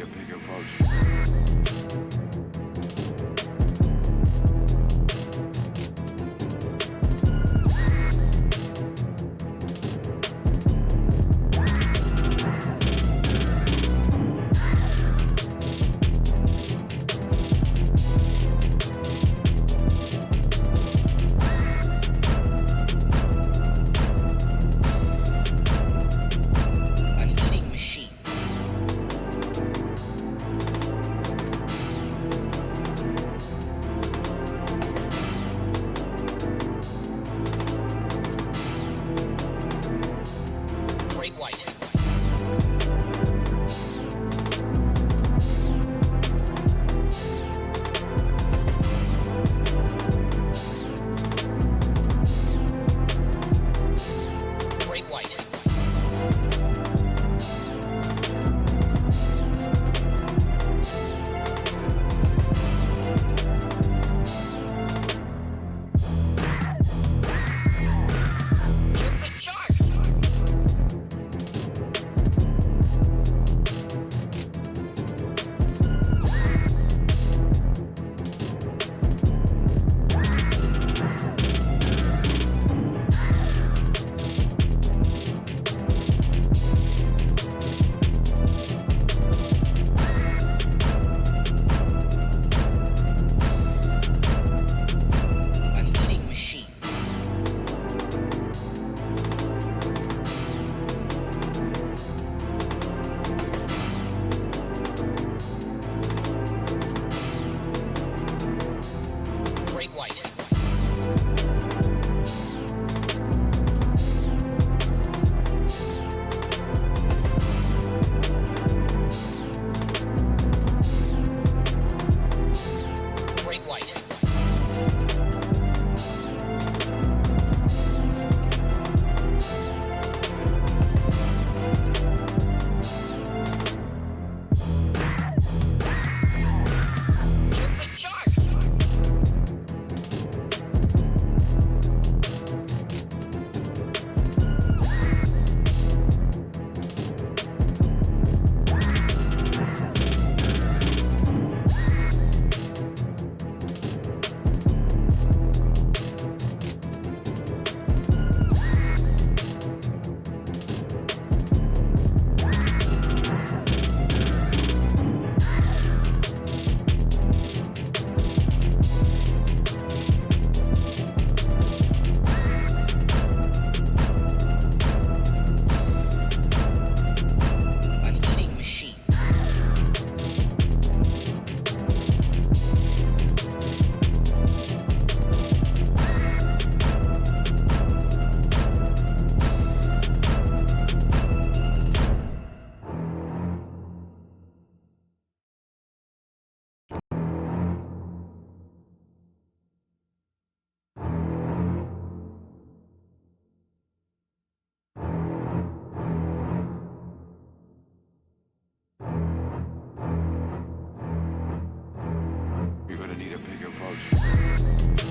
bigger boat. You're gonna need a bigger boat.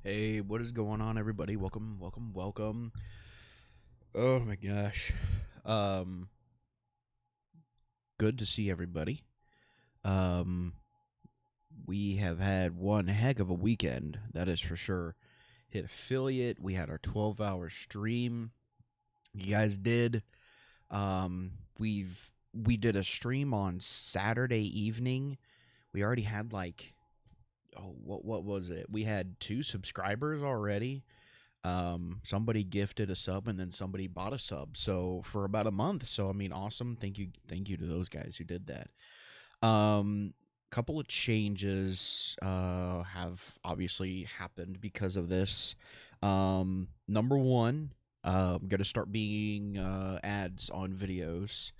Hey, what is going on, everybody? Welcome, welcome, welcome. Oh my gosh. Um, Good to see everybody. Um, we have had one heck of a weekend, that is for sure. Hit affiliate. We had our 12-hour stream. You guys did. We did a stream on Saturday evening. We already had like, oh, what was it? We had 2 subscribers already. Somebody gifted a sub and then somebody bought a sub, so for about a month. So I mean, awesome. Thank you to those guys who did that. um Couple of changes have obviously happened because of this. Number one, I'm gonna start being ads on videos.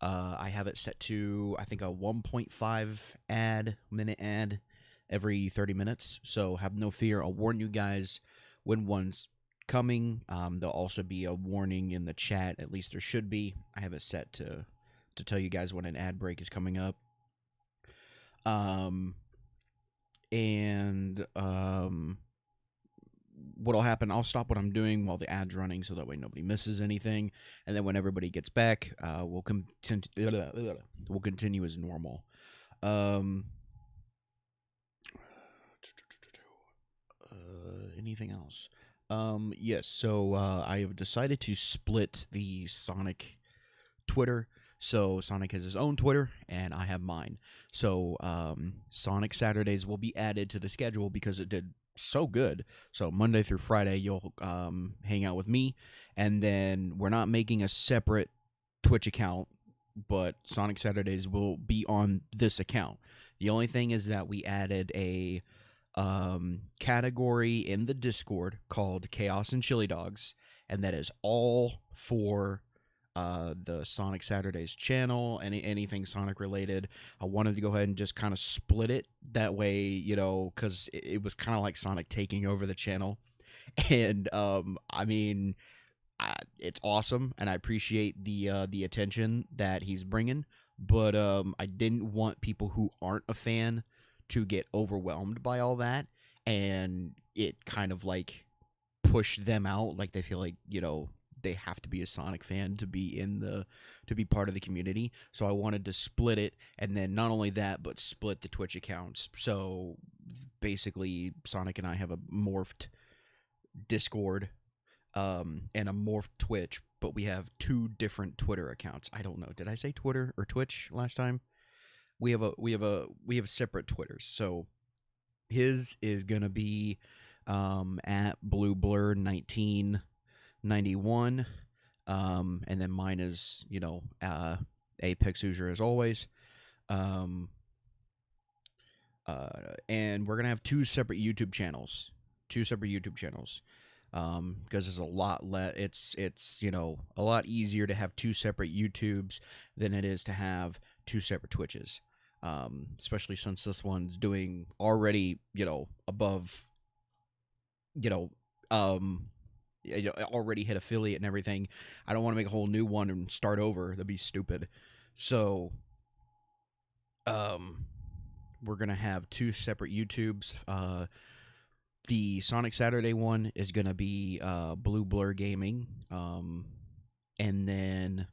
I have it set to, I think, a 1.5 minute ad every 30 minutes. So have no fear. I'll warn you guys when one's coming. There'll also be a warning in the chat. At least there should be. I have it set to tell you guys when an ad break is coming up. Um, and What'll happen, I'll stop what I'm doing while the ad's running so that way nobody misses anything, and then when everybody gets back, we'll continue as normal. um Anything else? Yes, so I have decided to split the Sonic Twitter. So Sonic has his own Twitter, and I have mine. So Sonic Saturdays will be added to the schedule because it did so good. So Monday through Friday, you'll hang out with me, and then we're not making a separate Twitch account, but Sonic Saturdays will be on this account. The only thing is that we added a category in the Discord called Chaos and Chili Dogs, and that is all for the Sonic Saturdays channel, anything Sonic related. I wanted to go ahead and just kind of split it that way, because it was kind of like Sonic taking over the channel. And I mean, it's awesome, and I appreciate the attention that he's bringing. But I didn't want people who aren't a fan to get overwhelmed by all that, and it kind of like push them out. Like they feel like they have to be a Sonic fan to be part of the community. So I wanted to split it, and then not only that, but split the Twitch accounts. So basically, Sonic and I have a morphed Discord, and a morphed Twitch, but we have 2 different Twitter accounts. I don't know. Did I say Twitter or Twitch last time? We have separate Twitters. So his is gonna be at Blue Blur 1991, and then mine is Apex Hoosier as always. Um, and we're gonna have 2 separate YouTube channels. Because it's a lot it's a lot easier to have 2 separate YouTubes than it is to have 2 separate Twitches. Especially since this one's doing already, above, already hit affiliate and everything. I don't want to make a whole new one and start over. That'd be stupid. So, we're gonna have 2 separate YouTubes. The Sonic Saturday one is gonna be Blue Blur Gaming, and then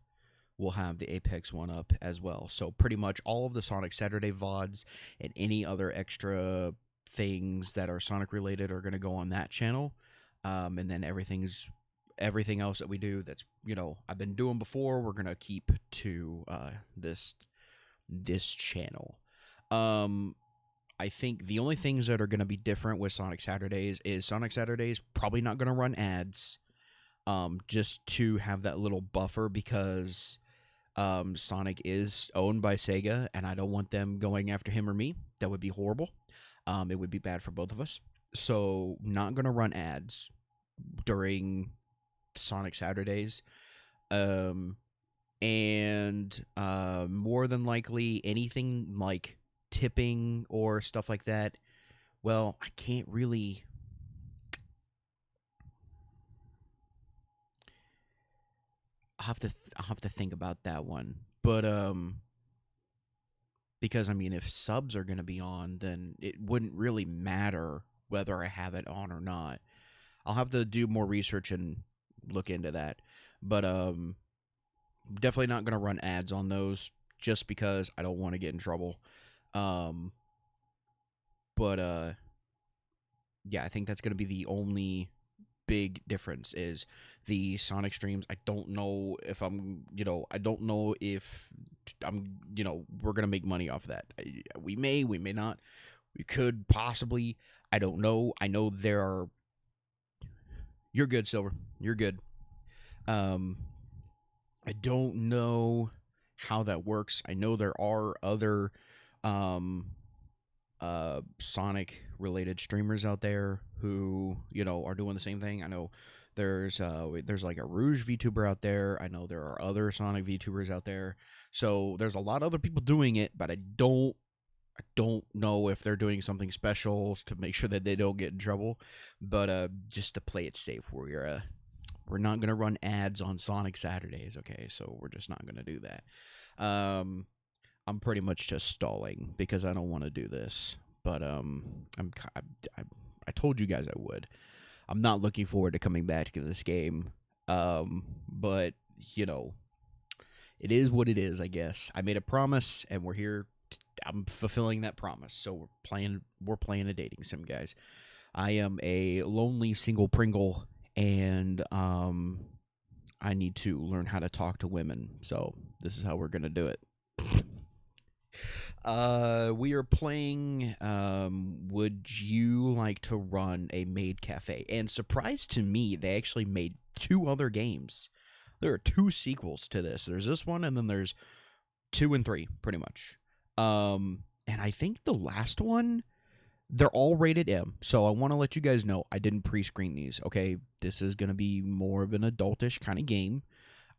we'll have the Apex one up as well. So pretty much all of the Sonic Saturday VODs and any other extra things that are Sonic related are going to go on that channel. And then everything else that we do that's, I've been doing before, we're going to keep to this channel. I think the only things that are going to be different with Sonic Saturdays is Sonic Saturdays probably not going to run ads, just to have that little buffer, because Sonic is owned by Sega, and I don't want them going after him or me. That would be horrible. It would be bad for both of us. So, not going to run ads during Sonic Saturdays. And more than likely, anything like tipping or stuff like that, well, I can't really... I'll have to think about that one. But because I mean, if subs are going to be on, then it wouldn't really matter whether I have it on or not. I'll have to do more research and look into that. But definitely not going to run ads on those just because I don't want to get in trouble. Um, but yeah, I think that's going to be the only big difference is the Sonic streams. I don't know if I don't know if we're going to make money off of that. We may not. We could possibly. I don't know. I know there are. You're good, Silver. You're good. I don't know how that works. I know there are other um, Sonic related streamers out there who are doing the same thing. I know there's like a Rouge VTuber out there. I know there are other Sonic VTubers out there. So there's a lot of other people doing it, but I don't know if they're doing something special to make sure that they don't get in trouble. But just to play it safe, we're not gonna run ads on Sonic Saturdays, okay? So we're just not gonna do that. I'm pretty much just stalling because I don't want to do this. But I told you guys I would. I'm not looking forward to coming back to this game. But it is what it is, I guess. I made a promise, and we're here. I'm fulfilling that promise. So we're playing a dating sim, guys. I am a lonely single Pringle, and I need to learn how to talk to women. So this is how we're gonna do it. We are playing. Would you like to run a maid cafe? And surprise to me, they actually made 2 other games. There are 2 sequels to this. There's this one, and then there's 2 and 3, pretty much. And I think the last one, they're all rated M. So I want to let you guys know I didn't pre-screen these. Okay, this is gonna be more of an adultish kind of game.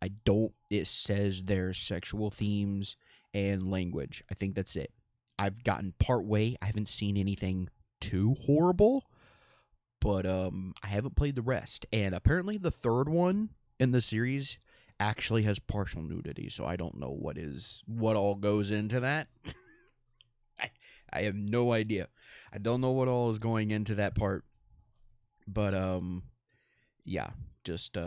It says there's sexual themes and language. I think that's it. I've gotten part way. I haven't seen anything too horrible, but I haven't played the rest. And apparently the third one in the series actually has partial nudity, so I don't know what all goes into that. I have no idea. I don't know what all is going into that part. But yeah, just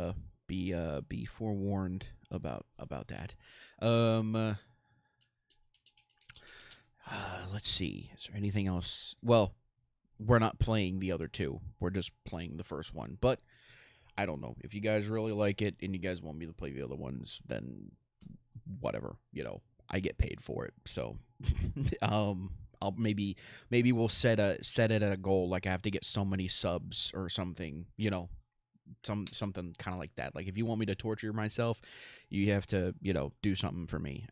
be forewarned about that. Let's see. Is there anything else? Well, we're not playing the other 2. We're just playing the first one. But I don't know. If you guys really like it and you guys want me to play the other ones, then whatever. I get paid for it. So I'll maybe we'll set it at a goal, like I have to get so many subs or something, something kind of like that. Like if you want me to torture myself, you have to, do something for me,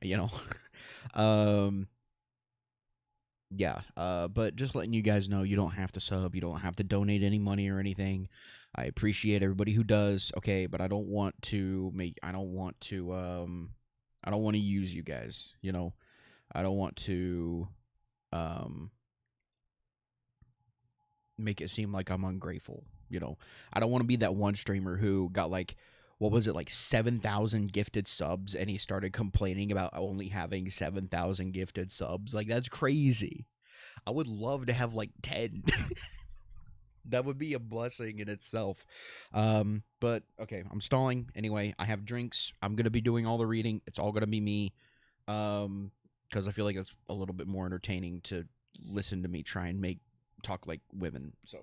Yeah, but just letting you guys know, you don't have to sub, you don't have to donate any money or anything. I appreciate everybody who does, okay, but I don't want to use you guys, I don't want to make it seem like I'm ungrateful, I don't want to be that one streamer who got like, what was it, like 7,000 gifted subs, and he started complaining about only having 7,000 gifted subs. Like, that's crazy. I would love to have like 10. That would be a blessing in itself. But okay, I'm stalling. Anyway, I have drinks. I'm gonna be doing all the reading. It's all gonna be me. Because I feel like it's a little bit more entertaining to listen to me try and talk like women. So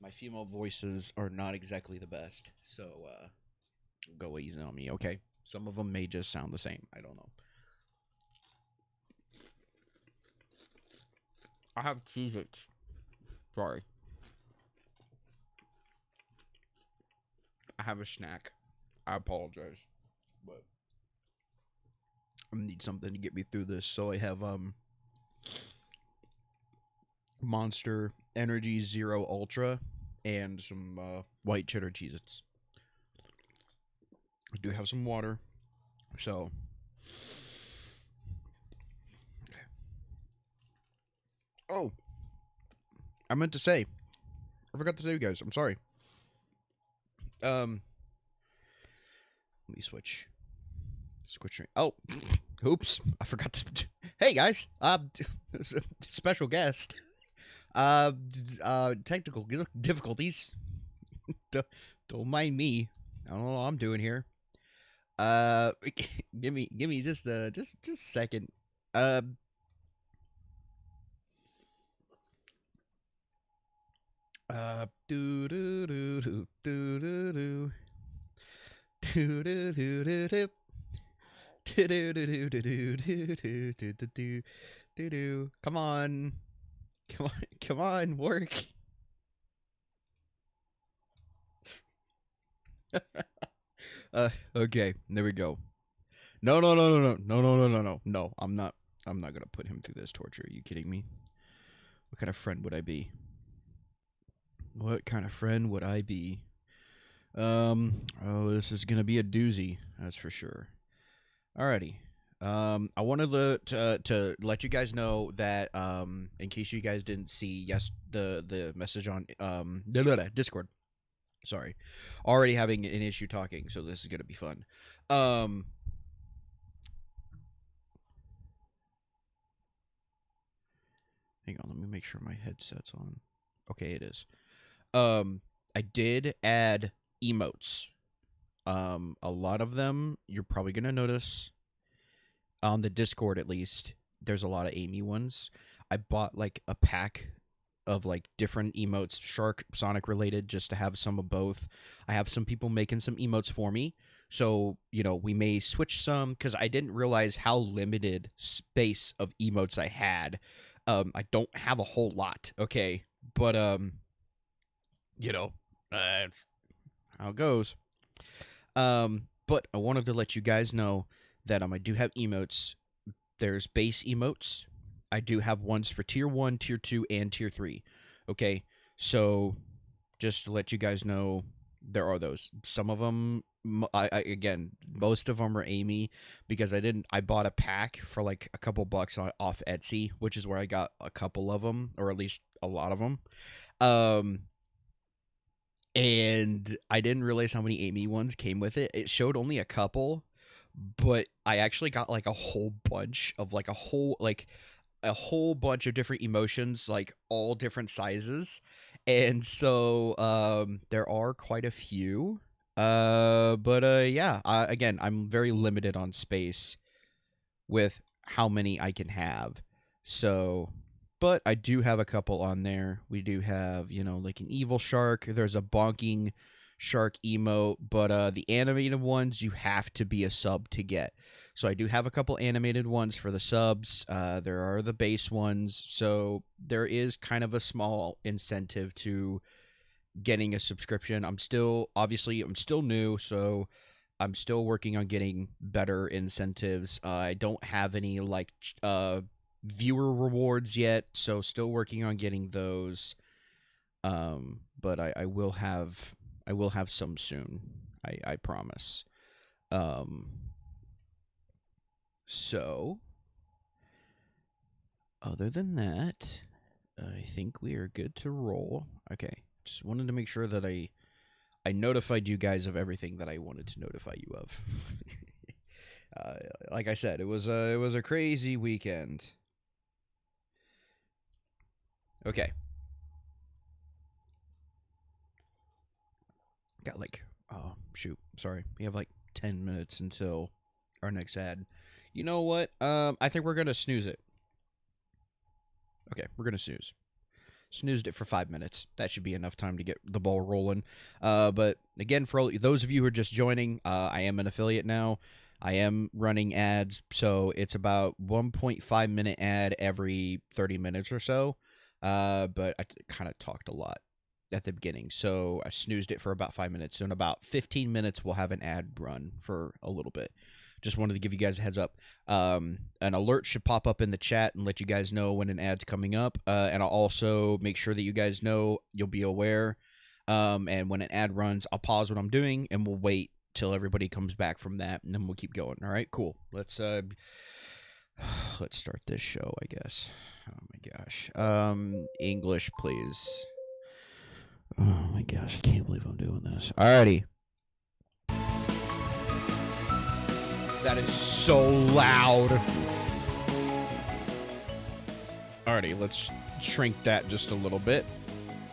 my female voices are not exactly the best, so go easy on me, okay? Some of them may just sound the same. I don't know. I have Cheez-Its. Sorry. I have a snack. I apologize, but I need something to get me through this, so I have Monster Energy Zero Ultra and some white cheddar Cheez-Its. I do have some water, so okay. Oh, I meant to say, I forgot to say, you guys, I'm sorry. Let me switch. Oh, oops, I forgot to. Hey guys, special guest. Technical difficulties. Don't mind me. I don't know what I'm doing here. Uh, give me just a second. Uh, do do do do do do do do do do do do. Do do do do do do do do do do do. Come on, come on, work. Okay, there we go. No. I'm not gonna put him through this torture. Are you kidding me? What kind of friend would I be? What kind of friend would I be? Oh, this is gonna be a doozy. That's for sure. Alrighty. I wanted to let you guys know that in case you guys didn't see the message on Discord. Sorry, already having an issue talking, so this is gonna be fun. Hang on, let me make sure my headset's on. Okay, it is. I did add emotes. A lot of them you're probably gonna notice on the Discord, at least. There's a lot of Amy ones. I bought like a pack of like different emotes, Shark, Sonic related, just to have some of both. I have some people making some emotes for me, so we may switch some because I didn't realize how limited space of emotes I had. I don't have a whole lot, okay, but that's how it goes. But I wanted to let you guys know that I do have emotes. There's base emotes. I do have ones for tier 1, tier 2, and tier 3. Okay, so just to let you guys know, there are those. Some of them, again, most of them are Amy because I bought a pack for like a couple bucks off Etsy, which is where I got a couple of them, or at least a lot of them. And I didn't realize how many Amy ones came with it. It showed only a couple, but I actually got like a whole bunch of like a whole bunch of different emotions, like all different sizes. And so there are quite a few. But yeah, again, I'm very limited on space with how many I can have. So, but I do have a couple on there. We do have, like an evil shark. There's a bonking shark emote, but the animated ones you have to be a sub to get. So I do have a couple animated ones for the subs. There are the base ones, so there is kind of a small incentive to getting a subscription. I'm still new, so I'm still working on getting better incentives. I don't have any like viewer rewards yet, so still working on getting those. But I will have some soon. I promise. So other than that, I think we are good to roll. Okay, just wanted to make sure that I notified you guys of everything that I wanted to notify you of. Like I said, it was a crazy weekend. Okay. Got like, oh shoot, sorry. We have like 10 minutes until our next ad. You know what? I think we're gonna snooze it. Okay, we're gonna snooze. Snoozed it for 5 minutes. That should be enough time to get the ball rolling. But again, for all, those of you who are just joining, I am an affiliate now. I am running ads, so it's about 1.5 minute ad every 30 minutes or so. But I kind of talked a lot at the beginning, so I snoozed it for about 5 minutes. So in about 15 minutes, we'll have an ad run for a little bit. Just wanted to give you guys a heads up. An alert should pop up in the chat and let you guys know when an ad's coming up. And I'll also make sure that you guys know, you'll be aware. And when an ad runs, I'll pause what I'm doing and we'll wait till everybody comes back from that, and then we'll keep going. All right, cool. Let's start this show, I guess. Oh my gosh. English, please. Oh my gosh, I can't believe I'm doing this. Alrighty. That is so loud. Alrighty, let's shrink that just a little bit.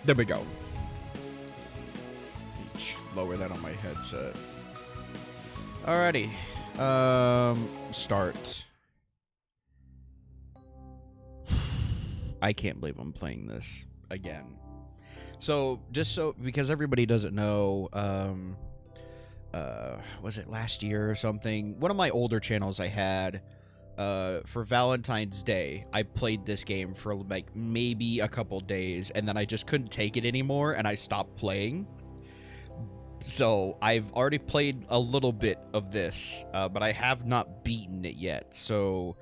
There we go. Lower that on my headset. Alrighty. Start. I can't believe I'm playing this again. So, because everybody doesn't know, was it last year or something? One of my older channels I had, for Valentine's Day, I played this game for like maybe a couple days, and then I just couldn't take it anymore, and I stopped playing. So, I've already played a little bit of this, but I have not beaten it yet, so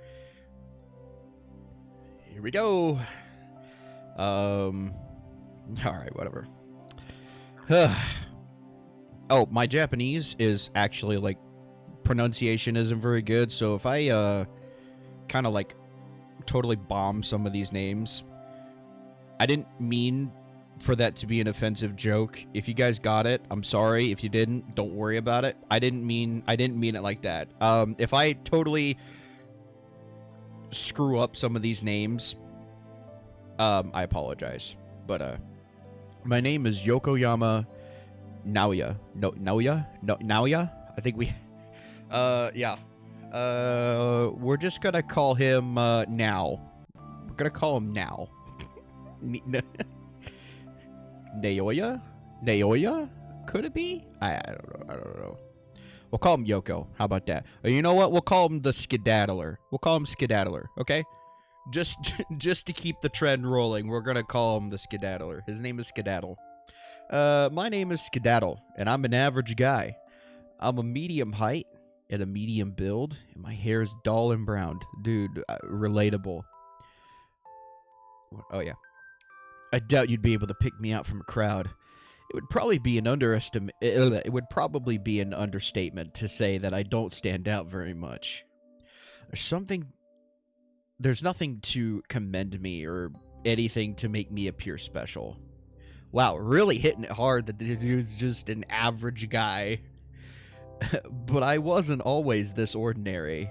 here we go. Alright, whatever. Oh, my Japanese is actually, like, pronunciation isn't very good, so if I, kind of, like, totally bomb some of these names, I didn't mean for that to be an offensive joke. If you guys got it, I'm sorry. If you didn't, don't worry about it. I didn't mean it like that. If I totally screw up some of these names, I apologize. But, my name is Yokoyama Naoya. Naoya? I think we... yeah. We're just gonna call him, Now. We're gonna call him Now. Naoya? Naoya? Could it be? I don't know. We'll call him Yoko. How about that? Or you know what? We'll call him the Skedaddler. We'll call him Skedaddler, okay? Just to keep the trend rolling, we're gonna call him the Skedaddler. His name is Skedaddle. My name is Skedaddle, and I'm an average guy. I'm a medium height and a medium build, and my hair is dull and brown. Dude, relatable. Oh, yeah. I doubt you'd be able to pick me out from a crowd. It would probably be an understatement to say that I don't stand out very much. There's nothing to commend me or anything to make me appear special. Wow, really hitting it hard that this dude's just an average guy. But I wasn't always this ordinary.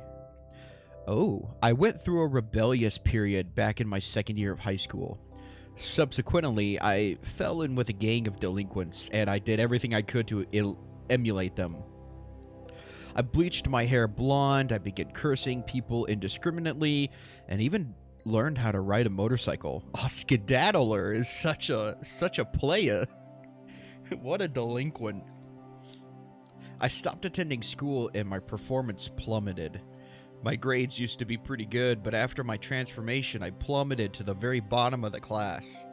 Oh, I went through a rebellious period back in my second year of high school. Subsequently, I fell in with a gang of delinquents, and I did everything I could to emulate them. I bleached my hair blonde, I began cursing people indiscriminately, and even learned how to ride a motorcycle. Oh, Skedaddler is such a player. What a delinquent. I stopped attending school and my performance plummeted. My grades used to be pretty good, but after my transformation, I plummeted to the very bottom of the class.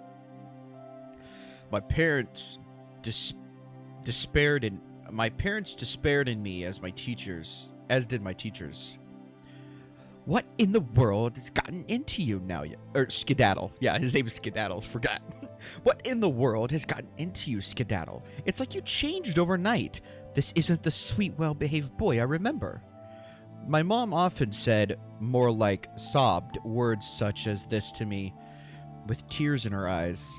My parents despaired in me as did my teachers. What in the world has gotten into you now? Or Skedaddle. Yeah, his name is Skedaddle. Forgot. What in the world has gotten into you, Skedaddle? It's like you changed overnight. This isn't the sweet, well-behaved boy I remember. My mom often said, more like sobbed, words such as this to me, with tears in her eyes.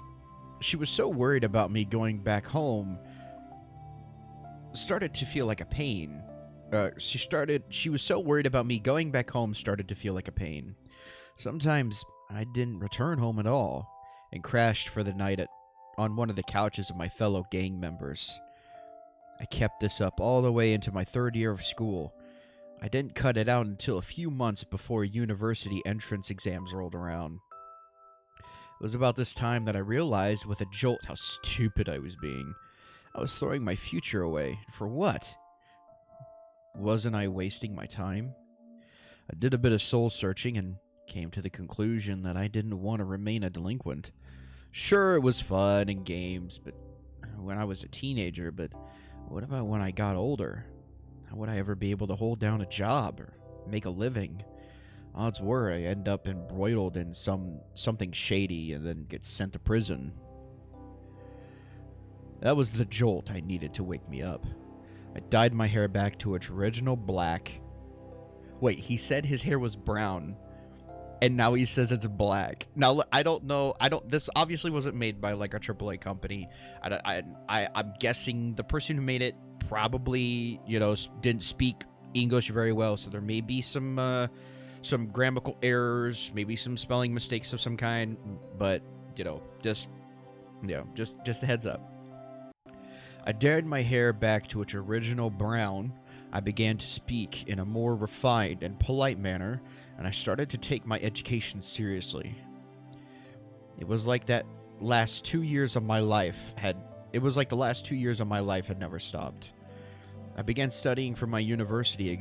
She was so worried about me going back home, started to feel like a pain. She was so worried about me going back home started to feel like a pain. Sometimes I didn't return home at all, and crashed for the night on one of the couches of my fellow gang members. I kept this up all the way into my third year of school. I didn't cut it out until a few months before university entrance exams rolled around. It was about this time that I realized with a jolt how stupid I was being. I was throwing my future away. For what? Wasn't I wasting my time? I did a bit of soul searching and came to the conclusion that I didn't want to remain a delinquent. Sure, it was fun and games, but when I was a teenager, but what about when I got older? How would I ever be able to hold down a job or make a living? Odds were I end up embroiled in something shady and then get sent to prison. That was the jolt I needed to wake me up. I dyed my hair back to its original black. Wait, he said his hair was brown, and now he says it's black. Now, I don't know. This obviously wasn't made by like a AAA company. I'm guessing the person who made it probably, didn't speak English very well, so there may be some some grammatical errors, maybe some spelling mistakes of some kind, but just a heads up. I dyed my hair back to its original brown. I began to speak in a more refined and polite manner, and I started to take my education seriously. It was like the last 2 years of my life had never stopped. I began studying for my university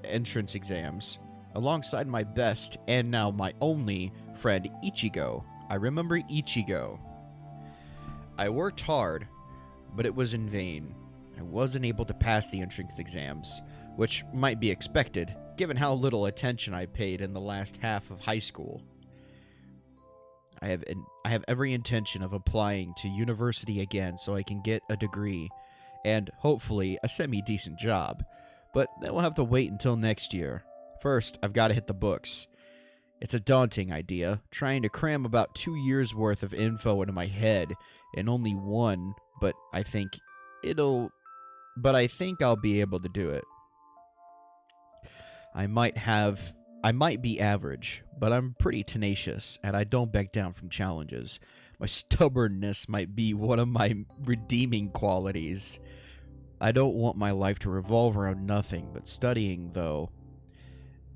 entrance exams, alongside my best and now my only friend Ichigo. I remember Ichigo. I worked hard, but it was in vain. I wasn't able to pass the entrance exams, which might be expected, given how little attention I paid in the last half of high school. I have every intention of applying to university again so I can get a degree, and hopefully a semi-decent job, but that will have to wait until next year. First, I've got to hit the books. It's a daunting idea, trying to cram about 2 years' worth of info into my head in only one, but I think I'll be able to do it. I might be average, but I'm pretty tenacious, and I don't back down from challenges. My stubbornness might be one of my redeeming qualities. I don't want my life to revolve around nothing but studying, though.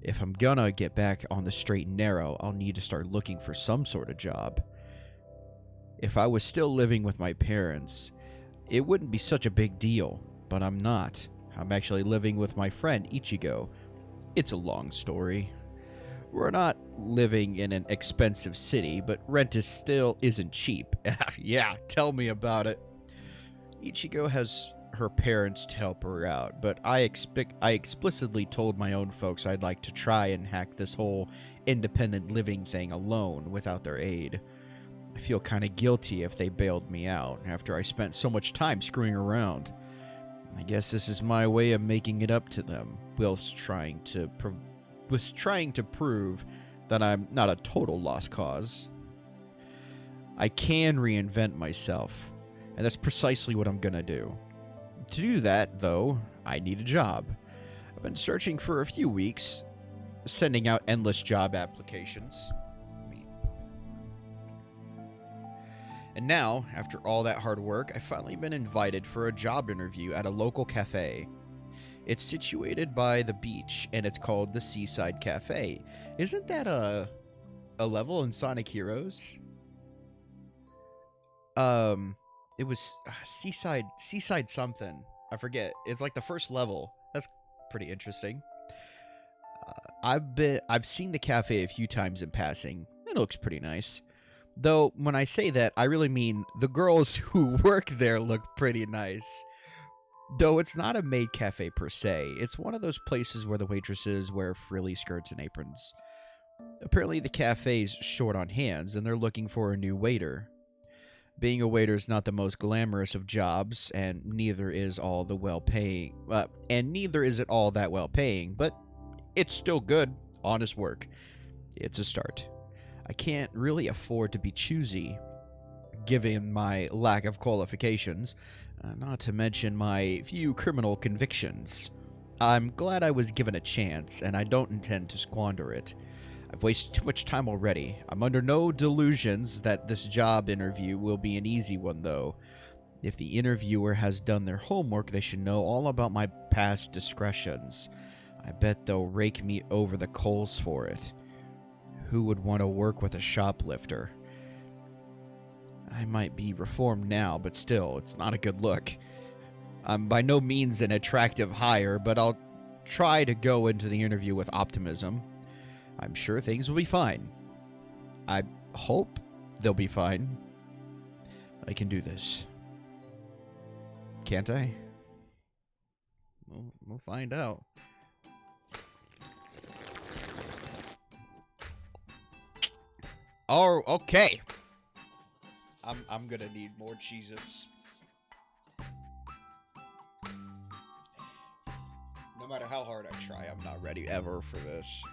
If I'm gonna get back on the straight and narrow, I'll need to start looking for some sort of job. If I was still living with my parents, it wouldn't be such a big deal, but I'm not. I'm actually living with my friend Ichigo. It's a long story. We're not living in an expensive city, but rent isn't cheap. Yeah, tell me about it. Ichigo has her parents to help her out, but I explicitly told my own folks I'd like to try and hack this whole independent living thing alone without their aid. I feel kind of guilty if they bailed me out after I spent so much time screwing around. I guess this is my way of making it up to them, whilst trying to prove that I'm not a total lost cause. I can reinvent myself, and that's precisely what I'm gonna do. To do that, though, I need a job. I've been searching for a few weeks, sending out endless job applications. And now, after all that hard work, I've finally been invited for a job interview at a local cafe. It's situated by the beach, and it's called the Seaside Cafe. Isn't that a level in Sonic Heroes? It was Seaside something. I forget. It's like the first level. That's pretty interesting. I've seen the cafe a few times in passing. It looks pretty nice. Though, when I say that, I really mean the girls who work there look pretty nice. Though it's not a maid cafe per se, it's one of those places where the waitresses wear frilly skirts and aprons. Apparently the cafe's short on hands, and they're looking for a new waiter. Being a waiter is not the most glamorous of jobs, and neither is it all that well paying, but it's still good, honest work. It's a start. I can't really afford to be choosy, given my lack of qualifications, not to mention my few criminal convictions. I'm glad I was given a chance, and I don't intend to squander it. I've wasted too much time already. I'm under no delusions that this job interview will be an easy one, though. If the interviewer has done their homework, they should know all about my past discretions. I bet they'll rake me over the coals for it. Who would want to work with a shoplifter? I might be reformed now, but still, it's not a good look. I'm by no means an attractive hire, but I'll try to go into the interview with optimism. I'm sure things will be fine. I hope they'll be fine. I can do this. Can't I? We'll find out. Oh, okay. I'm gonna need more Cheez-Its. No matter how hard I try, I'm not ready ever for this.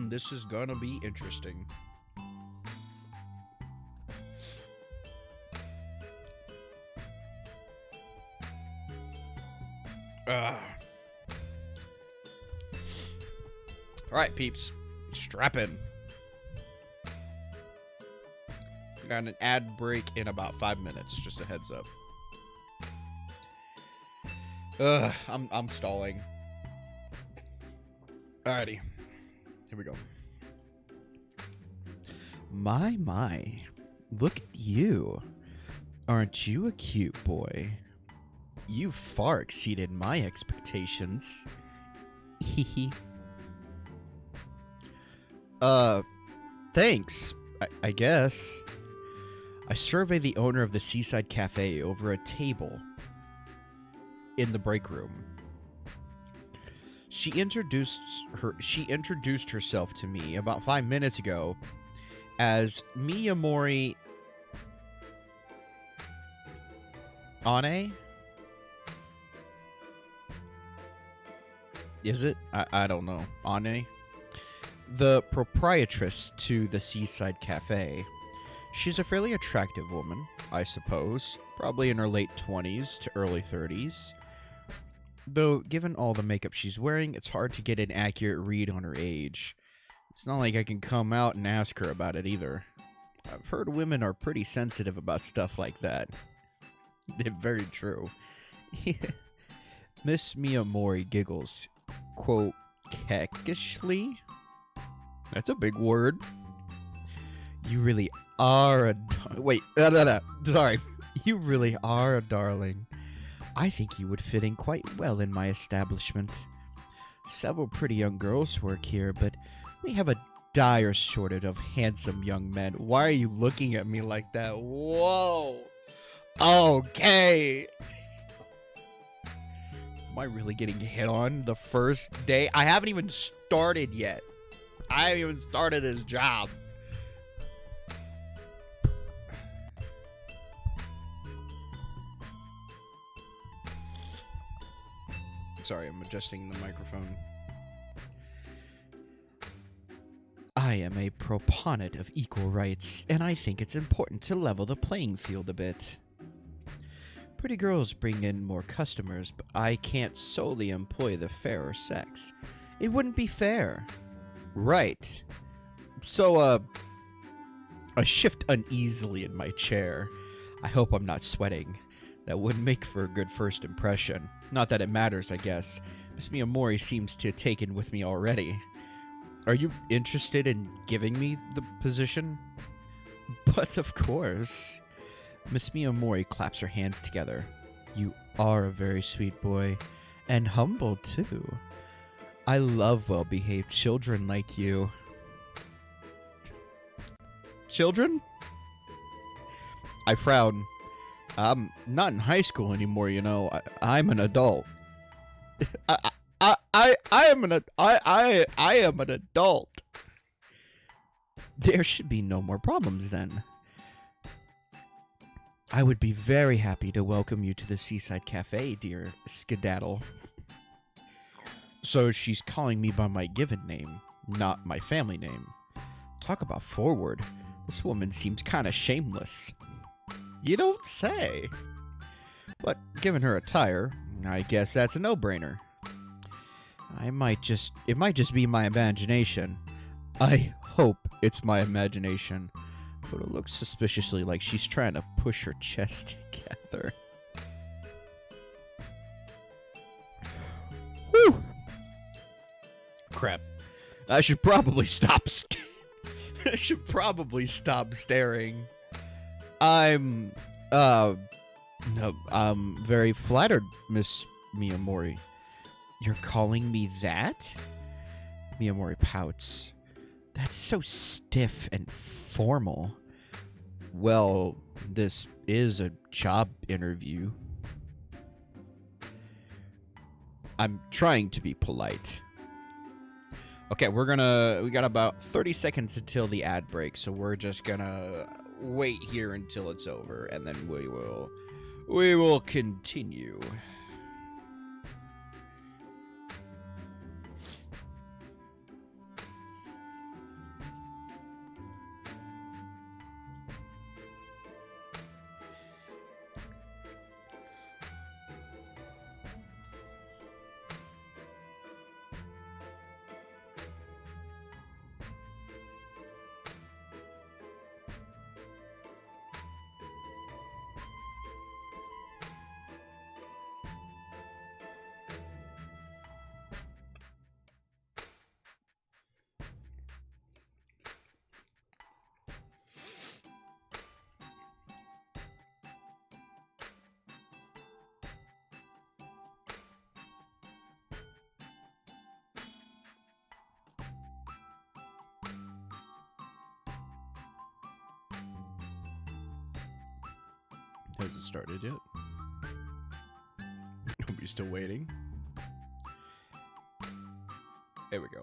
This is gonna be interesting. All right, peeps. Strap in. Got an ad break in about 5 minutes. Just a heads up. I'm stalling. Alrighty. Here we go. My. Look at you. Aren't you a cute boy? You far exceeded my expectations. Hehe. Thanks. I guess. I survey the owner of the Seaside Cafe over a table in the break room. She introduced herself to me about 5 minutes ago as Miyamori Ane? Is it? I don't know. Ane? The proprietress to the Seaside Cafe. She's a fairly attractive woman, I suppose. Probably in her late 20s to early 30s. Though, given all the makeup she's wearing, it's hard to get an accurate read on her age. It's not like I can come out and ask her about it either. I've heard women are pretty sensitive about stuff like that. Very true. Miss Miyamori giggles, quote, keckishly? That's a big word. You really are a... Wait, sorry. You really are a darling. I think you would fit in quite well in my establishment. Several pretty young girls work here, but we have a dire shortage of handsome young men. Why are you looking at me like that? Whoa! Okay! Am I really getting hit on the first day? I haven't even started yet. I haven't even started this job. Sorry, I'm adjusting the microphone. I am a proponent of equal rights, and I think it's important to level the playing field a bit. Pretty girls bring in more customers, but I can't solely employ the fairer sex. It wouldn't be fair. Right. So, I shift uneasily in my chair. I hope I'm not sweating. That would make for a good first impression. Not that it matters, I guess. Miss Miyamori seems to have taken with me already. Are you interested in giving me the position? But of course. Miss Miyamori claps her hands together. You are a very sweet boy. And humble, too. I love well-behaved children like you. Children? I frown. I'm not in high school anymore, you know. I'm an adult. I am an adult. There should be no more problems then. I would be very happy to welcome you to the Seaside Cafe, dear Skedaddle. So she's calling me by my given name, not my family name. Talk about forward. This woman seems kind of shameless. You don't say. But given her attire, I guess that's a no-brainer. It might just be my imagination. I hope it's my imagination. But it looks suspiciously like she's trying to push her chest together. Whew! Crap. I should probably stop staring. I'm very flattered, Miss Miyamori. You're calling me that? Miyamori pouts. That's so stiff and formal. Well, this is a job interview. I'm trying to be polite. Okay, we got about 30 seconds until the ad break, so we're just gonna wait here until it's over, and then we will continue. Has it started yet? Are we still waiting? There we go.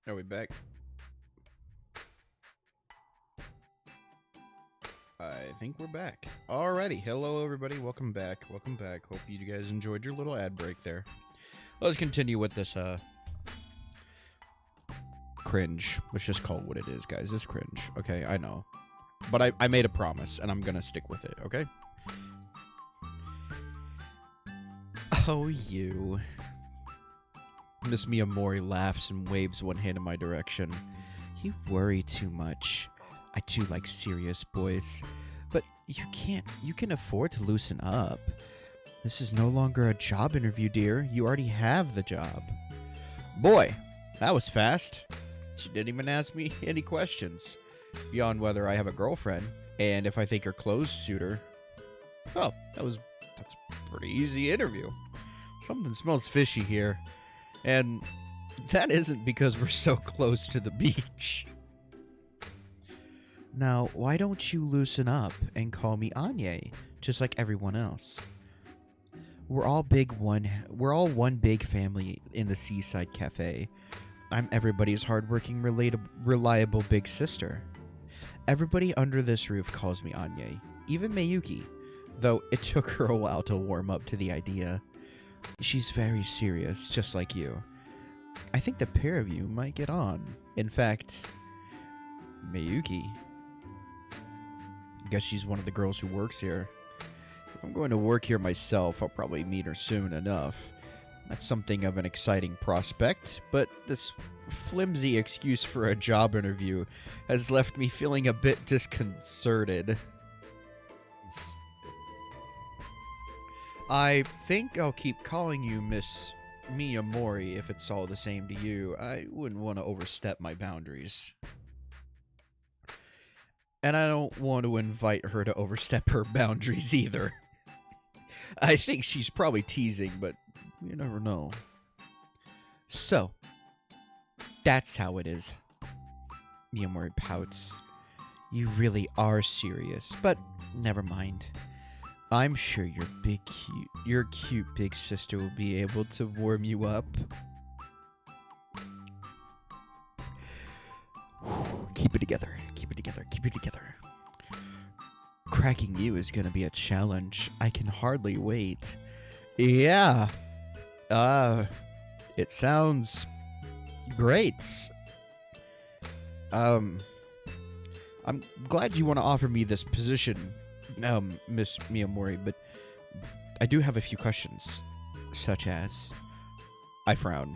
Are we back? I think we're back. Alrighty, hello everybody, welcome back, welcome back. Hope you guys enjoyed your little ad break there. Let's continue with this, cringe. Let's just call it what it is, guys. It's cringe. Okay, I know. But I made a promise, and I'm gonna stick with it, okay? Oh, you. Miss Miyamori laughs and waves one hand in my direction. You worry too much. I too like serious boys. But you can afford to loosen up. This is no longer a job interview, dear. You already have the job. Boy, that was fast. She didn't even ask me any questions beyond whether I have a girlfriend and if I think her clothes suit her. Oh, that's a pretty easy interview. Something smells fishy here. And that isn't because we're so close to the beach. Now, why don't you loosen up and call me Anye, just like everyone else? We're all one big family in the Seaside Cafe. I'm everybody's hardworking, reliable big sister. Everybody under this roof calls me Anye, even Mayuki, though it took her a while to warm up to the idea. She's very serious, just like you. I think the pair of you might get on. In fact, Mayuki. I guess she's one of the girls who works here. If I'm going to work here myself, I'll probably meet her soon enough. That's something of an exciting prospect, but this flimsy excuse for a job interview has left me feeling a bit disconcerted. I think I'll keep calling you Miss Miyamori if it's all the same to you. I wouldn't want to overstep my boundaries. And I don't want to invite her to overstep her boundaries either. I think she's probably teasing, but you never know. So, that's how it is. Miyamori pouts. You really are serious, but never mind. I'm sure your cute big sister will be able to warm you up. Keep it together, keep it together, keep it together. Cracking you is gonna be a challenge. I can hardly wait. Yeah. It sounds great. I'm glad you want to offer me this position, Miss Miyamori, but I do have a few questions, such as, I frown.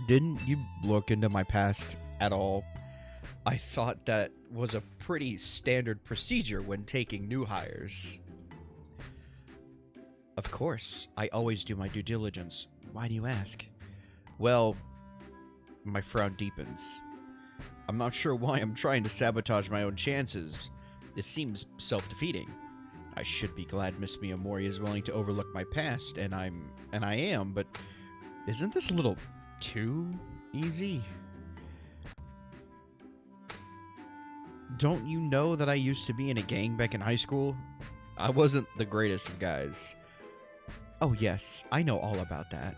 Didn't you look into my past at all? I thought that was a pretty standard procedure when taking new hires. Of course, I always do my due diligence. Why do you ask? Well, my frown deepens. I'm not sure why I'm trying to sabotage my own chances. It seems self-defeating. I should be glad Miss Miyamori is willing to overlook my past, and I am, but isn't this a little too easy? Don't you know that I used to be in a gang back in high school? I wasn't the greatest of guys. Oh yes, I know all about that.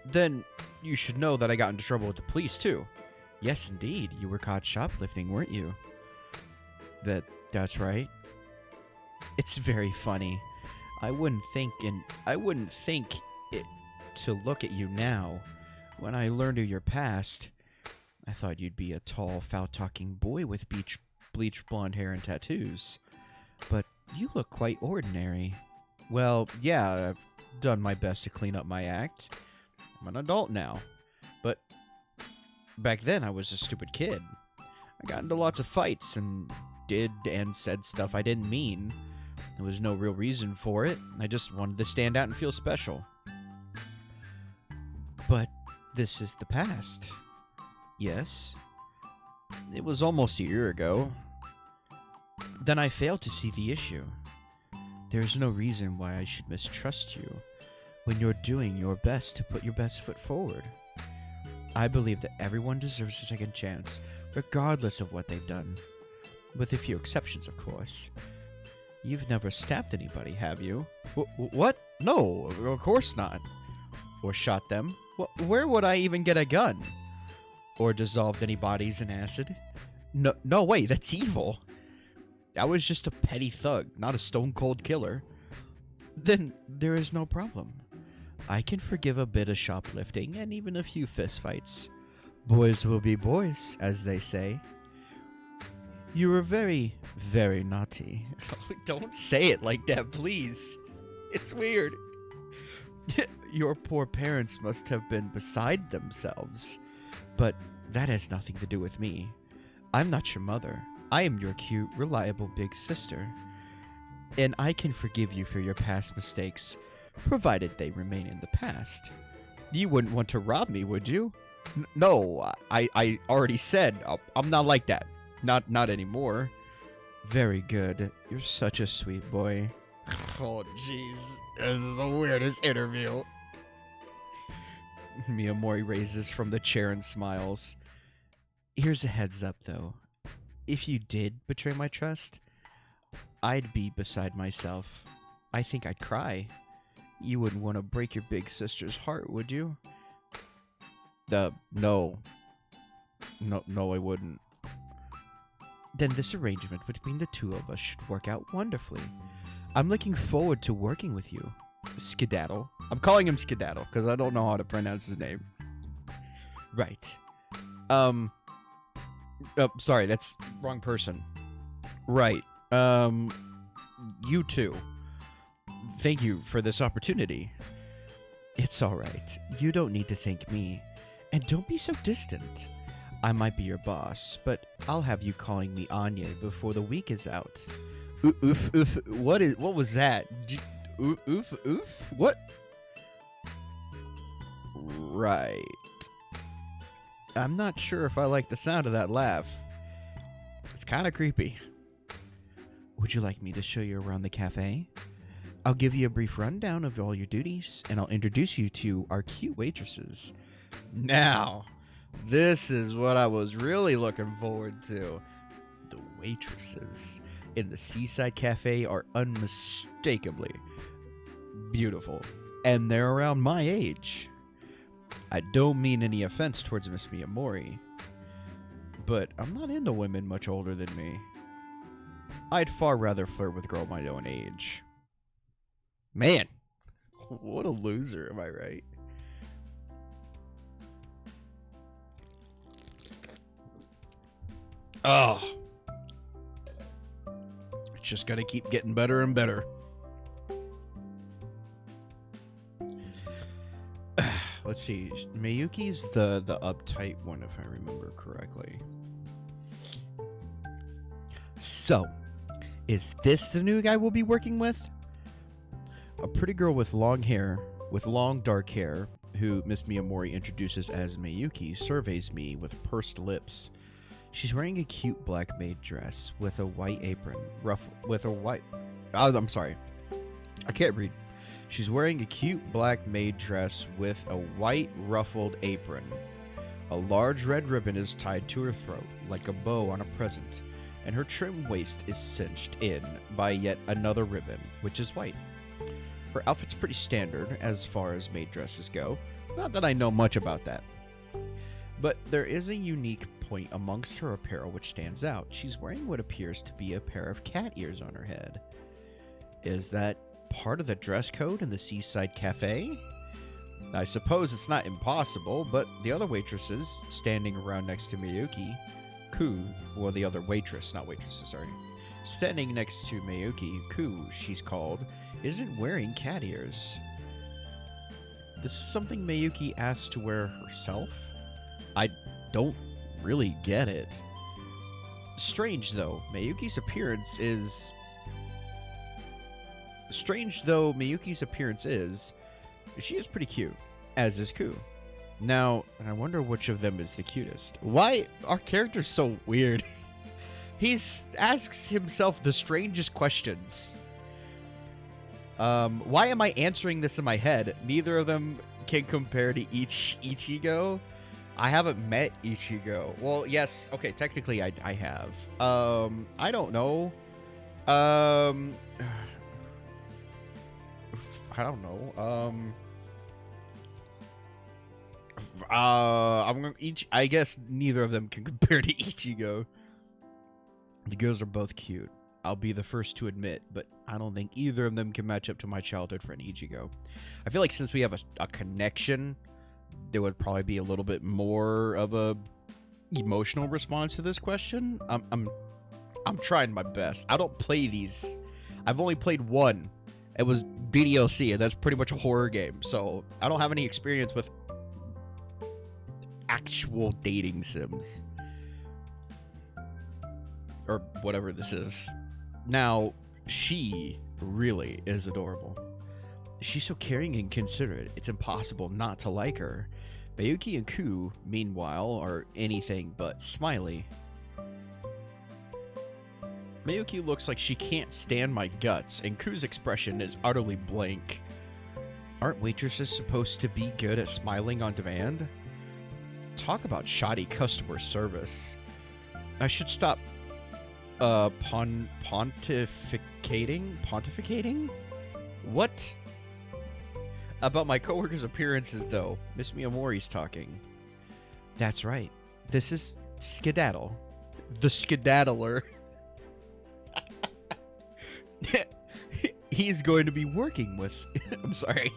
Then you should know that I got into trouble with the police too. Yes, indeed. You were caught shoplifting, weren't you? That's right. It's very funny. I wouldn't think it to look at you now. When I learned of your past, I thought you'd be a tall, foul-talking boy with bleached blonde hair and tattoos. But you look quite ordinary. Well, yeah, I've done my best to clean up my act. I'm an adult now. But back then, I was a stupid kid. I got into lots of fights and did and said stuff I didn't mean. There was no real reason for it. I just wanted to stand out and feel special. But this is the past. Yes. It was almost a year ago. Then I failed to see the issue. There's no reason why I should mistrust you when you're doing your best to put your best foot forward. I believe that everyone deserves a second chance, regardless of what they've done. With a few exceptions, of course. You've never stabbed anybody, have you? What? No, of course not. Or shot them. Where would I even get a gun? Or dissolved any bodies in acid? No, wait, that's evil. I was just a petty thug, not a stone-cold killer. Then there is no problem. I can forgive a bit of shoplifting and even a few fistfights. Boys will be boys, as they say. You were very, very naughty. Don't say it like that, please. It's weird. Your poor parents must have been beside themselves. But that has nothing to do with me. I'm not your mother. I am your cute, reliable big sister. And I can forgive you for your past mistakes, provided they remain in the past. You wouldn't want to rob me, would you? No, I already said I'm not like that. Not anymore. Very good. You're such a sweet boy. Oh, jeez. This is the weirdest interview. Miyamori raises from the chair and smiles. Here's a heads up, though. If you did betray my trust, I'd be beside myself. I think I'd cry. You wouldn't want to break your big sister's heart, would you? No. No, I wouldn't. Then this arrangement between the two of us should work out wonderfully. I'm looking forward to working with you. Skedaddle. I'm calling him Skedaddle because I don't know how to pronounce his name. Right. Oh, sorry, that's wrong person. Right. You too. Thank you for this opportunity. It's all right. You don't need to thank me. And don't be so distant. I might be your boss, but I'll have you calling me Anya before the week is out. Oof. What was that? Oof. What? Right. I'm not sure if I like the sound of that laugh. It's kind of creepy. Would you like me to show you around the cafe? I'll give you a brief rundown of all your duties, and I'll introduce you to our cute waitresses. Now, this is what I was really looking forward to. The waitresses in the Seaside Cafe are unmistakably beautiful, and they're around my age. I don't mean any offense towards Miss Miyamori, but I'm not into women much older than me. I'd far rather flirt with a girl my own age. Man, what a loser, am I right? Oh. It's just gotta keep getting better and better. Let's see. Miyuki's the uptight one, if I remember correctly. So, is this the new guy we'll be working with? A pretty girl with long dark hair, who Miss Miyamori introduces as Miyuki, surveys me with pursed lips. She's wearing a cute black maid dress with a white apron, with a white. Oh, I'm sorry. I can't read. She's wearing a cute black maid dress with a white ruffled apron. A large red ribbon is tied to her throat, like a bow on a present, and her trim waist is cinched in by yet another ribbon, which is white. Her outfit's pretty standard as far as maid dresses go. Not that I know much about that. But there is a unique point amongst her apparel which stands out. She's wearing what appears to be a pair of cat ears on her head. Is that part of the dress code in the Seaside Cafe? I suppose it's not impossible, but the other waitresses standing around next to Miyuki, well, the other waitress, not waitresses, sorry. Standing next to Miyuki, she's called, isn't wearing cat ears. This is something Miyuki asked to wear herself? I don't really get it. Strange though, Miyuki's appearance is, she is pretty cute, as is Ku. Now, I wonder which of them is the cutest. Why are characters so weird? He asks himself the strangest questions. Why am I answering this in my head? Neither of them can compare to Ichigo. I haven't met Ichigo. Well, yes. Okay, technically I have. I don't know. I don't know. I guess neither of them can compare to Ichigo. The girls are both cute. I'll be the first to admit, but I don't think either of them can match up to my childhood friend Ichigo. I feel like since we have a connection, there would probably be a little bit more of a emotional response to this question. I'm trying my best. I don't play these. I've only played one. It was BDLC, and that's pretty much a horror game. So I don't have any experience with actual dating sims. Or whatever this is. Now, she really is adorable. She's so caring and considerate, it's impossible not to like her. Miyuki and Ku, meanwhile, are anything but smiley. Miyuki looks like she can't stand my guts, and Ku's expression is utterly blank. Aren't waitresses supposed to be good at smiling on demand? Talk about shoddy customer service. I should stop pontificating? What? About my coworker's appearances, though. Miss Miyamori's talking. That's right. This is Skedaddle. The Skedaddler. He's going to be working with... I'm sorry.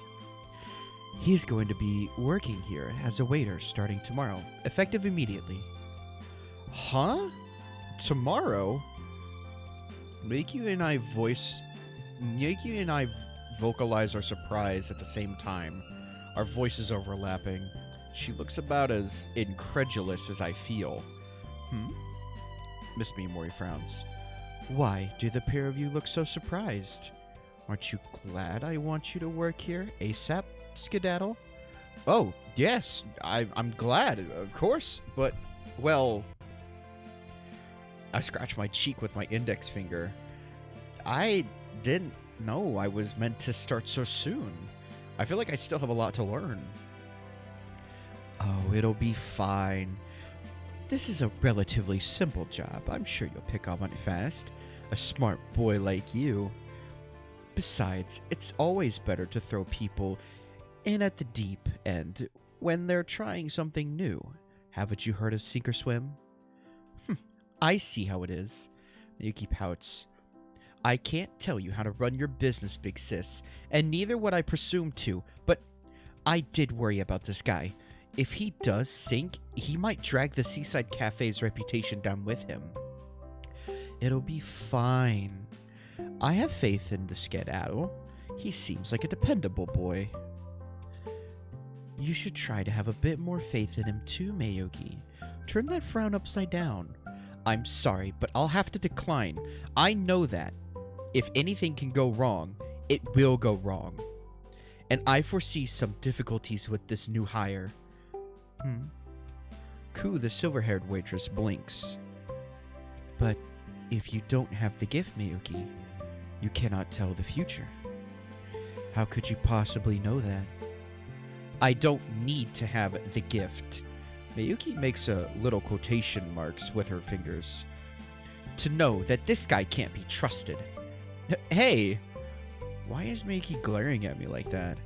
He's going to be working here as a waiter starting tomorrow. Effective immediately. Huh? Tomorrow? Miyuki and I vocalize our surprise at the same time, our voices overlapping. She looks about as incredulous as I feel. Miss Miyamori frowns. Why do the pair of you look so surprised? Aren't you glad I want you to work here ASAP, Skedaddle? Oh, yes, I'm glad, of course, but, well... I scratch my cheek with my index finger. I didn't know I was meant to start so soon. I feel like I still have a lot to learn. Oh, it'll be fine. This is a relatively simple job. I'm sure you'll pick up on it fast. A smart boy like you. Besides, it's always better to throw people in at the deep end when they're trying something new. Haven't you heard of sink or swim? I see how it is. Miyuki pouts. I can't tell you how to run your business, big sis, and neither would I presume to, but I did worry about this guy. If he does sink, he might drag the Seaside Cafe's reputation down with him. It'll be fine. I have faith in the Skedaddle. He seems like a dependable boy. You should try to have a bit more faith in him too, Miyuki. Turn that frown upside down. I'm sorry, but I'll have to decline. I know that. If anything can go wrong, it will go wrong. And I foresee some difficulties with this new hire. Ku, the silver-haired waitress, blinks. But if you don't have the gift, Miyuki, you cannot tell the future. How could you possibly know that? I don't need to have the gift. Miyuki makes a little quotation marks with her fingers. To know that this guy can't be trusted. Hey! Why is Miyuki glaring at me like that?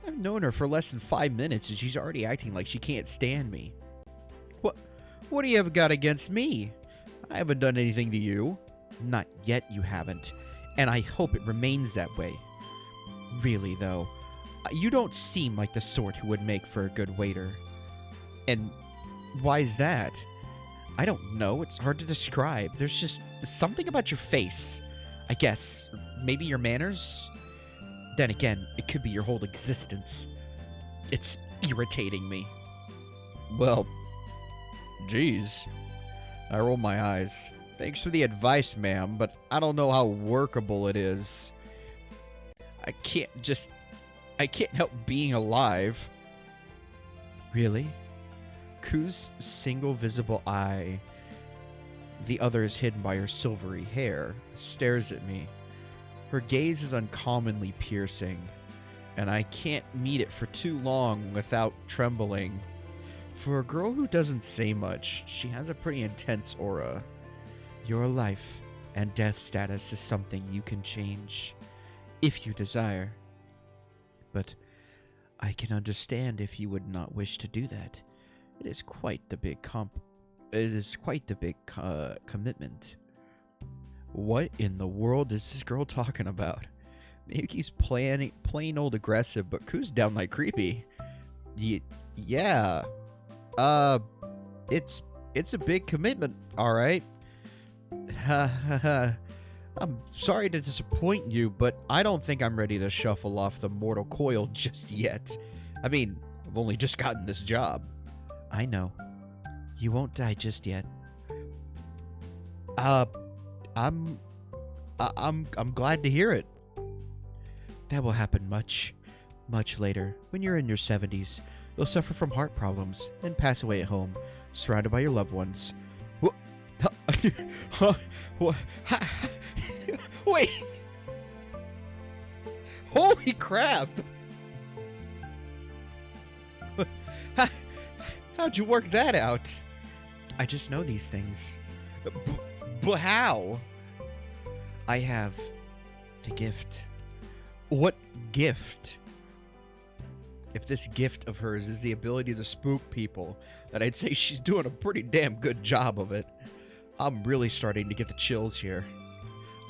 I've known her for less than 5 minutes and she's already acting like she can't stand me. What do you have got against me? I haven't done anything to you. Not yet, you haven't. And I hope it remains that way. Really, though, you don't seem like the sort who would make for a good waiter. And why is that? I don't know. It's hard to describe. There's just something about your face. I guess. Maybe your manners? Then again, it could be your whole existence. It's irritating me. Well, geez. I roll my eyes. Thanks for the advice, ma'am, but I don't know how workable it is. I can't help being alive. Really? Ku's single visible eye, the other is hidden by her silvery hair, stares at me. Her gaze is uncommonly piercing, and I can't meet it for too long without trembling. For a girl who doesn't say much, she has a pretty intense aura. Your life and death status is something you can change, if you desire. But I can understand if you would not wish to do that. It is quite the big commitment. What in the world is this girl talking about? Miyuki's plain old aggressive, but Ku's downright creepy. Yeah. It's a big commitment, all right. I'm sorry to disappoint you, but I don't think I'm ready to shuffle off the mortal coil just yet. I mean, I've only just gotten this job. I know. You won't die just yet. I'm glad to hear it. That will happen much later. When you're in your 70s, you'll suffer from heart problems and pass away at home, surrounded by your loved ones. Wait. Holy crap. How'd you work that out? I just know these things. But how? I have the gift. What gift? If this gift of hers is the ability to spook people, then I'd say she's doing a pretty damn good job of it. I'm really starting to get the chills here.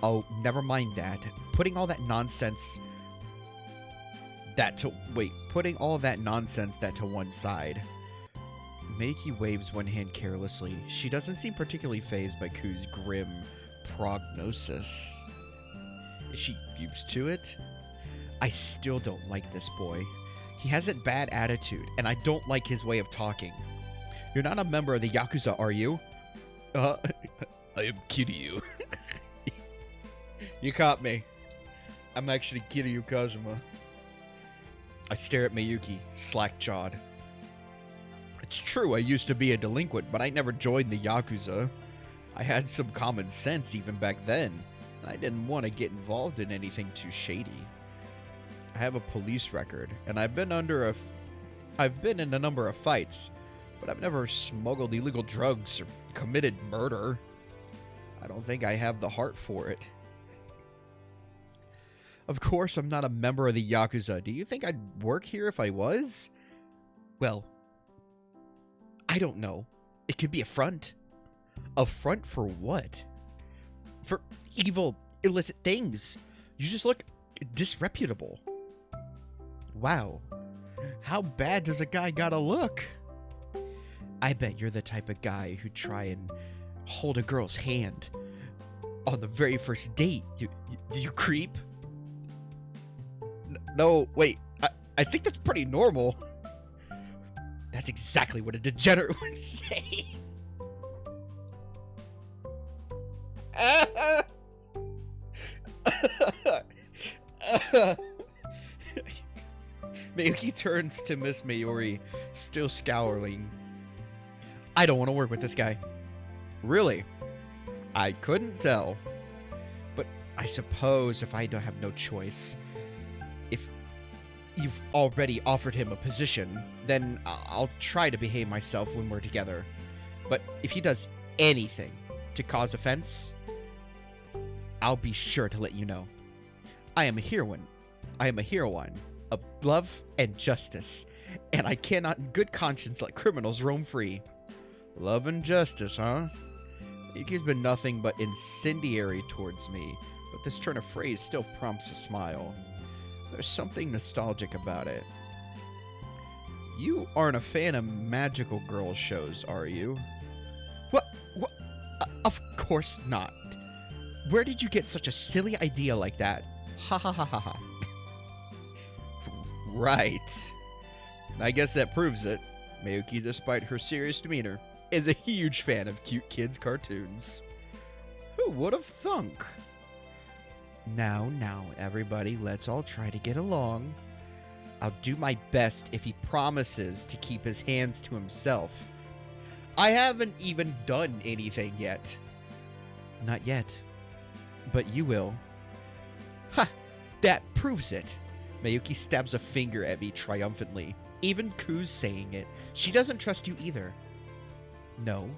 Oh, never mind that. Putting all that nonsense to one side. Miyuki waves one hand carelessly. She doesn't seem particularly fazed by Ku's grim prognosis. Is she used to it? I still don't like this boy. He has a bad attitude, and I don't like his way of talking. You're not a member of the Yakuza, are you? I am Kiryu. You caught me. I'm actually Kiryu Kazuma. I stare at Miyuki, slack-jawed. It's true, I used to be a delinquent, but I never joined the Yakuza. I had some common sense even back then, and I didn't want to get involved in anything too shady. I have a police record, and I've been in a number of fights, but I've never smuggled illegal drugs or committed murder. I don't think I have the heart for it. Of course, I'm not a member of the Yakuza. Do you think I'd work here if I was? Well, I don't know. It could be a front. A front for what? For evil, illicit things. You just look disreputable. Wow. How bad does a guy gotta look? I bet you're the type of guy who'd try and hold a girl's hand on the very first date. You creep? No, wait. I think that's pretty normal. That's exactly what a degenerate would say. Miyuki turns to Miss Mayuri, still scowling. I don't want to work with this guy. Really? I couldn't tell. But I suppose if I don't have no choice, if you've already offered him a position, then I'll try to behave myself when we're together. But if he does anything to cause offense, I'll be sure to let you know. I am a heroine. I am a heroine of love and justice, and I cannot in good conscience let criminals roam free. Love and justice, huh? Yuki's been nothing but incendiary towards me, but this turn of phrase still prompts a smile. There's something nostalgic about it. You aren't a fan of magical girl shows, are you? What? Of course not. Where did you get such a silly idea like that? Ha ha ha ha ha. Right. I guess that proves it. Mayuki, despite her serious demeanor, is a huge fan of cute kids' cartoons. Who would have thunk? Now, everybody, let's all try to get along. I'll do my best if he promises to keep his hands to himself. I haven't even done anything yet. Not yet. But you will. Ha! That proves it. Mayuki stabs a finger at me triumphantly. Even Ku's saying it. She doesn't trust you either. No,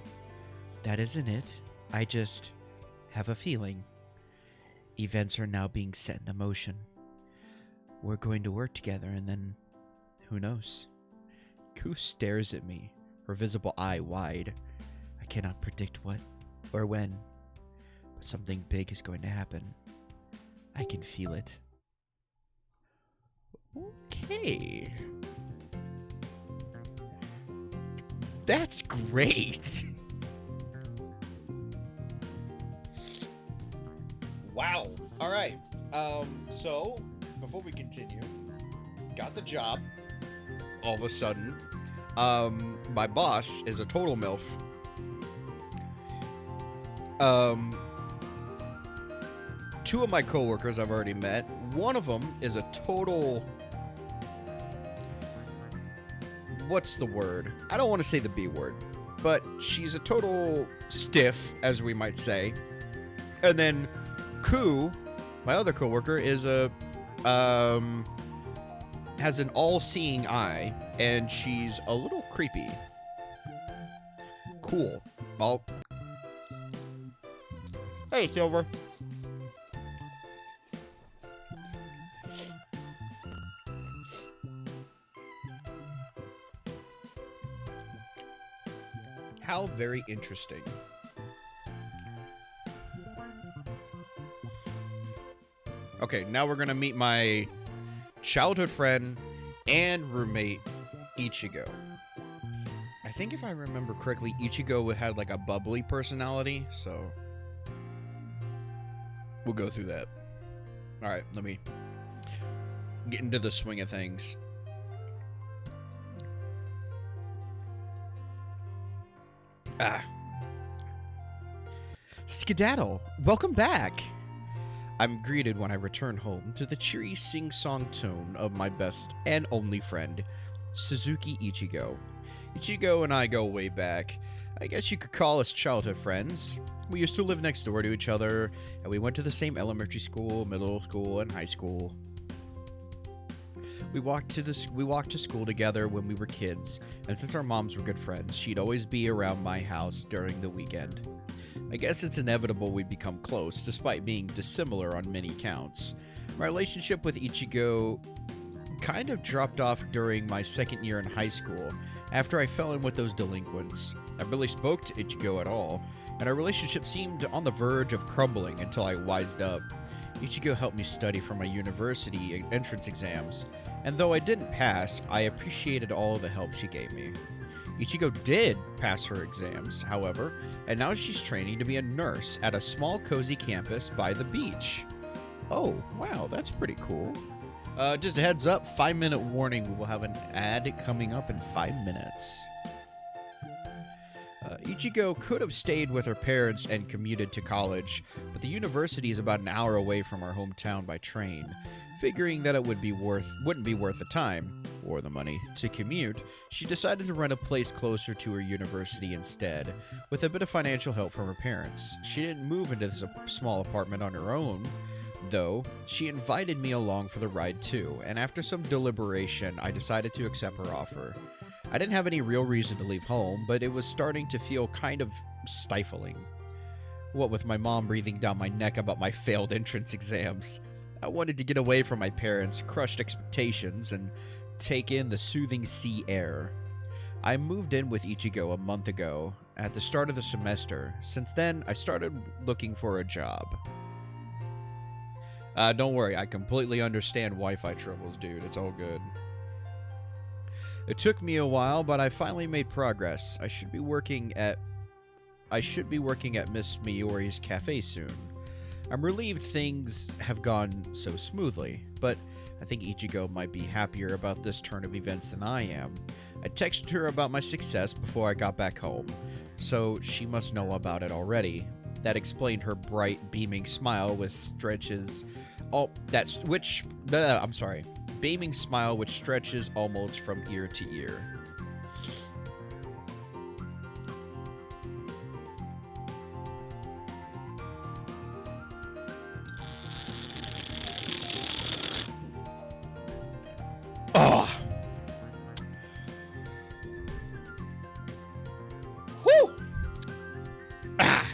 that isn't it. I just have a feeling. Events are now being set into motion. We're going to work together and then, who knows? Ku stares at me, her visible eye wide. I cannot predict what or when, but something big is going to happen. I can feel it. Okay. That's great. Wow. All right. So before we continue, got the job. All of a sudden, my boss is a total MILF. Two of my coworkers I've already met. One of them is a total... What's the word? I don't want to say the B word, but she's a total stiff, as we might say. And then Ku, my other coworker, is a has an all-seeing eye, and she's a little creepy. Cool. Well, hey, Silver. How very interesting. Okay, now we're gonna meet my childhood friend and roommate, Ichigo. I think if I remember correctly, Ichigo had like a bubbly personality, so we'll go through that. Alright, let me get into the swing of things. Skedaddle, welcome back. I'm greeted when I return home to the cheery sing-song tone of my best and only friend, Suzuki Ichigo. Ichigo and I go way back. I guess you could call us childhood friends. We used to live next door to each other, and we went to the same elementary school, middle school, and high school. We walked to school together when we were kids, and since our moms were good friends, she'd always be around my house during the weekend. I guess it's inevitable we'd become close, despite being dissimilar on many counts. My relationship with Ichigo kind of dropped off during my second year in high school, after I fell in with those delinquents. I barely spoke to Ichigo at all, and our relationship seemed on the verge of crumbling until I wised up. Ichigo helped me study for my university entrance exams, and though I didn't pass, I appreciated all the help she gave me. Ichigo did pass her exams, however, and now she's training to be a nurse at a small cozy campus by the beach. Oh, wow, that's pretty cool. Just a heads up, 5-minute warning, we will have an ad coming up in 5 minutes. Ichigo could have stayed with her parents and commuted to college, but the university is about an hour away from our hometown by train. Figuring that it wouldn't be worth the time or the money to commute, she decided to rent a place closer to her university instead, with a bit of financial help from her parents. She didn't move into this small apartment on her own, though. She invited me along for the ride too, and after some deliberation, I decided to accept her offer. I didn't have any real reason to leave home, but it was starting to feel kind of stifling. What with my mom breathing down my neck about my failed entrance exams, I wanted to get away from my parents' crushed expectations and take in the soothing sea air. I moved in with Ichigo a month ago, at the start of the semester. Since then, I started looking for a job. Don't worry, I completely understand Wi-Fi troubles, dude. It's all good. It took me a while, but I finally made progress. I should be working at Miss Miori's cafe soon. I'm relieved things have gone so smoothly, but I think Ichigo might be happier about this turn of events than I am. I texted her about my success before I got back home, so she must know about it already. That explained her bright, beaming smile with stretches. Beaming smile which stretches almost from ear to ear. Oh! Woo! Ah!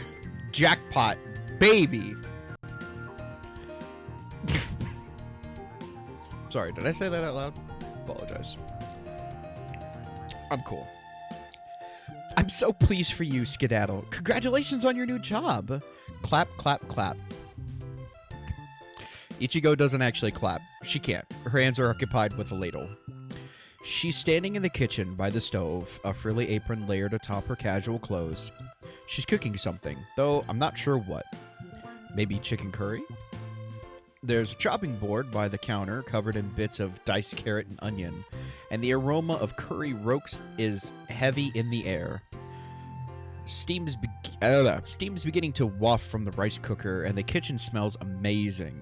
Jackpot, baby! Sorry, did I say that out loud? Apologize. I'm cool. I'm so pleased for you, Skedaddle. Congratulations on your new job. Clap, clap, clap. Ichigo doesn't actually clap. She can't. Her hands are occupied with a ladle. She's standing in the kitchen by the stove, a frilly apron layered atop her casual clothes. She's cooking something, though I'm not sure what. Maybe chicken curry? There's a chopping board by the counter covered in bits of diced carrot and onion, and the aroma of curry roast is heavy in the air. Steam's beginning to waft from the rice cooker, and the kitchen smells amazing.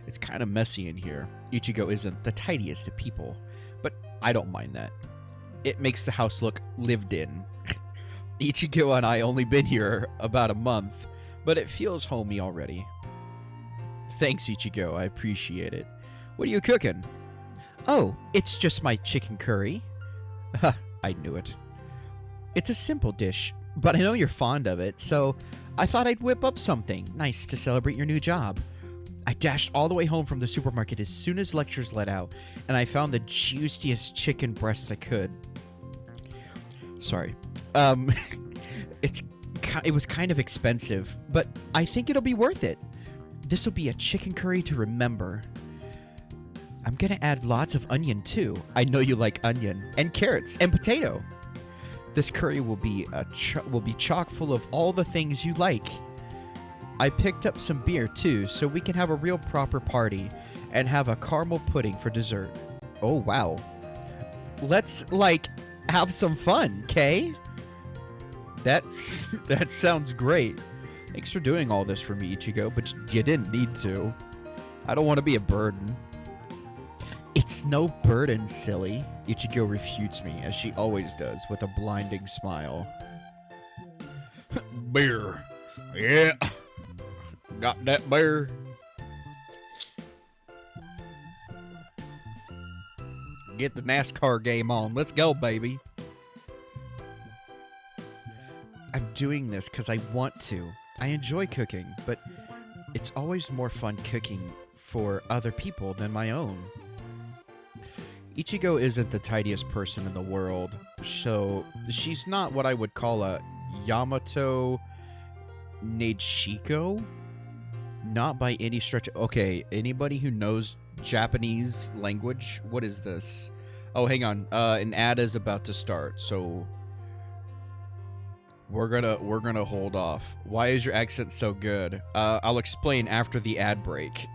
It's kind of messy in here. Ichigo isn't the tidiest of people, but I don't mind that. It makes the house look lived in. Ichigo and I only been here about a month, but it feels homey already. Thanks, Ichigo. I appreciate it. What are you cooking? Oh, it's just my chicken curry. Ha, I knew it. It's a simple dish, but I know you're fond of it, so I thought I'd whip up something nice to celebrate your new job. I dashed all the way home from the supermarket as soon as lectures let out, and I found the juiciest chicken breasts I could. Sorry. It was kind of expensive, but I think it'll be worth it. This will be a chicken curry to remember. I'm gonna add lots of onion too. I know you like onion, and carrots, and potato. This curry will be chock full of all the things you like. I picked up some beer too, so we can have a real proper party and have a caramel pudding for dessert. Oh wow. Let's have some fun, Kay? That sounds great. Thanks for doing all this for me, Ichigo, but you didn't need to. I don't want to be a burden. It's no burden, silly. Ichigo refutes me, as she always does, with a blinding smile. Beer. Yeah. Got that beer. Get the NASCAR game on. Let's go, baby. I'm doing this because I want to. I enjoy cooking, but it's always more fun cooking for other people than my own. Ichigo isn't the tidiest person in the world, so she's not what I would call a Yamato Neijiko. Not by any stretch. Okay, anybody who knows Japanese language, what is this? Oh, hang on. An ad is about to start, so we're gonna hold off. Why is your accent so good? I'll explain after the ad break.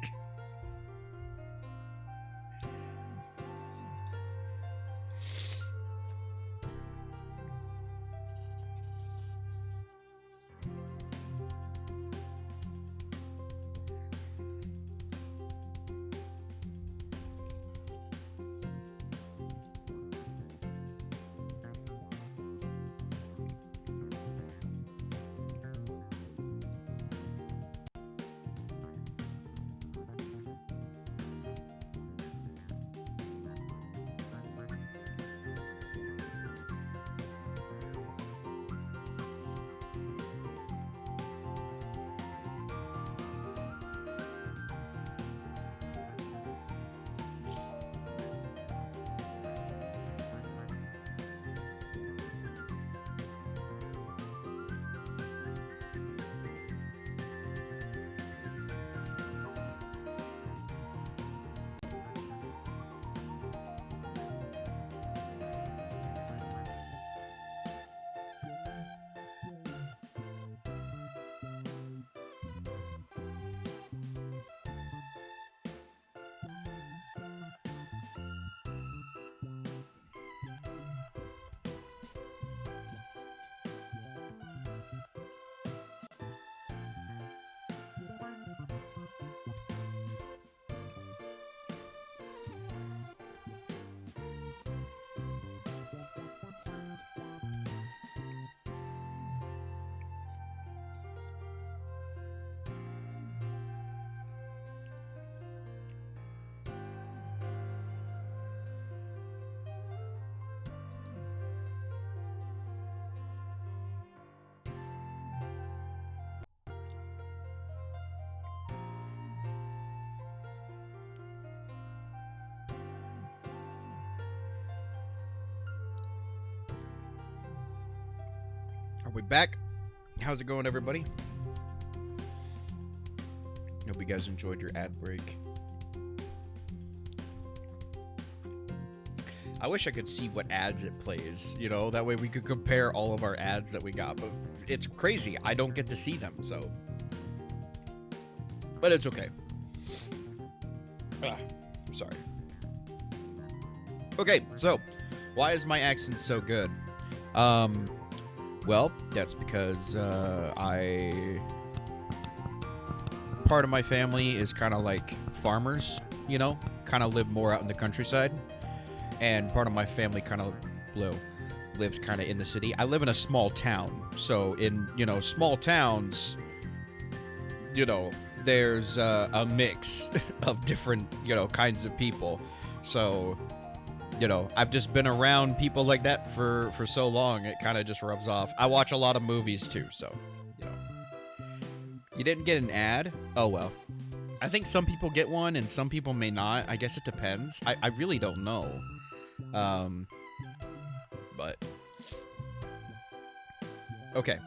Are we back? How's it going, everybody? Hope you guys enjoyed your ad break. I wish I could see what ads it plays, you know, that way we could compare all of our ads that we got, but it's crazy. I don't get to see them, so. But it's okay. Sorry. Okay, so, why is my accent so good? Well, that's because, part of my family is kind of like farmers, you know, kind of live more out in the countryside. And part of my family kind of lives kind of in the city. I live in a small town. So in, you know, small towns, you know, there's a mix of different, you know, kinds of people. So, you know, I've just been around people like that for so long, it kind of just rubs off. I watch a lot of movies too, so, you know. You didn't get an ad? Oh, well. I think some people get one and some people may not. I guess it depends. I really don't know. But okay.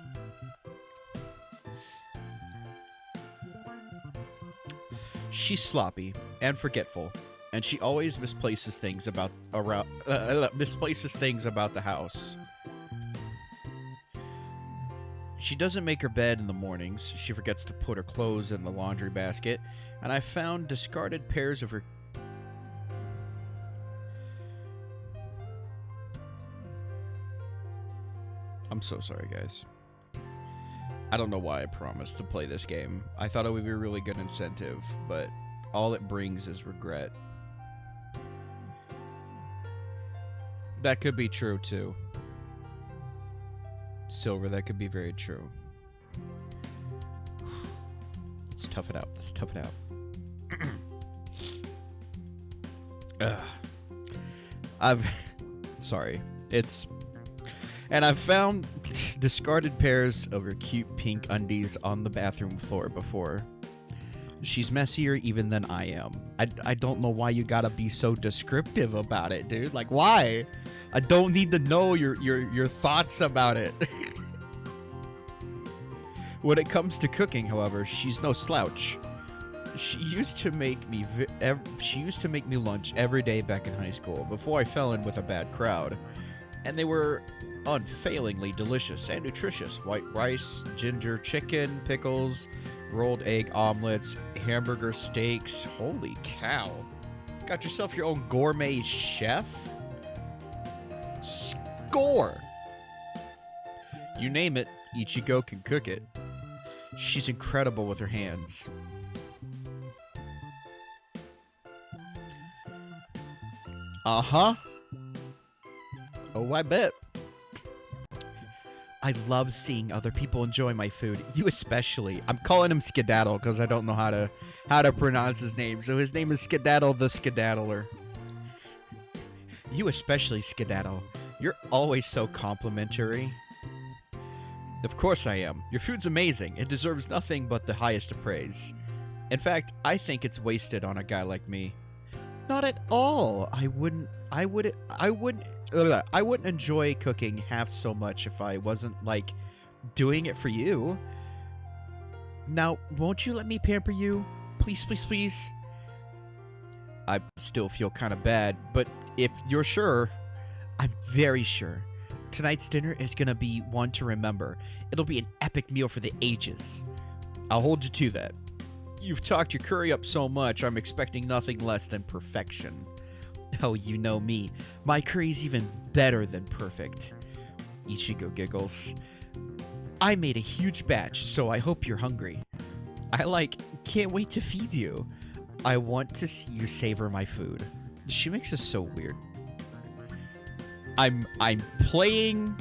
She's sloppy and forgetful, and she always misplaces things about the house. She doesn't make her bed in the mornings. She forgets to put her clothes in the laundry basket, and I found discarded pairs of her. I'm so sorry, guys. I don't know why I promised to play this game. I thought it would be a really good incentive, but all it brings is regret. That could be true, too. Silver, that could be very true. Let's tough it out. Let's tough it out. Sorry. And I've found discarded pairs of her cute pink undies on the bathroom floor before. She's messier even than I am. I don't know why you gotta be so descriptive about it, dude. Like, why? I don't need to know your thoughts about it. When it comes to cooking, however, she's no slouch. She used to make me lunch every day back in high school before I fell in with a bad crowd. And they were unfailingly delicious and nutritious. White rice, ginger chicken, pickles, rolled egg omelets, hamburger steaks. Holy cow. Got yourself your own gourmet chef? Score! You name it, Ichigo can cook it. She's incredible with her hands. Uh-huh. Oh, I bet. I love seeing other people enjoy my food. You especially. I'm calling him Skedaddle because I don't know how to pronounce his name. So his name is Skedaddle the Skedaddler. You especially, Skedaddle. You're always so complimentary. Of course I am. Your food's amazing. It deserves nothing but the highest of praise. In fact, I think it's wasted on a guy like me. Not at all. I wouldn't enjoy cooking half so much if I wasn't, like, doing it for you. Now, won't you let me pamper you? Please, please, please. I still feel kind of bad, but if you're sure, I'm very sure. Tonight's dinner is gonna be one to remember. It'll be an epic meal for the ages. I'll hold you to that. You've talked your curry up so much, I'm expecting nothing less than perfection. Oh, you know me. My curry's even better than perfect. Ichigo giggles. I made a huge batch, so I hope you're hungry. Can't wait to feed you. I want to see you savor my food. She makes us so weird. I'm playing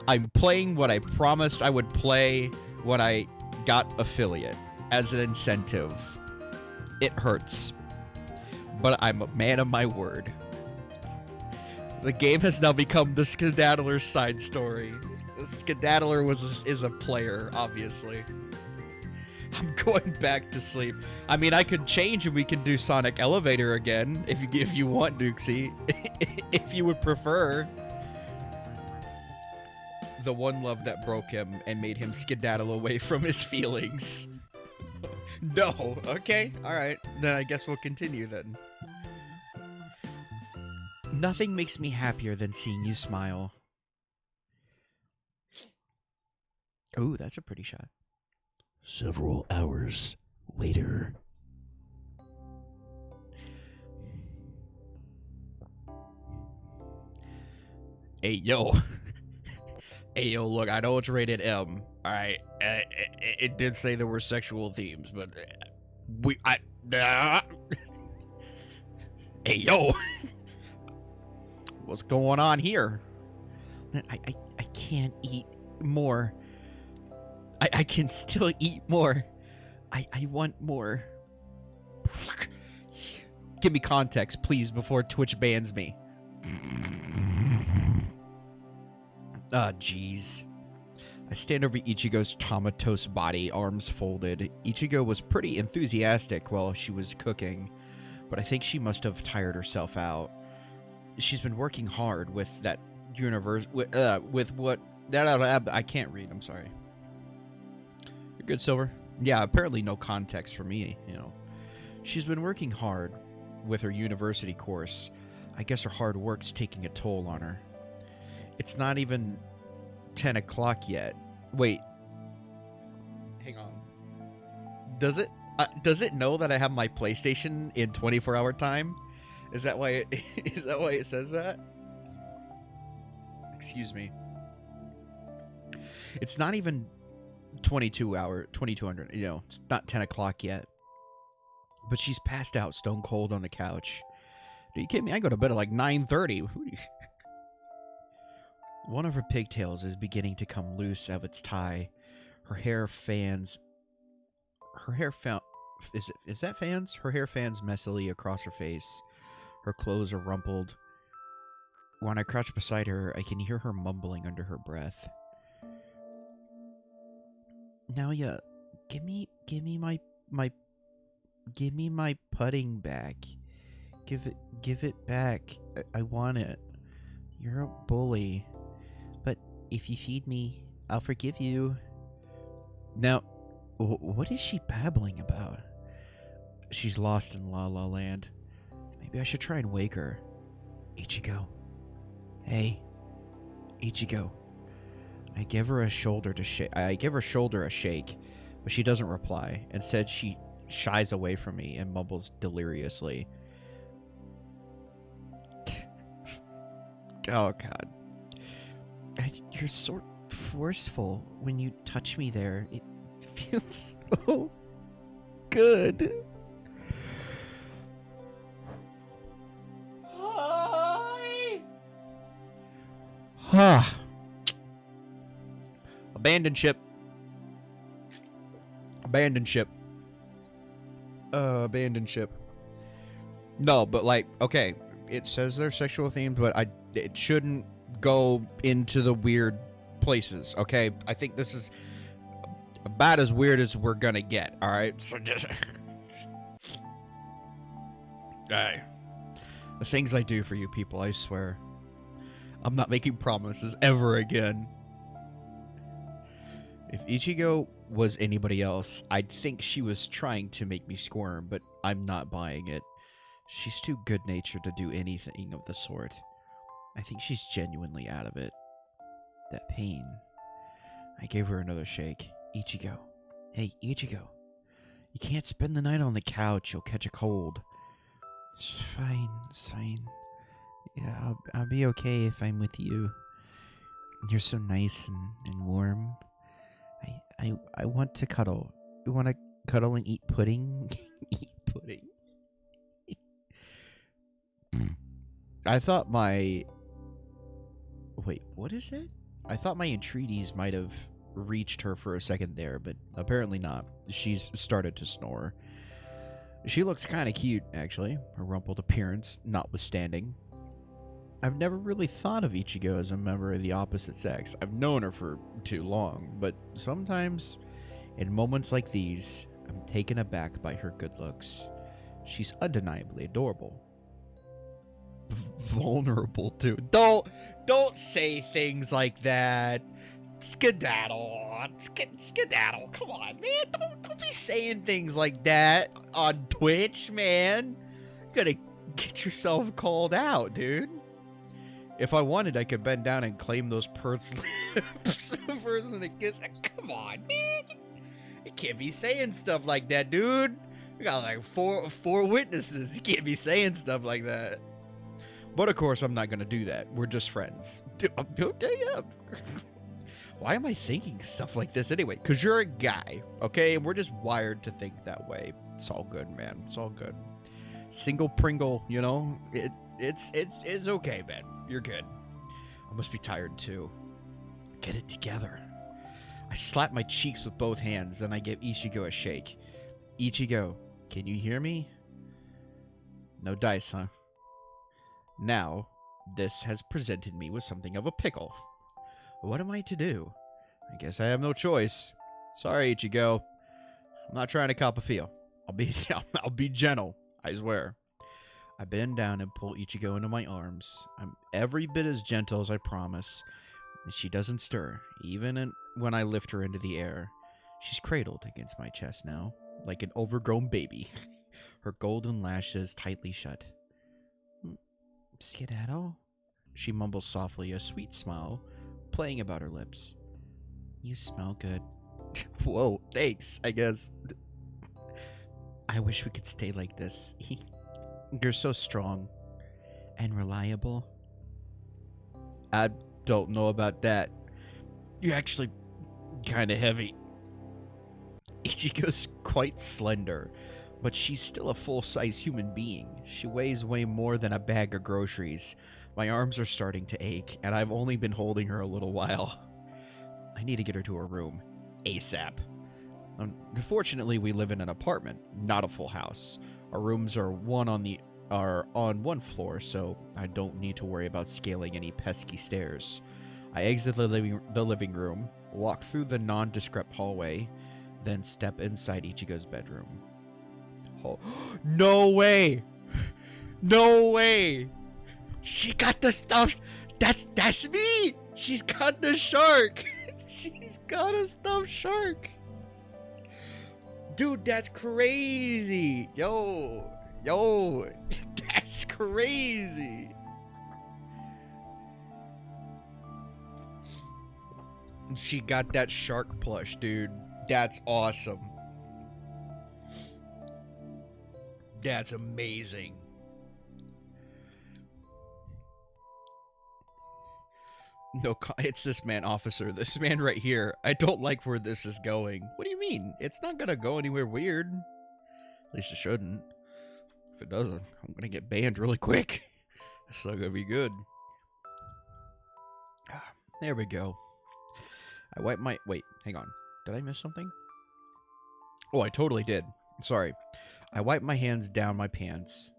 what I promised I would play when I got affiliate as an incentive. It hurts. But I'm a man of my word. The game has now become the Skedaddler's side story. The Skedaddler is a player, obviously. I'm going back to sleep. I mean, I could change and we can do Sonic Elevator again, if you want, Dukesy. If you would prefer. the one love that broke him and made him skedaddle away from his feelings. No. Okay. All right. Then I guess we'll continue then. Nothing makes me happier than seeing you smile. Ooh, that's a pretty shot. Several hours later. Hey, yo. Hey, yo, look, I know it's rated M. All right. It did say there were sexual themes, but hey, yo. What's going on here? I can't eat more. I can still eat more. I want more. Give me context, please, before Twitch bans me. Ah, jeez. I stand over Ichigo's comatose body, arms folded. Ichigo was pretty enthusiastic while she was cooking, but I think she must have tired herself out. She's been working hard with that universe, with what... I can't read, I'm sorry. You're good, Silver. Yeah, apparently no context for me, you know. She's been working hard with her university course. I guess her hard work's taking a toll on her. It's not even 10 o'clock yet. Wait. Hang on. Does it know that I have my PlayStation in 24-hour time? Is that why it says that? Excuse me. It's not even 2200, you know, it's not 10 o'clock yet. But she's passed out stone cold on the couch. Are you kidding me? I go to bed at like 9:30. One of her pigtails is beginning to come loose of its tie. Her hair fans... Is that fans? Her hair fans messily across her face. Her clothes are rumpled. When I crouch beside her, I can hear her mumbling under her breath. Now, yeah, give me my pudding back. Give it back. I want it. You're a bully. But if you feed me, I'll forgive you. Now, what is she babbling about? She's lost in La La Land. Maybe I should try and wake her. Ichigo. Hey. Ichigo. I give her shoulder a shake, but she doesn't reply. Instead, she shies away from me and mumbles deliriously. Oh, God. You're so forceful when you touch me there. It feels so good. Hi. Abandon ship. Abandon ship. Abandon ship. No, but like, okay, it says they're sexual themed, but it shouldn't go into the weird places, okay? I think this is about as weird as we're gonna get, alright? So just... Hey. The things I do for you people, I swear. I'm not making promises ever again. If Ichigo was anybody else, I'd think she was trying to make me squirm, but I'm not buying it. She's too good-natured to do anything of the sort. I think she's genuinely out of it. That pain. I gave her another shake. Ichigo. Hey, Ichigo. You can't spend the night on the couch. You'll catch a cold. It's fine. It's fine. Yeah, I'll be okay if I'm with you. You're so nice and warm. I want to cuddle. You want to cuddle and eat pudding? Eat pudding. I thought my... Wait, what is it? I thought my entreaties might have reached her for a second there, but apparently not. She's started to snore. She looks kind of cute, actually, her rumpled appearance notwithstanding. I've never really thought of Ichigo as a member of the opposite sex. I've known her for too long, but sometimes, in moments like these, I'm taken aback by her good looks. She's undeniably adorable. Vulnerable, too. Don't say things like that. Skedaddle. Skedaddle. Come on, man. Don't be saying things like that on Twitch, man. You're gonna get yourself called out, dude. If I wanted, I could bend down and claim those Pert's lips first and a kiss. Come on, man. You can't be saying stuff like that, dude. We got like four witnesses. You can't be saying stuff like that. But of course, I'm not gonna do that. We're just friends. Okay, yeah. Why am I thinking stuff like this anyway? Because you're a guy, okay? And we're just wired to think that way. It's all good, man. It's all good. Single Pringle, you know? It's okay, man. You're good. I must be tired, too. Get it together. I slap my cheeks with both hands, then I give Ichigo a shake. Ichigo, can you hear me? No dice, huh? Now, this has presented me with something of a pickle. What am I to do? I guess I have no choice. Sorry, Ichigo. I'm not trying to cop a feel. I'll be gentle, I swear. I bend down and pull Ichigo into my arms. I'm every bit as gentle as I promise. She doesn't stir, even when I lift her into the air. She's cradled against my chest now, like an overgrown baby. Her golden lashes tightly shut. Skedaddle? She mumbles softly, a sweet smile playing about her lips. You smell good. Whoa, thanks, I guess. I wish we could stay like this. You're so strong and reliable. I don't know about that. You're actually kind of heavy. Ichigo's quite slender, but she's still a full-size human being. She weighs way more than a bag of groceries. My arms are starting to ache, and I've only been holding her a little while. I need to get her to her room. ASAP. Unfortunately, we live in an apartment, not a full house. Our rooms are on one floor, so I don't need to worry about scaling any pesky stairs. I exit the living room, walk through the nondescript hallway, then step inside Ichigo's bedroom. Oh, no way! No way! She got the stuff. That's me. She's got the shark. She's got a stuffed shark. Dude, that's crazy. Yo, that's crazy. She got that shark plush, dude. That's awesome. That's amazing. No, it's this man, officer. This man right here. I don't like where this is going. What do you mean? It's not gonna go anywhere weird. At least it shouldn't. If it doesn't, I'm gonna get banned really quick. It's not gonna be good. There we go. I wipe my... Wait, hang on. Did I miss something? Oh, I totally did. Sorry. I wipe my hands down my pants,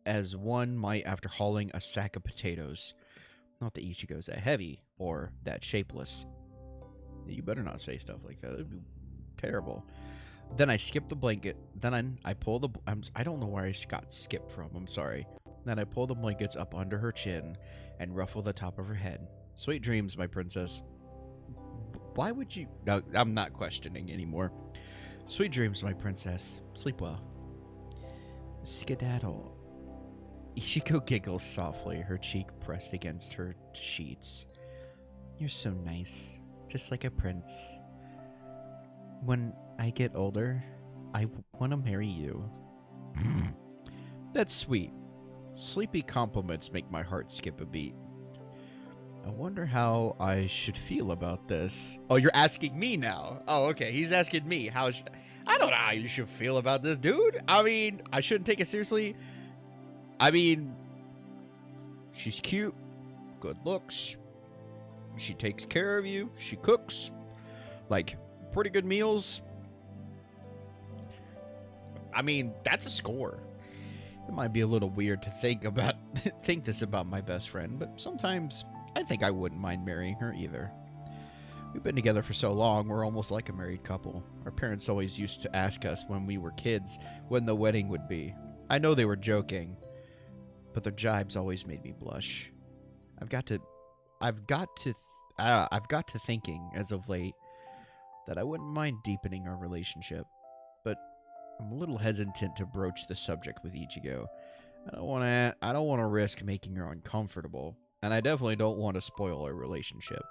as one might after hauling a sack of potatoes. Not that Ichigo's that heavy, or that shapeless. You better not say stuff like that. It'd be terrible. Then I skip the blanket. Then I pull the... I don't know where I got skipped from. I'm sorry. Then I pull the blankets up under her chin and ruffle the top of her head. Sweet dreams, my princess. Why would you... No, I'm not questioning anymore. Sweet dreams, my princess. Sleep well. Skedaddle. Ichigo giggles softly, her cheek pressed against her sheets. You're so nice, just like a prince. When I get older, I want to marry you. That's sweet. Sleepy compliments make my heart skip a beat. I wonder how I should feel about this. Oh, you're asking me now. Oh, okay. He's asking me. I don't know how you should feel about this, dude. I mean, I shouldn't take it seriously. I mean, she's cute, good looks. She takes care of you. She cooks, like, pretty good meals. I mean, that's a score. It might be a little weird to think this about my best friend, but sometimes I think I wouldn't mind marrying her either. We've been together for so long, we're almost like a married couple. Our parents always used to ask us when we were kids when the wedding would be. I know they were joking, but their jibes always made me blush. I've got to thinking, as of late, that I wouldn't mind deepening our relationship, but I'm a little hesitant to broach the subject with Ichigo. I don't want to risk making her uncomfortable, and I definitely don't want to spoil our relationship.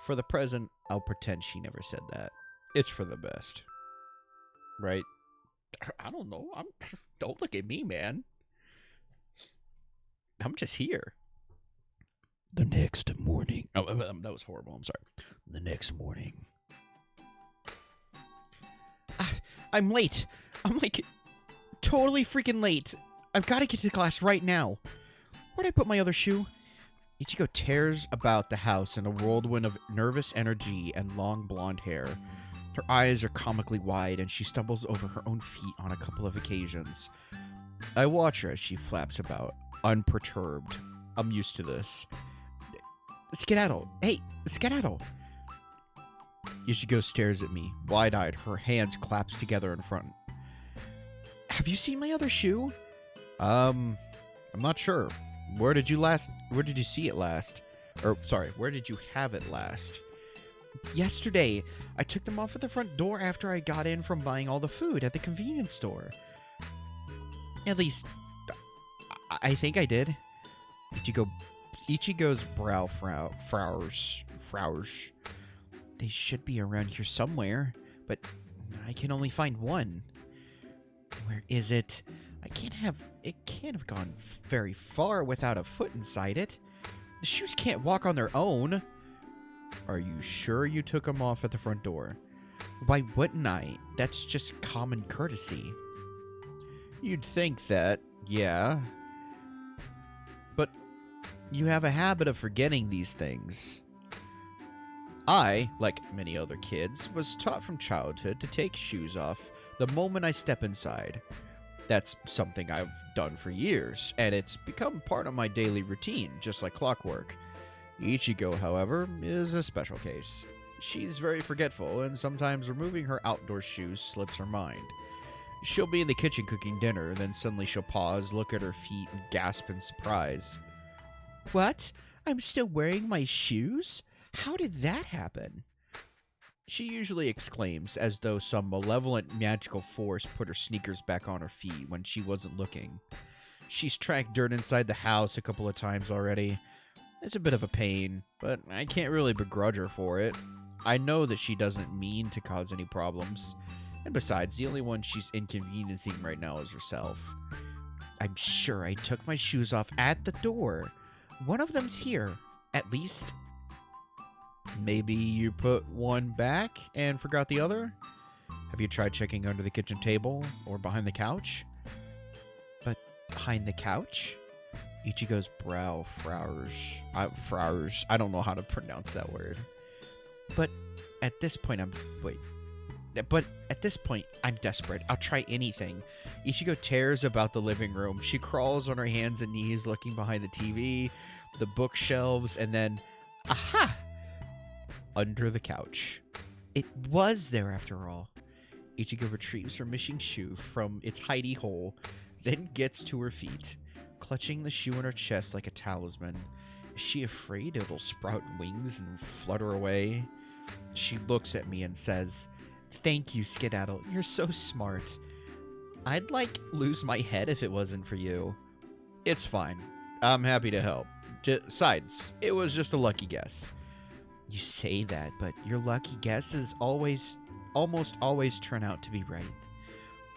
For the present, I'll pretend she never said that. It's for the best. Right? I don't know. Don't look at me, man. I'm just here. The next morning. Oh, that was horrible. I'm sorry. The next morning. I'm late. I'm like totally freaking late. I've got to get to class right now. Where'd I put my other shoe? Ichigo tears about the house in a whirlwind of nervous energy and long blonde hair. Her eyes are comically wide, and she stumbles over her own feet on a couple of occasions. I watch her as she flaps about, unperturbed. I'm used to this. Skedaddle! Hey, skedaddle! Ichigo stares at me, wide-eyed, her hands clasped together in front. Have you seen my other shoe? I'm not sure. Where did you see it last? Or, sorry, where did you have it last? Yesterday. I took them off at the front door after I got in from buying all the food at the convenience store. At least, I think I did. Ichigo's brow frowns. They should be around here somewhere, but I can only find one. Where is it? It can't have gone very far without a foot inside it. The shoes can't walk on their own. Are you sure you took them off at the front door? Why wouldn't I? That's just common courtesy. You'd think that, yeah. But you have a habit of forgetting these things. I, like many other kids, was taught from childhood to take shoes off the moment I step inside. That's something I've done for years, and it's become part of my daily routine, just like clockwork. Ichigo, however, is a special case. She's very forgetful, and sometimes removing her outdoor shoes slips her mind. She'll be in the kitchen cooking dinner, then suddenly she'll pause, look at her feet, and gasp in surprise. What? I'm still wearing my shoes? How did that happen? She usually exclaims, as though some malevolent magical force put her sneakers back on her feet when she wasn't looking. She's tracked dirt inside the house a couple of times already. It's a bit of a pain, but I can't really begrudge her for it. I know that she doesn't mean to cause any problems. And besides, the only one she's inconveniencing right now is herself. I'm sure I took my shoes off at the door. One of them's here, at least. Maybe you put one back and forgot the other? Have you tried checking under the kitchen table or behind the couch? But behind the couch? Ichigo's brow frowns. I don't know how to pronounce that word. But at this point, I'm desperate. I'll try anything. Ichigo tears about the living room. She crawls on her hands and knees, looking behind the TV, the bookshelves, and then, aha! Under the couch. It was there after all. Ichigo retrieves her missing shoe from its hidey hole, then gets to her feet, clutching the shoe in her chest like a talisman. Is she afraid it'll sprout wings and flutter away? She looks at me and says, "Thank you, Skedaddle. You're so smart. I'd, lose my head if it wasn't for you." It's fine. I'm happy to help. Besides, it was just a lucky guess. You say that, but your lucky guesses almost always turn out to be right.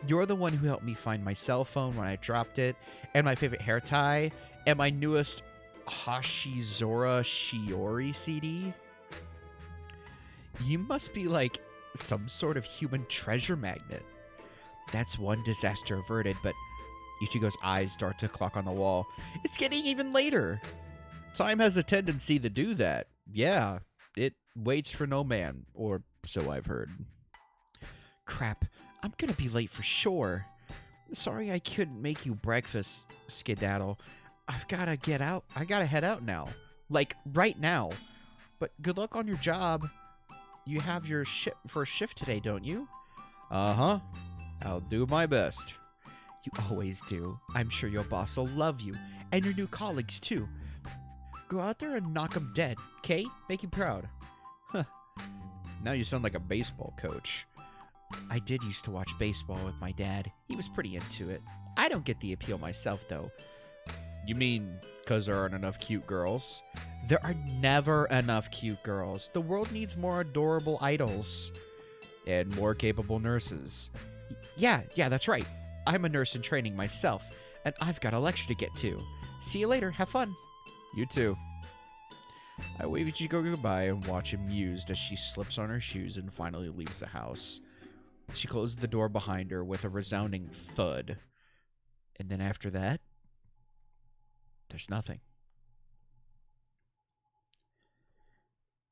You're the one who helped me find my cell phone when I dropped it, and my favorite hair tie, and my newest Hashizora Shiori CD. You must be like some sort of human treasure magnet. That's one disaster averted, but Ichigo's eyes dart to the clock on the wall. It's getting even later. Time has a tendency to do that. Yeah, it waits for no man, or so I've heard. Crap, I'm gonna be late for sure. Sorry I couldn't make you breakfast, Skedaddle. I've gotta get out. I gotta head out now. Right now. But good luck on your job. You have your first shift today, don't you? Uh-huh. I'll do my best. You always do. I'm sure your boss will love you. And your new colleagues, too. Go out there and knock 'em dead, okay? Make you proud. Huh. Now you sound like a baseball coach. I did used to watch baseball with my dad. He was pretty into it. I don't get the appeal myself, though. You mean because there aren't enough cute girls? There are never enough cute girls. The world needs more adorable idols. And more capable nurses. Yeah, that's right. I'm a nurse in training myself, and I've got a lecture to get to. See you later. Have fun. You too. I wave at you go goodbye and watch amused as she slips on her shoes and finally leaves the house. She closes the door behind her with a resounding thud. And then after that, there's nothing.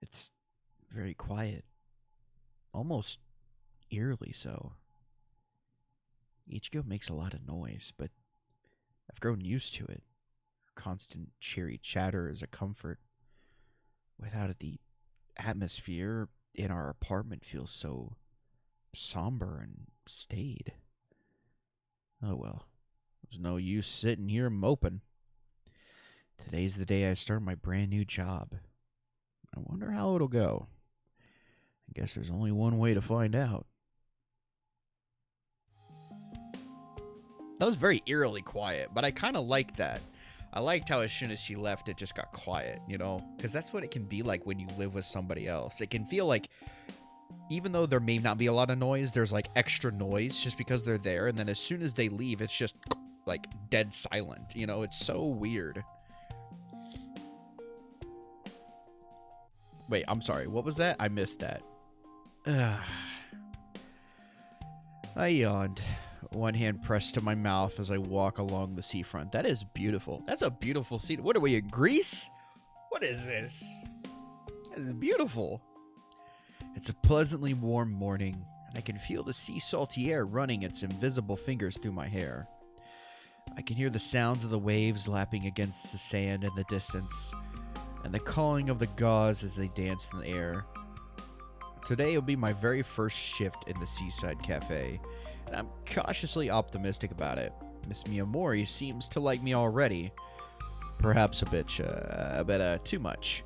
It's very quiet. Almost eerily so. Ichigo makes a lot of noise, but I've grown used to it. Constant cheery chatter is a comfort. Without it, the atmosphere in our apartment feels so somber and staid. Oh well, there's no use sitting here moping. Today's the day I start my brand new job. I wonder how it'll go. I guess there's only one way to find out. That was very eerily quiet, but I kind of liked that. I liked how as soon as she left, it just got quiet, you know? Because that's what it can be like when you live with somebody else. It can feel like, even though there may not be a lot of noise, there's like extra noise just because they're there. And then as soon as they leave, it's just like dead silent. You know, it's so weird. Wait, I'm sorry. What was that? I missed that. I yawned. One hand pressed to my mouth as I walk along the seafront. That is beautiful. That's a beautiful scene. What are we in Greece? What is this? This is beautiful. It's a pleasantly warm morning, and I can feel the sea salty air running its invisible fingers through my hair. I can hear the sounds of the waves lapping against the sand in the distance, and the calling of the gauze as they dance in the air. Today will be my very first shift in the Seaside Cafe, and I'm cautiously optimistic about it. Miss Miyamori seems to like me already. Perhaps a bit too much.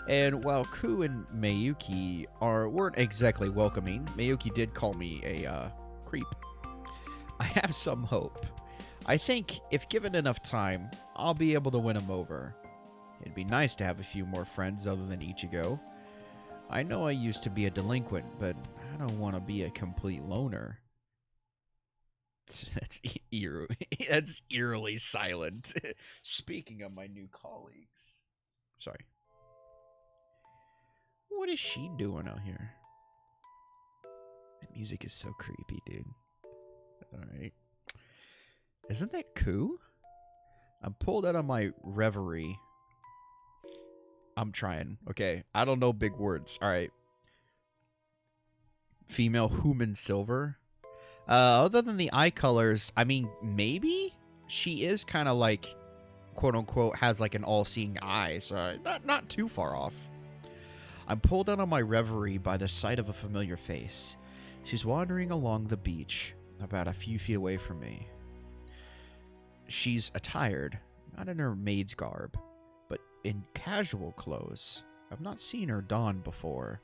And while Ku and Mayuki weren't exactly welcoming, Mayuki did call me a creep. I have some hope. I think if given enough time, I'll be able to win him over. It'd be nice to have a few more friends other than Ichigo. I know I used to be a delinquent, but I don't want to be a complete loner. That's eerily silent. Speaking of my new colleagues. Sorry. What is she doing out here? That music is so creepy, dude. Alright. Isn't that Ku? I'm pulled out of my reverie. I'm trying. Okay. I don't know big words. Alright. Female human silver. Other than the eye colors, I mean, maybe she is kind of like, quote unquote, has like an all-seeing eye, so not too far off. I'm pulled out of my reverie by the sight of a familiar face. She's wandering along the beach, about a few feet away from me. She's attired, not in her maid's garb, but in casual clothes. I've not seen her don before.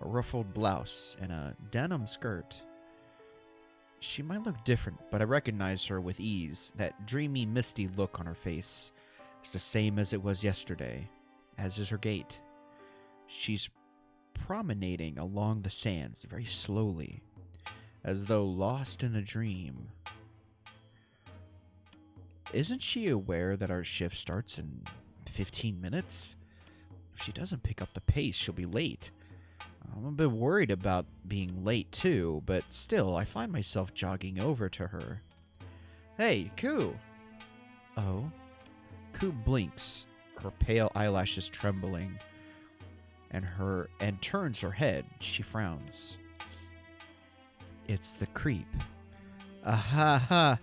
A ruffled blouse and a denim skirt. She might look different, but I recognize her with ease. That dreamy, misty look on her face is the same as it was yesterday, as is her gait. She's promenading along the sands very slowly, as though lost in a dream. Isn't she aware that our shift starts in 15 minutes? If she doesn't pick up the pace, she'll be late. I'm a bit worried about being late too, but still, I find myself jogging over to her. Hey, Ku! Oh? Ku blinks, her pale eyelashes trembling, and turns her head. She frowns. It's the creep. Ha.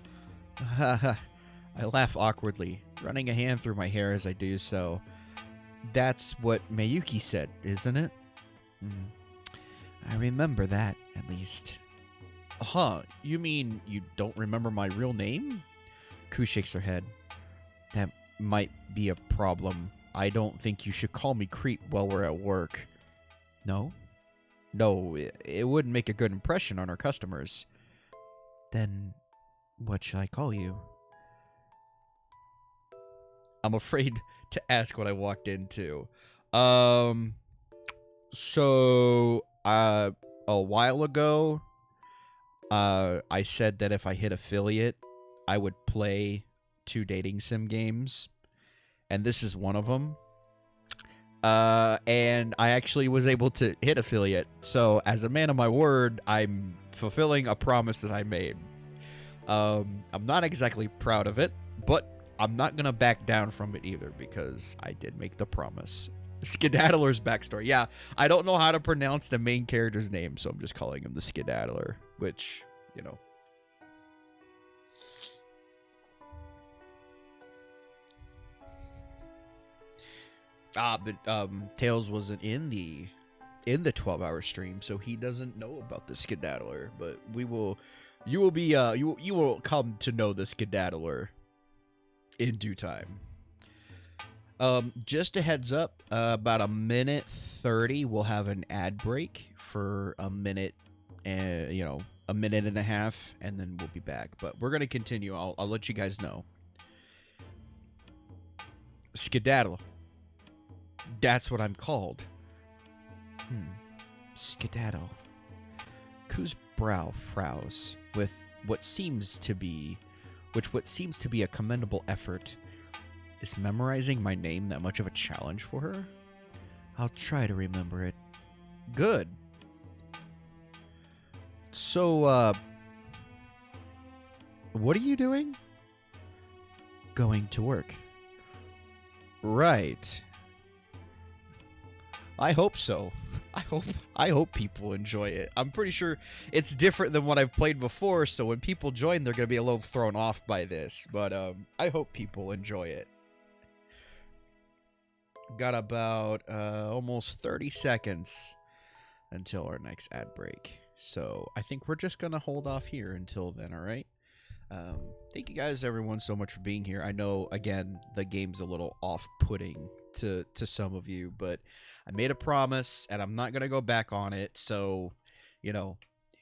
I laugh awkwardly, running a hand through my hair as I do so. That's what Mayuki said, isn't it? I remember that, at least. Huh, you mean you don't remember my real name? Ku shakes her head. That might be a problem. I don't think you should call me creep while we're at work. No? No, it wouldn't make a good impression on our customers. Then what should I call you? I'm afraid to ask what I walked into. So, a while ago, I said that if I hit affiliate, I would play 2 dating sim games, and this is one of them. And I actually was able to hit affiliate. So, as a man of my word, I'm fulfilling a promise that I made. I'm not exactly proud of it, but I'm not gonna back down from it either because I did make the promise. Skedaddler's backstory. Yeah, I don't know how to pronounce the main character's name, so I'm just calling him the Skedaddler, which, you know. But Tails wasn't in the 12-hour stream, so he doesn't know about the Skedaddler, but you will come to know the Skedaddler in due time. Just a heads up, about a minute 30, we'll have an ad break for a minute, a minute and a half, and then we'll be back. But we're gonna continue. I'll let you guys know. Skedaddle. That's what I'm called. Skedaddle. Ku's brow frowns with what seems to be a commendable effort. Is memorizing my name that much of a challenge for her? I'll try to remember it. Good. So, what are you doing? Going to work. Right. I hope so. I hope people enjoy it. I'm pretty sure it's different than what I've played before, so when people join, they're going to be a little thrown off by this, but I hope people enjoy it. Got about almost 30 seconds until our next ad break. So I think we're just going to hold off here until then, all right? Thank you guys, everyone, so much for being here. I know, again, the game's a little off-putting to some of you, but I made a promise, and I'm not going to go back on it. So, you know,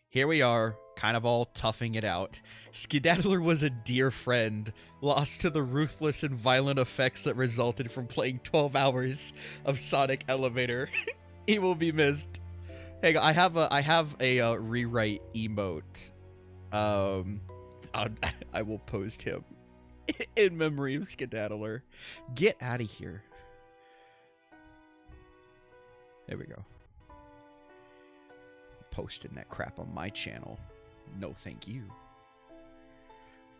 here we are, kind of all toughing it out. Skedaddler was a dear friend, lost to the ruthless and violent effects that resulted from playing 12 hours of Sonic Elevator. He will be missed. Hang on, I have a rewrite emote. I will post him in memory of Skedaddler. Get out of here. There we go. Posting that crap on my channel. No, thank you.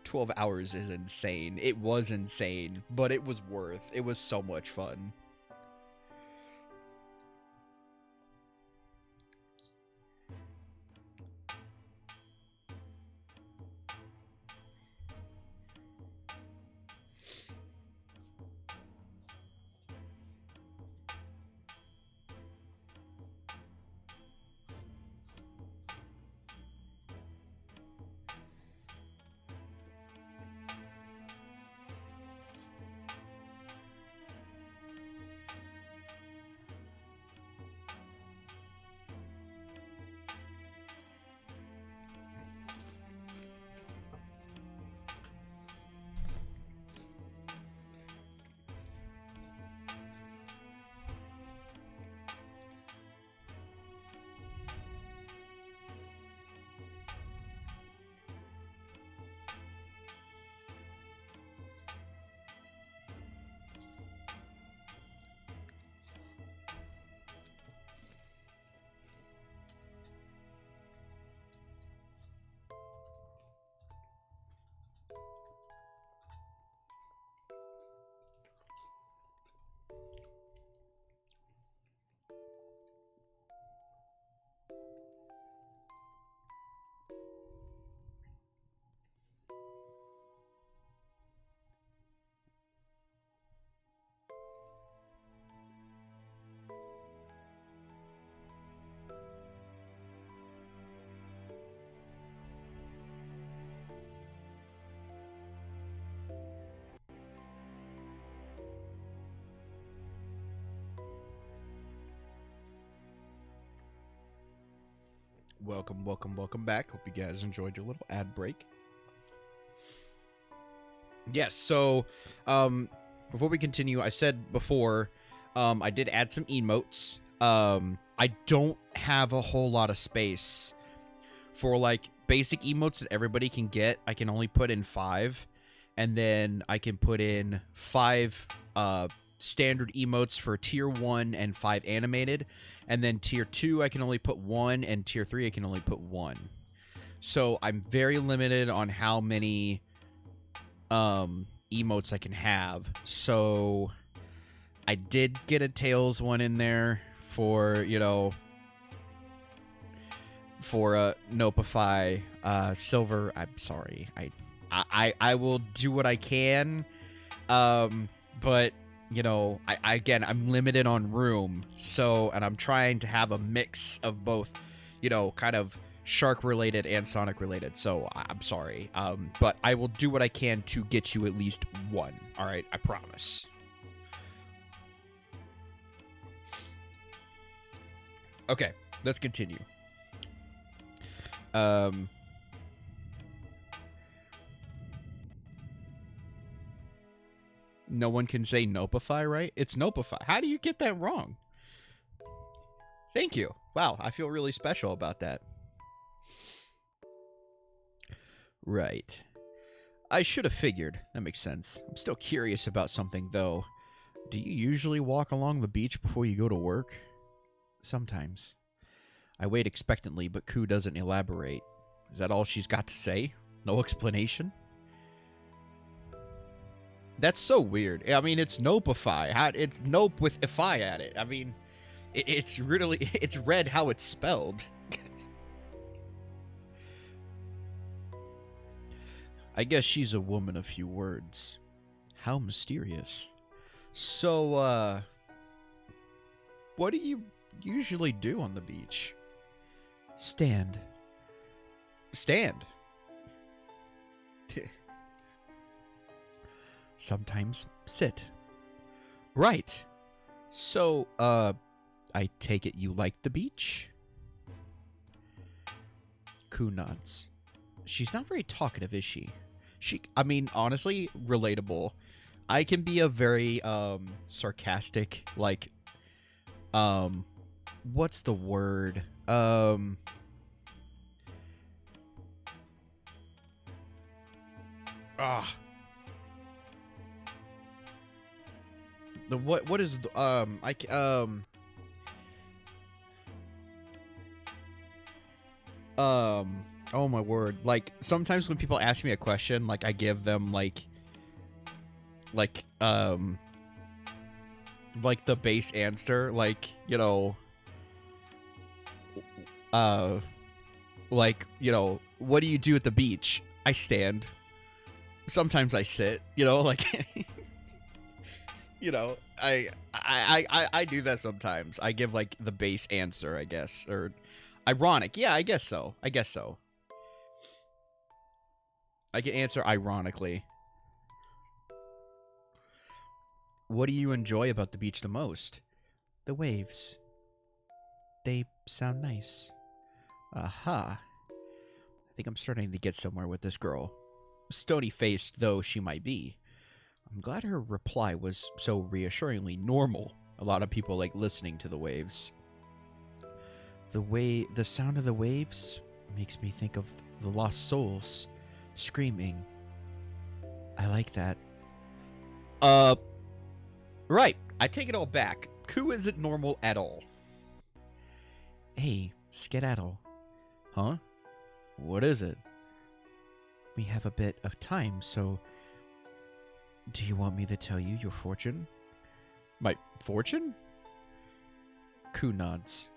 12 hours is insane. It was insane, but it was worth. It was so much fun. Welcome back. Hope you guys enjoyed your little ad break. Yes, so, before we continue, I said before, I did add some emotes. I don't have a whole lot of space for, like, basic emotes that everybody can get. I can only put in 5, and then I can put in 5, standard emotes for tier 1 and 5 animated, and then tier 2 I can only put 1, and tier 3 I can only put 1. So I'm very limited on how many emotes I can have. So I did get a Tails one in there for, you know, for Nopify. Silver, I'm sorry, I will do what I can, but you know, I'm limited on room, so, and I'm trying to have a mix of both, you know, kind of Shark related and Sonic related, so I'm sorry, but I will do what I can to get you at least one. All right, I promise. Okay, let's continue. No one can say Nopify, right? It's Nopify. How do you get that wrong? Thank you. Wow, I feel really special about that. Right. I should have figured. That makes sense. I'm still curious about something, though. Do you usually walk along the beach before you go to work? Sometimes. I wait expectantly, but Koo doesn't elaborate. Is that all she's got to say? No explanation? That's so weird. I mean, it's Nopify. It's Nope with Ify at it. I mean, it's really, it's read how it's spelled. I guess she's a woman of few words. How mysterious. So, what do you usually do on the beach? Stand. Stand? Sometimes sit. Right. So, I take it you like the beach? Koo nods. She's not very talkative, is she? I mean, honestly, relatable. I can be a very, sarcastic, like, what's the word? What is oh my word, like sometimes when people ask me a question, like I give them like the base answer, like, you know, like, you know, what do you do at the beach? I stand. Sometimes I sit, you know, like you know, I do that sometimes. I give like the base answer, I guess, or ironic. Yeah, I guess so. I can answer ironically. What do you enjoy about the beach the most? The waves. They sound nice. Aha. I think I'm starting to get somewhere with this girl. Stony-faced though she might be, I'm glad her reply was so reassuringly normal. A lot of people like listening to the waves. The sound of the waves makes me think of the lost souls screaming. I like that. Right. I take it all back. Koo isn't normal at all. Hey, skedaddle. Huh? What is it? We have a bit of time, so do you want me to tell you your fortune? My fortune? Koo nods.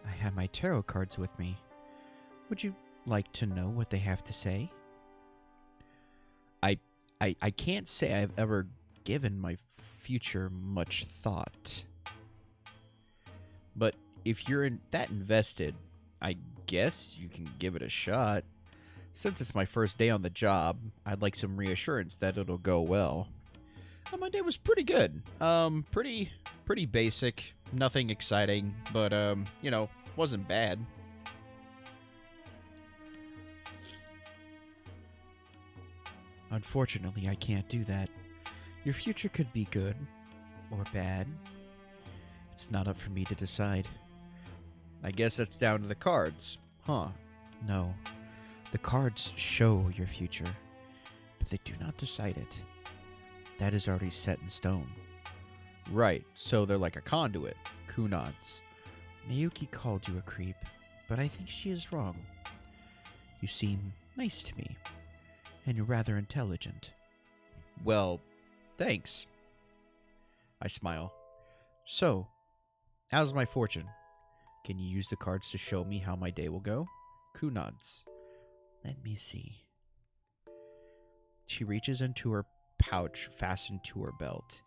I have my tarot cards with me. Would you like to know what they have to say? I can't say I've ever given my future much thought. But if you're that invested, I guess you can give it a shot. Since it's my first day on the job, I'd like some reassurance that it'll go well. My day was pretty good. Pretty basic. Nothing exciting, but, you know, wasn't bad. Unfortunately, I can't do that. Your future could be good or bad. It's not up for me to decide. I guess that's down to the cards, huh? No. The cards show your future, but they do not decide it. That is already set in stone. Right, so they're like a conduit. Ku nods. Miyuki called you a creep, but I think she is wrong. You seem nice to me, and you're rather intelligent. Well, thanks. I smile. So, how's my fortune? Can you use the cards to show me how my day will go? Ku nods. Let me see. She reaches into her pouch fastened to her belt,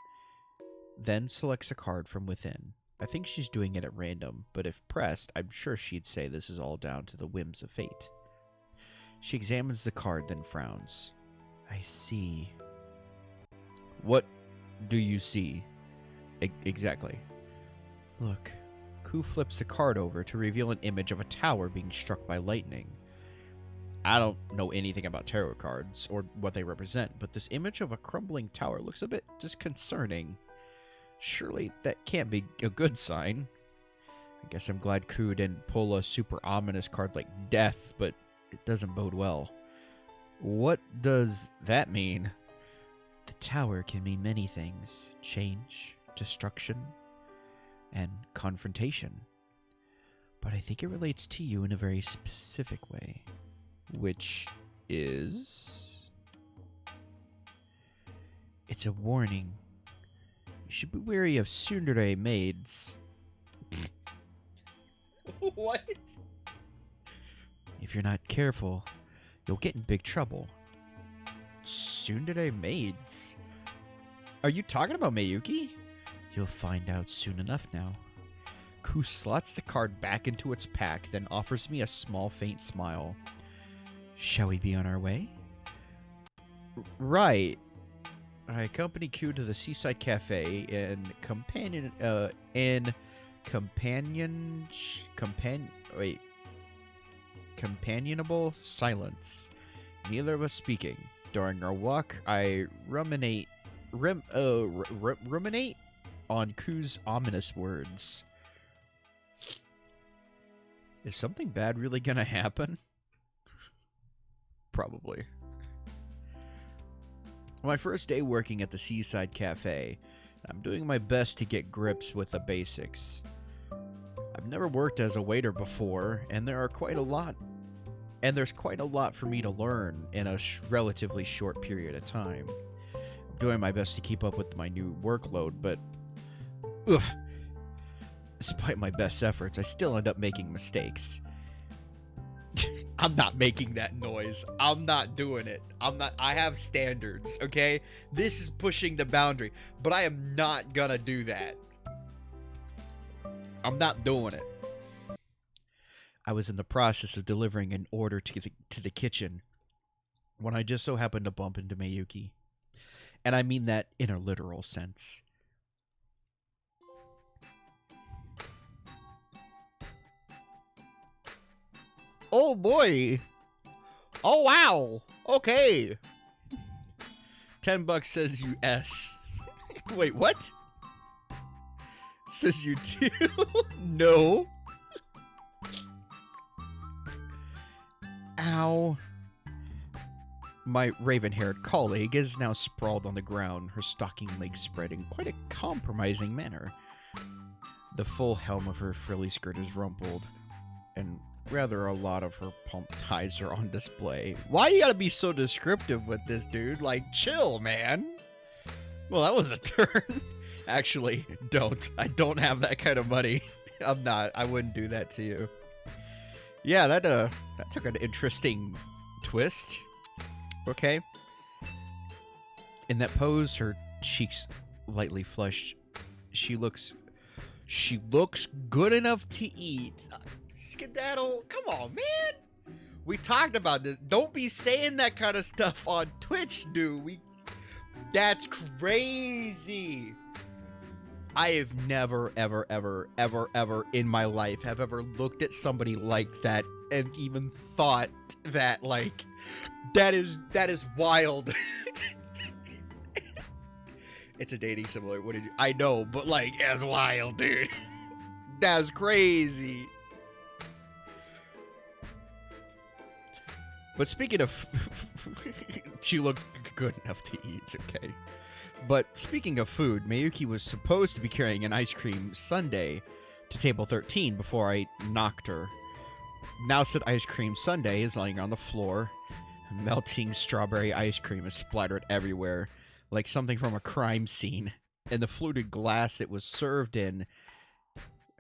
then selects a card from within. I think she's doing it at random, but if pressed, I'm sure she'd say this is all down to the whims of fate. She examines the card, then frowns. I see. What do you see? Exactly. Look. Ku flips the card over to reveal an image of a tower being struck by lightning. I don't know anything about tarot cards or what they represent, but this image of a crumbling tower looks a bit disconcerting. Surely that can't be a good sign. I guess I'm glad Ku didn't pull a super ominous card like death, but it doesn't bode well. What does that mean? The tower can mean many things. Change, destruction, and confrontation. But I think it relates to you in a very specific way. Which is... It's a warning. You should be wary of tsundere maids. What? If you're not careful, you'll get in big trouble. Tsundere maids? Are you talking about Miyuki? You'll find out soon enough now. Ku slots the card back into its pack, then offers me a small, faint smile. Shall we be on our way? Right. I accompany Ku to the seaside cafe in companionable silence. Neither of us speaking. During our walk, I ruminate on Ku's ominous words. Is something bad really gonna happen? Probably. My first day working at the Seaside Cafe, I'm doing my best to get grips with the basics. I've never worked as a waiter before, and there's quite a lot for me to learn in a relatively short period of time. I'm doing my best to keep up with my new workload, but despite my best efforts, I still end up making mistakes. I'm not making that noise. I'm not doing it. I have standards, okay? This is pushing the boundary, but I am not gonna do that. I'm not doing it. I was in the process of delivering an order to the kitchen when I just so happened to bump into Miyuki. And I mean that in a literal sense. Oh boy. Oh wow. Okay. $10 says you S. Wait, what? Says you too? No. Ow. My raven-haired colleague is now sprawled on the ground, her stocking legs spread in quite a compromising manner. The full helm of her frilly skirt is rumpled, and rather a lot of her pump ties are on display. Why you gotta be so descriptive with this, dude? Like, chill, man. Well, that was a turn. Actually, don't. I don't have that kind of money. I'm not. I wouldn't do that to you. Yeah, that took an interesting twist. Okay. In that pose, her cheeks lightly flushed. She looks good enough to eat. Skedaddle, come on, man. We talked about this. Don't be saying that kind of stuff on Twitch, dude. That's crazy. I have never, ever, ever, ever, ever in my life have ever looked at somebody like that and even thought that, like, that is wild. It's a dating similar. What did you? I know, but like, that's wild, dude. That's crazy. But speaking of, she looked good enough to eat. Okay. But speaking of food, Miyuki was supposed to be carrying an ice cream sundae to table 13 before I knocked her. Now said ice cream sundae is laying on the floor. Melting strawberry ice cream is splattered everywhere, like something from a crime scene. And the fluted glass it was served in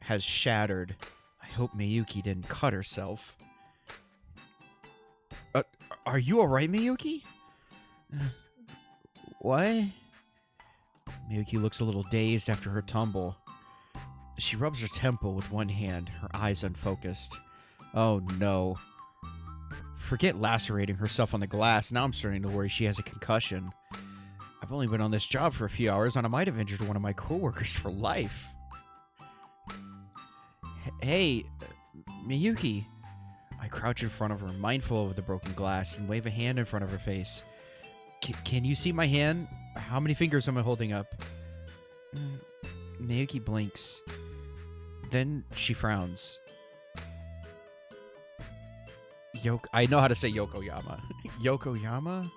has shattered. I hope Miyuki didn't cut herself. Are you alright, Miyuki? What? Miyuki looks a little dazed after her tumble. She rubs her temple with one hand, her eyes unfocused. Oh no. Forget lacerating herself on the glass, now I'm starting to worry she has a concussion. I've only been on this job for a few hours and I might have injured one of my coworkers for life. Hey, Miyuki. I crouch in front of her, mindful of the broken glass, and wave a hand in front of her face. Can you see my hand? How many fingers am I holding up? Miyuki blinks. Then she frowns. I know how to say Yokoyama. Yokoyama?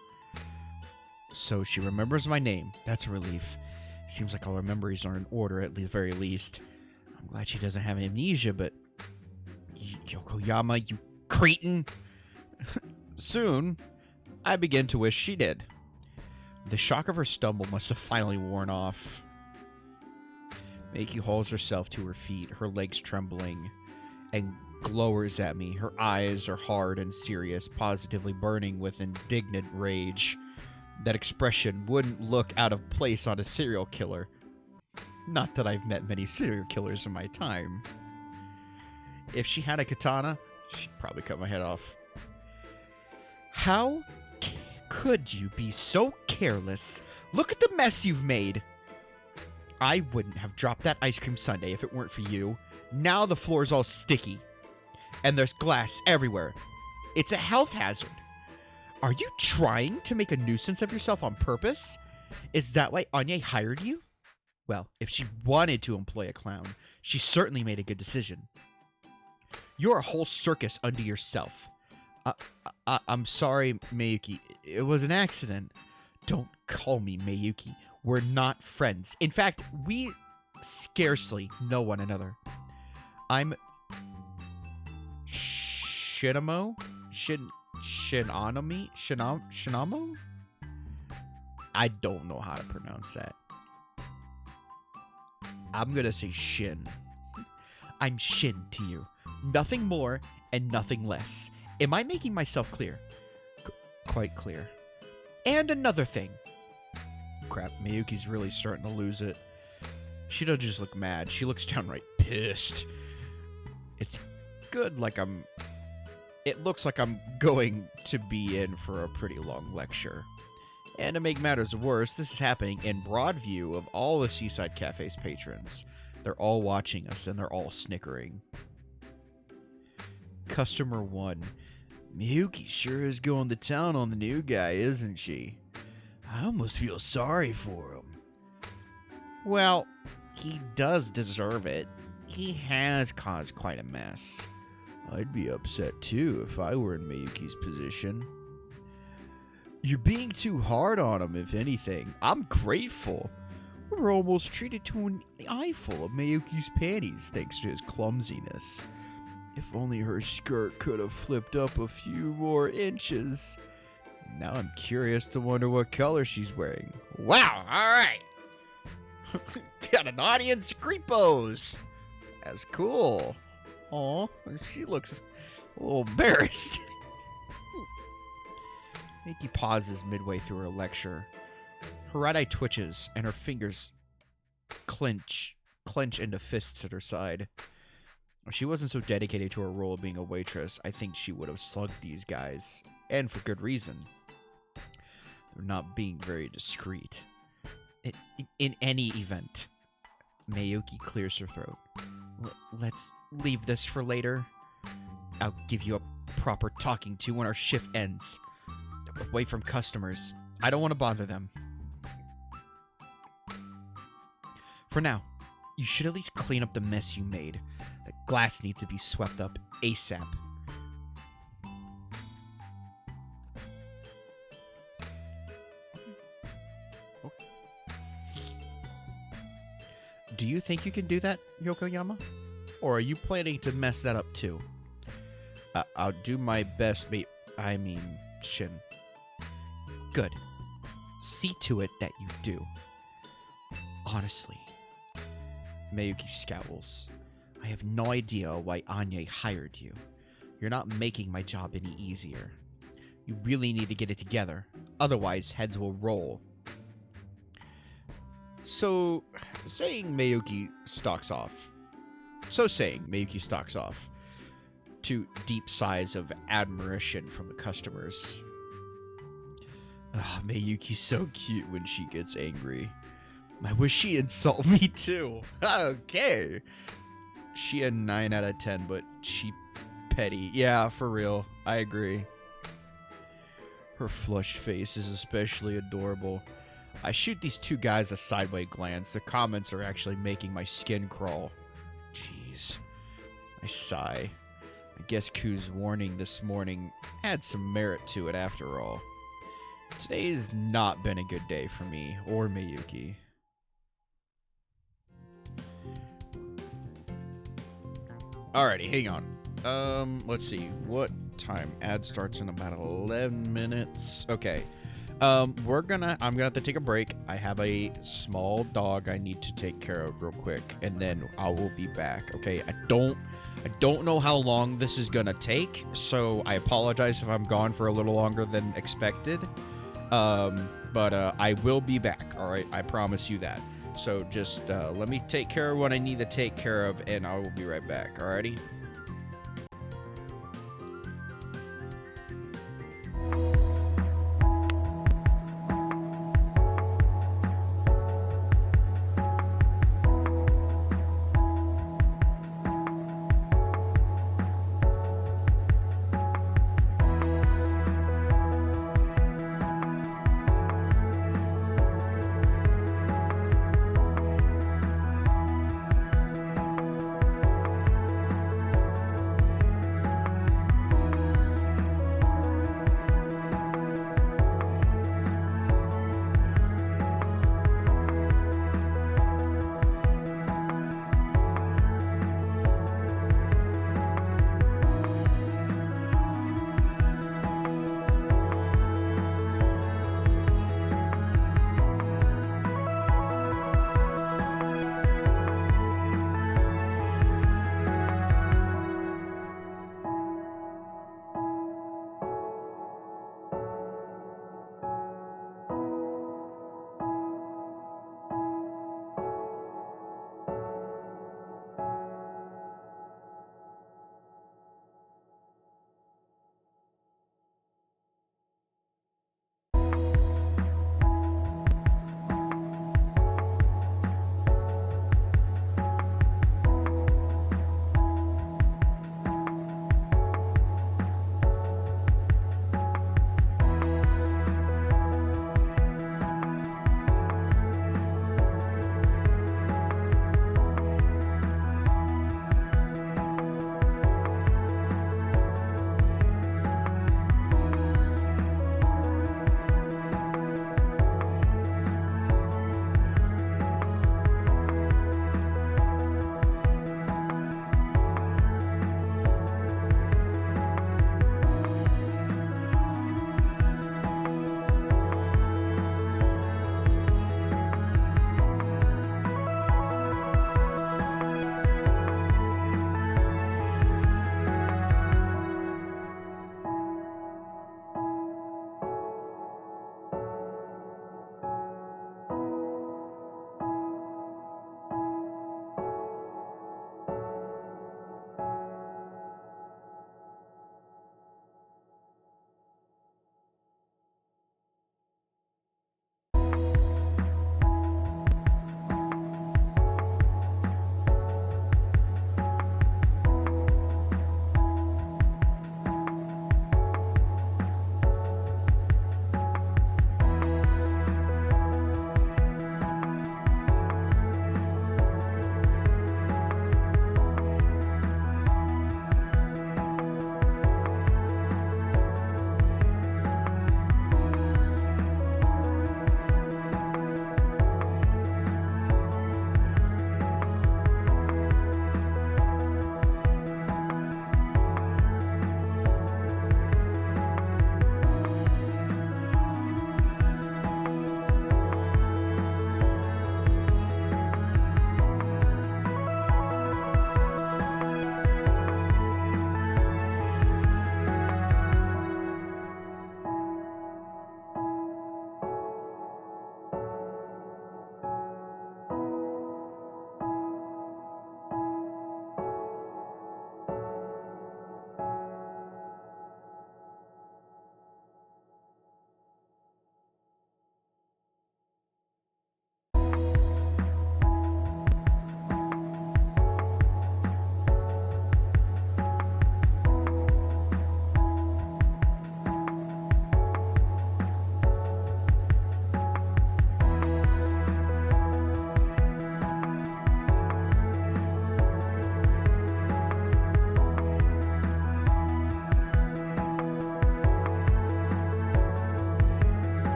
So she remembers my name. That's a relief. Seems like all her memories are in order at the very least. I'm glad she doesn't have amnesia, but... Yokoyama, you cretin! Soon, I begin to wish she did. The shock of her stumble must have finally worn off. Miyuki hauls herself to her feet, her legs trembling, and glowers at me. Her eyes are hard and serious, positively burning with indignant rage. That expression wouldn't look out of place on a serial killer. Not that I've met many serial killers in my time. If she had a katana, she'd probably cut my head off. How could you be so careless? Look at the mess you've made. I wouldn't have dropped that ice cream sundae if it weren't for you. Now the floor's all sticky. And there's glass everywhere. It's a health hazard. Are you trying to make a nuisance of yourself on purpose? Is that why Anya hired you? Well, if she wanted to employ a clown, she certainly made a good decision. You're a whole circus unto yourself. I'm sorry, Miyuki. It was an accident. Don't call me Miyuki. We're not friends. In fact, we scarcely know one another. I'm Shinamo? Shinamo? I don't know how to pronounce that. I'm gonna say Shin. I'm Shin to you. Nothing more and nothing less. Am I making myself clear? Quite clear. And another thing. Crap, Miyuki's really starting to lose it. She doesn't just look mad. She looks downright pissed. It's good like It looks like I'm going to be in for a pretty long lecture. And to make matters worse, this is happening in broad view of all the Seaside Cafe's patrons. They're all watching us and they're all snickering. Customer 1. Miyuki sure is going to town on the new guy, isn't she? I almost feel sorry for him. Well, he does deserve it. He has caused quite a mess. I'd be upset too if I were in Miyuki's position. You're being too hard on him, if anything. I'm grateful. We're almost treated to an eyeful of Miyuki's panties thanks to his clumsiness. If only her skirt could have flipped up a few more inches. Now I'm curious to wonder what color she's wearing. Wow, alright. Got an audience of creepos. That's cool. Aw, she looks a little embarrassed. Miyuki pauses midway through her lecture. Her right eye twitches, and her fingers clench into fists at her side. If she wasn't so dedicated to her role of being a waitress, I think she would have slugged these guys. And for good reason. They're not being very discreet. In any event, Mayuki clears her throat. Let's leave this for later. I'll give you a proper talking to when our shift ends. Away from customers. I don't want to bother them. For now, you should at least clean up the mess you made. The glass needs to be swept up ASAP. Do you think you can do that, Yokoyama? Or are you planning to mess that up too? I'll do my best, mate. I mean, Shin. Good. See to it that you do. Honestly. Mayuki scowls. I have no idea why Anya hired you. You're not making my job any easier. You really need to get it together. Otherwise, heads will roll. So saying Mayuki stalks off, to deep sighs of admiration from the customers. Mayuki's so cute when she gets angry. I wish she'd insult me too. Okay. She a 9 out of 10, but she petty. Yeah, for real. I agree. Her flushed face is especially adorable. I shoot these two guys a sideways glance. The comments are actually making my skin crawl. Jeez. I sigh. I guess Ku's warning this morning had some merit to it after all. Today's not been a good day for me or Mayuki. Alrighty, hang on. Let's see. What time? Ad starts in about 11 minutes. Okay. I'm gonna have to take a break. I have a small dog I need to take care of real quick, and then I will be back. Okay, I don't know how long this is gonna take, so I apologize if I'm gone for a little longer than expected. But I will be back. All right, I promise you that. So just let me take care of what I need to take care of, and I will be right back. Alrighty.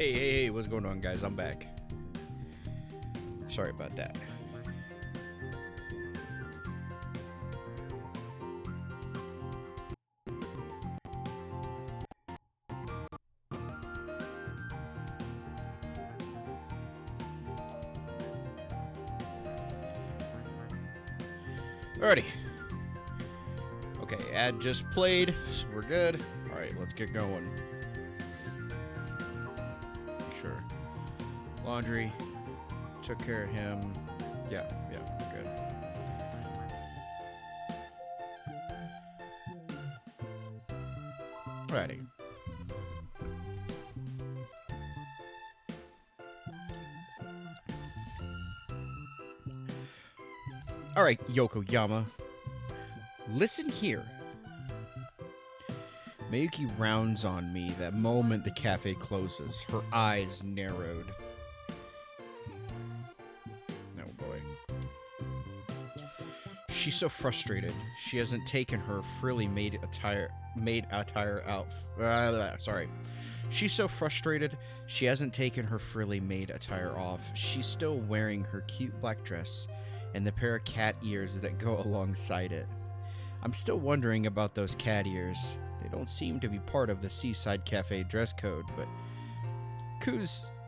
Hey, what's going on, guys? I'm back. Sorry about that. Alrighty. Okay, ad just played, so we're good. Alright, let's get going. Sure. Laundry. Took care of him. Yeah, we're good. Alrighty. Alright, Yokoyama. Listen here. Mayuki rounds on me that moment the cafe closes, her eyes narrowed. Oh boy. She's so frustrated. She hasn't taken her frilly maid attire out. Sorry. She's so frustrated. She hasn't taken her frilly maid attire off. She's still wearing her cute black dress and the pair of cat ears that go alongside it. I'm still wondering about those cat ears. They don't seem to be part of the Seaside Cafe dress code, but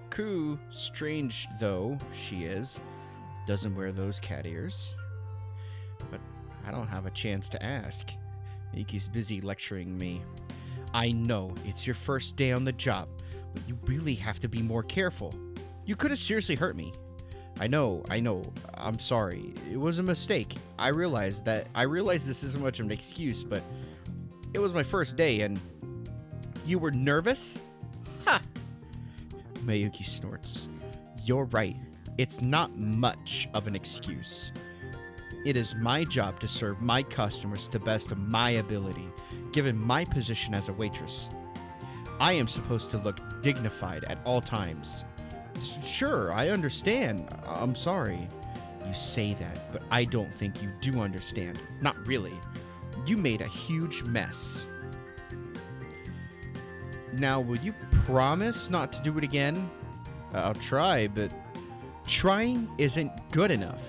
Koo, strange though she is, doesn't wear those cat ears. But I don't have a chance to ask. Miki's busy lecturing me. I know, it's your first day on the job, but you really have to be more careful. You could have seriously hurt me. I know. I'm sorry. It was a mistake. I realize this isn't much of an excuse, but it was my first day and you were nervous? Ha! Mayuki snorts. You're right. It's not much of an excuse. It is my job to serve my customers to the best of my ability, given my position as a waitress. I am supposed to look dignified at all times. Sure, I understand. I'm sorry. You say that, but I don't think you do understand. Not really. You made a huge mess. Now, will you promise not to do it again? I'll try, but trying isn't good enough.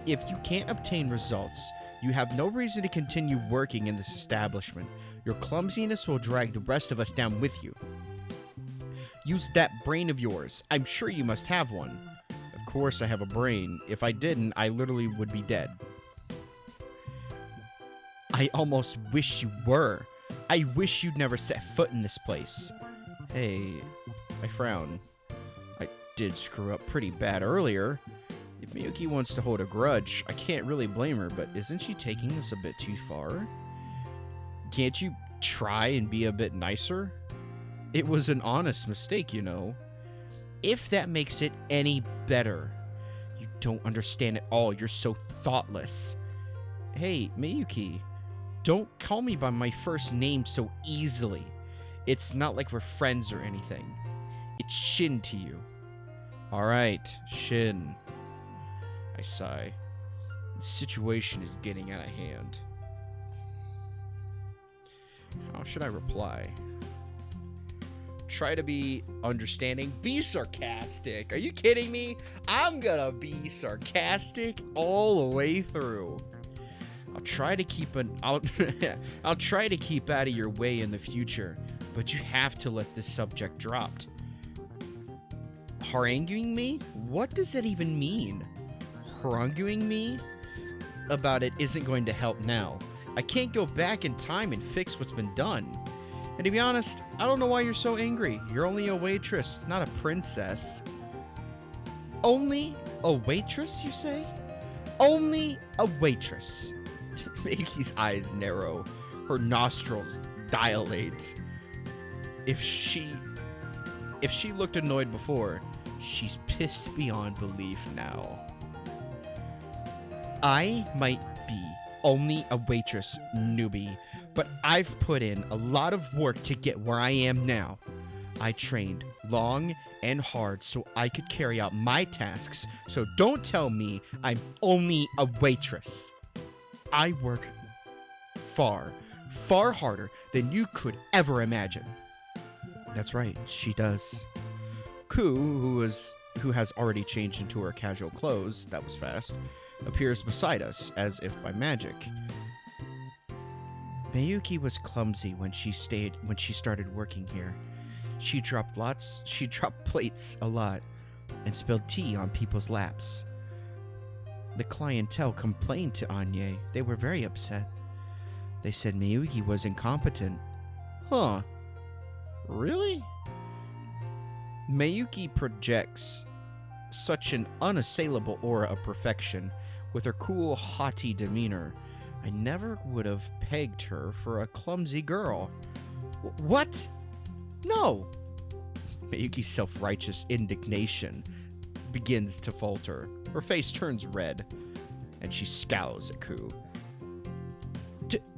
If you can't obtain results, you have no reason to continue working in this establishment. Your clumsiness will drag the rest of us down with you. Use that brain of yours. I'm sure you must have one. Of course I have a brain. If I didn't, I literally would be dead. I almost wish you were. I wish you'd never set foot in this place. Hey, I frown. I did screw up pretty bad earlier. If Miyuki wants to hold a grudge, I can't really blame her, but isn't she taking this a bit too far? Can't you try and be a bit nicer? It was an honest mistake, you know. If that makes it any better. You don't understand at all. You're so thoughtless. Hey, Miyuki, don't call me by my first name so easily. It's not like we're friends or anything. It's Shin to you. Alright, Shin. I sigh. The situation is getting out of hand. How should I reply? Try to be understanding. Be sarcastic. Are you kidding me? I'm gonna be sarcastic all the way through. I'll try to keep I'll try to keep out of your way in the future, but you have to let this subject drop. Haranguing me? What does that even mean? Haranguing me about it isn't going to help now. I can't go back in time and fix what's been done. And to be honest, I don't know why you're so angry. You're only a waitress, not a princess. Only a waitress, you say? Only a waitress. Miki's eyes narrow. Her nostrils dilate. If she looked annoyed before, she's pissed beyond belief now. I might be only a waitress, newbie, but I've put in a lot of work to get where I am now. I trained long and hard so I could carry out my tasks, so don't tell me I'm only a waitress. I work far, far harder than you could ever imagine. That's right, she does. Ku, who has already changed into her casual clothes, that was fast, appears beside us, as if by magic. Miyuki was clumsy when she started working here. She dropped plates a lot and spilled tea on people's laps. The clientele complained to Anye. They were very upset. They said Miyuki was incompetent. Huh. Really? Miyuki projects such an unassailable aura of perfection with her cool, haughty demeanor. I never would have pegged her for a clumsy girl. What? No! Miyuki's self-righteous indignation begins to falter. Her face turns red, and she scowls at Ku.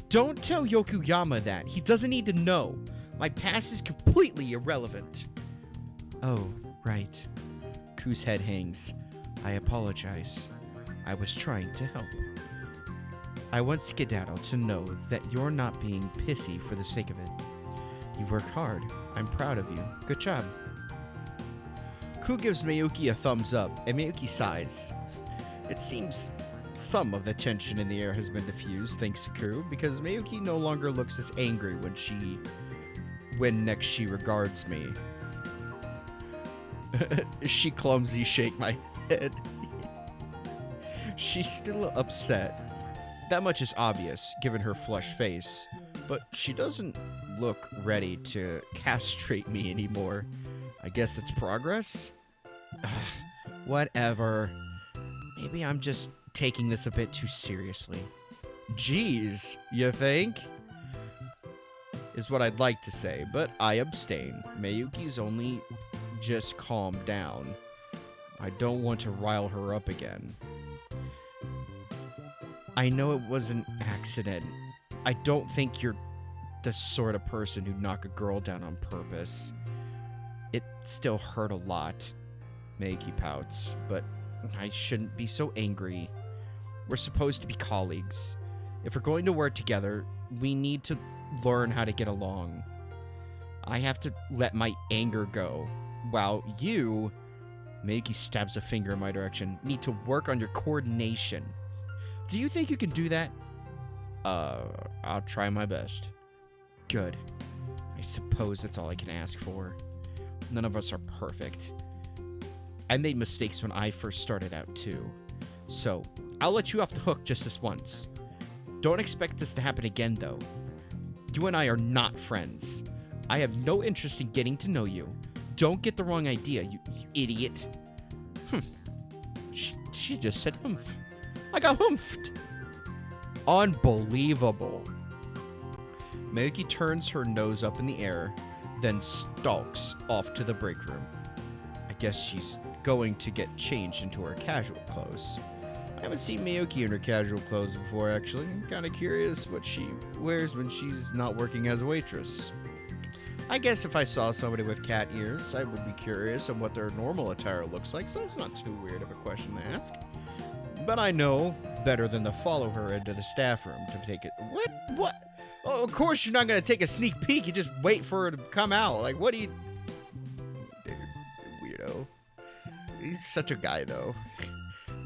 Don't tell Yokuyama that. He doesn't need to know. My past is completely irrelevant. Oh, right. Ku's head hangs. I apologize. I was trying to help. I want Skedaddle to know that you're not being pissy for the sake of it. You've worked hard. I'm proud of you. Good job. Ku gives Miyuki a thumbs up, and Miyuki sighs. It seems some of the tension in the air has been diffused thanks to Ku, because Miyuki no longer looks as angry when next she regards me. She clumsy shake my head. She's still upset. That much is obvious, given her flushed face, but she doesn't look ready to castrate me anymore. I guess it's progress? Whatever. Maybe I'm just taking this a bit too seriously. Jeez, you think? Is what I'd like to say, but I abstain. Miyuki's only just calmed down. I don't want to rile her up again. I know it was an accident. I don't think you're the sort of person who'd knock a girl down on purpose. It still hurt a lot. Miyuki pouts, but I shouldn't be so angry. We're supposed to be colleagues. If we're going to work together, we need to learn how to get along. I have to let my anger go, while you, Miyuki stabs a finger in my direction, need to work on your coordination. Do you think you can do that? I'll try my best. Good. I suppose that's all I can ask for. None of us are perfect. I made mistakes when I first started out, too. So, I'll let you off the hook just this once. Don't expect this to happen again, though. You and I are not friends. I have no interest in getting to know you. Don't get the wrong idea, you idiot. She just said humph. I got humphed. Unbelievable. Miyuki turns her nose up in the air, then stalks off to the break room. I guess she's going to get changed into her casual clothes. I haven't seen Miyuki in her casual clothes before, actually. I'm kind of curious what she wears when she's not working as a waitress. I guess if I saw somebody with cat ears, I would be curious on what their normal attire looks like, so it's not too weird of a question to ask. But I know better than to follow her into the staff room to take it. What? Oh, of course you're not going to take a sneak peek. You just wait for her to come out. Like, what do you... Weirdo. He's such a guy, though.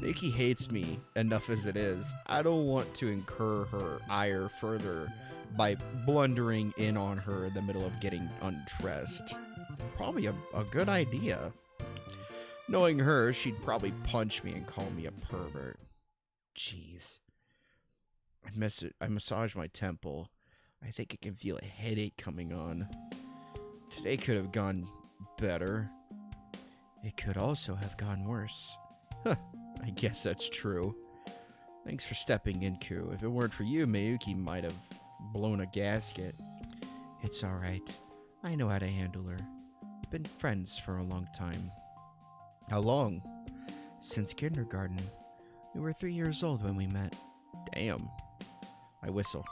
Mickey hates me enough as it is. I don't want to incur her ire further by blundering in on her in the middle of getting undressed. Probably a good idea. Knowing her, she'd probably punch me and call me a pervert. Jeez. I massage my temple. I think I can feel a headache coming on. Today could have gone better. It could also have gone worse. Huh, I guess that's true. Thanks for stepping in, Ku. If it weren't for you, Miyuki might have blown a gasket. It's alright. I know how to handle her. We've been friends for a long time. How long? Since kindergarten. We were 3 years old when we met. Damn. I whistle.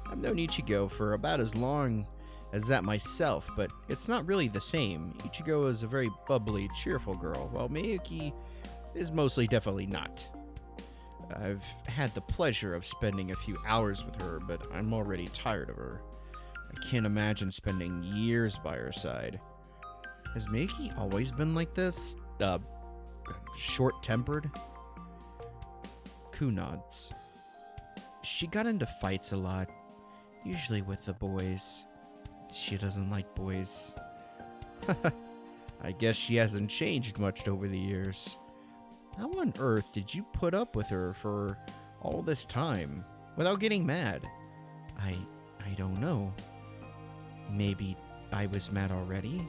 I've known Ichigo for about as long as that myself, but it's not really the same. Ichigo is a very bubbly, cheerful girl, while Miyuki is mostly definitely not. I've had the pleasure of spending a few hours with her, but I'm already tired of her. I can't imagine spending years by her side. Has Miyuki always been like this? Short-tempered? Ku nods. She got into fights a lot, usually with the boys. She doesn't like boys. I guess she hasn't changed much over the years. How on earth did you put up with her for all this time without getting mad? I don't know. Maybe I was mad already?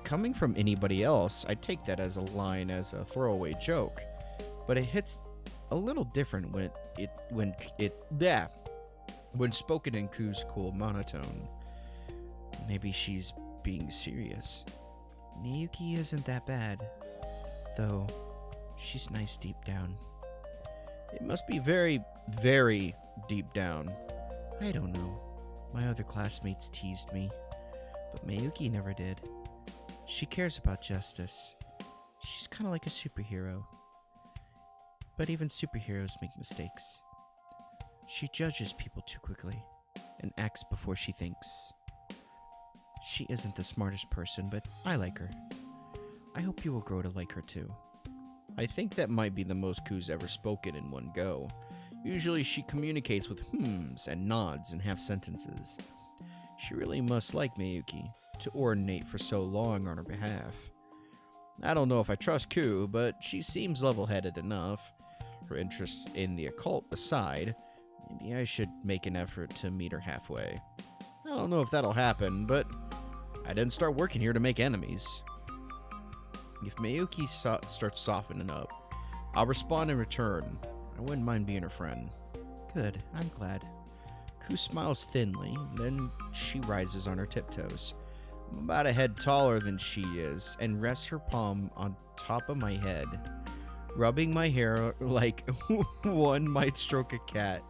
Coming from anybody else, I'd take that as a line, as a throwaway joke, but it hits a little different when spoken in Ku's cool monotone. Maybe she's being serious. Miyuki isn't that bad, though she's nice deep down. It must be very, very deep down. I don't know. My other classmates teased me, but Miyuki never did. She cares about justice. She's kind of like a superhero. But even superheroes make mistakes. She judges people too quickly and acts before she thinks. She isn't the smartest person, but I like her. I hope you will grow to like her too. I think that might be the most Ku's ever spoken in one go. Usually she communicates with hmms and nods in half sentences. She really must like Miyuki to ordinate for so long on her behalf. I don't know if I trust Ku, but she seems level-headed enough. Her interests in the occult aside, maybe I should make an effort to meet her halfway. I don't know if that'll happen, but I didn't start working here to make enemies. If Miyuki starts softening up, I'll respond in return. I wouldn't mind being her friend. Good, I'm glad. Ku smiles thinly, then she rises on her tiptoes. I'm about a head taller than she is, and rests her palm on top of my head, rubbing my hair like one might stroke a cat.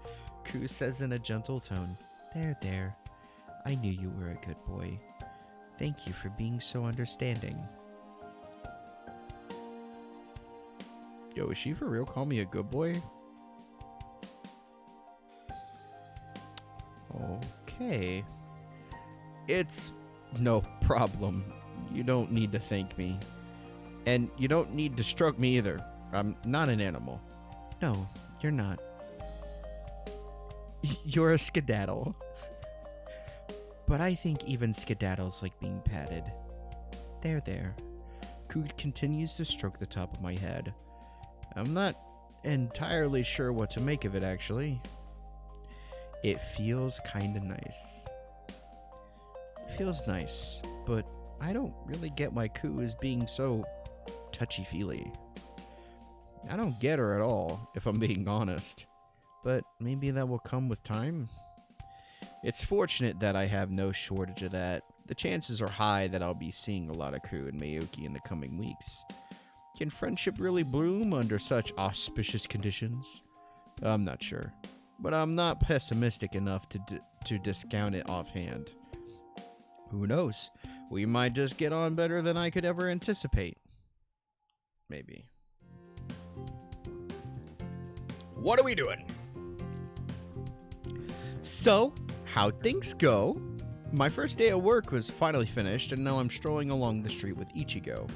Ku says in a gentle tone, There. I knew you were a good boy. Thank you for being so understanding. Yo, is she for real call me a good boy? Okay. It's no problem. You don't need to thank me. And you don't need to stroke me either. I'm not an animal. No, you're not. You're a skedaddle. But I think even skedaddles like being patted. There. Ku continues to stroke the top of my head. I'm not entirely sure what to make of it, actually. It feels kinda nice. It feels nice, but I don't really get why Ku is being so touchy-feely. I don't get her at all, if I'm being honest. But maybe that will come with time. It's fortunate that I have no shortage of that. The chances are high that I'll be seeing a lot of Ku and Miyuki in the coming weeks. Can friendship really bloom under such auspicious conditions? I'm not sure. But I'm not pessimistic enough to discount it offhand. Who knows? We might just get on better than I could ever anticipate. Maybe. What are we doing? So, how'd things go? My first day of work was finally finished, and now I'm strolling along the street with Ichigo.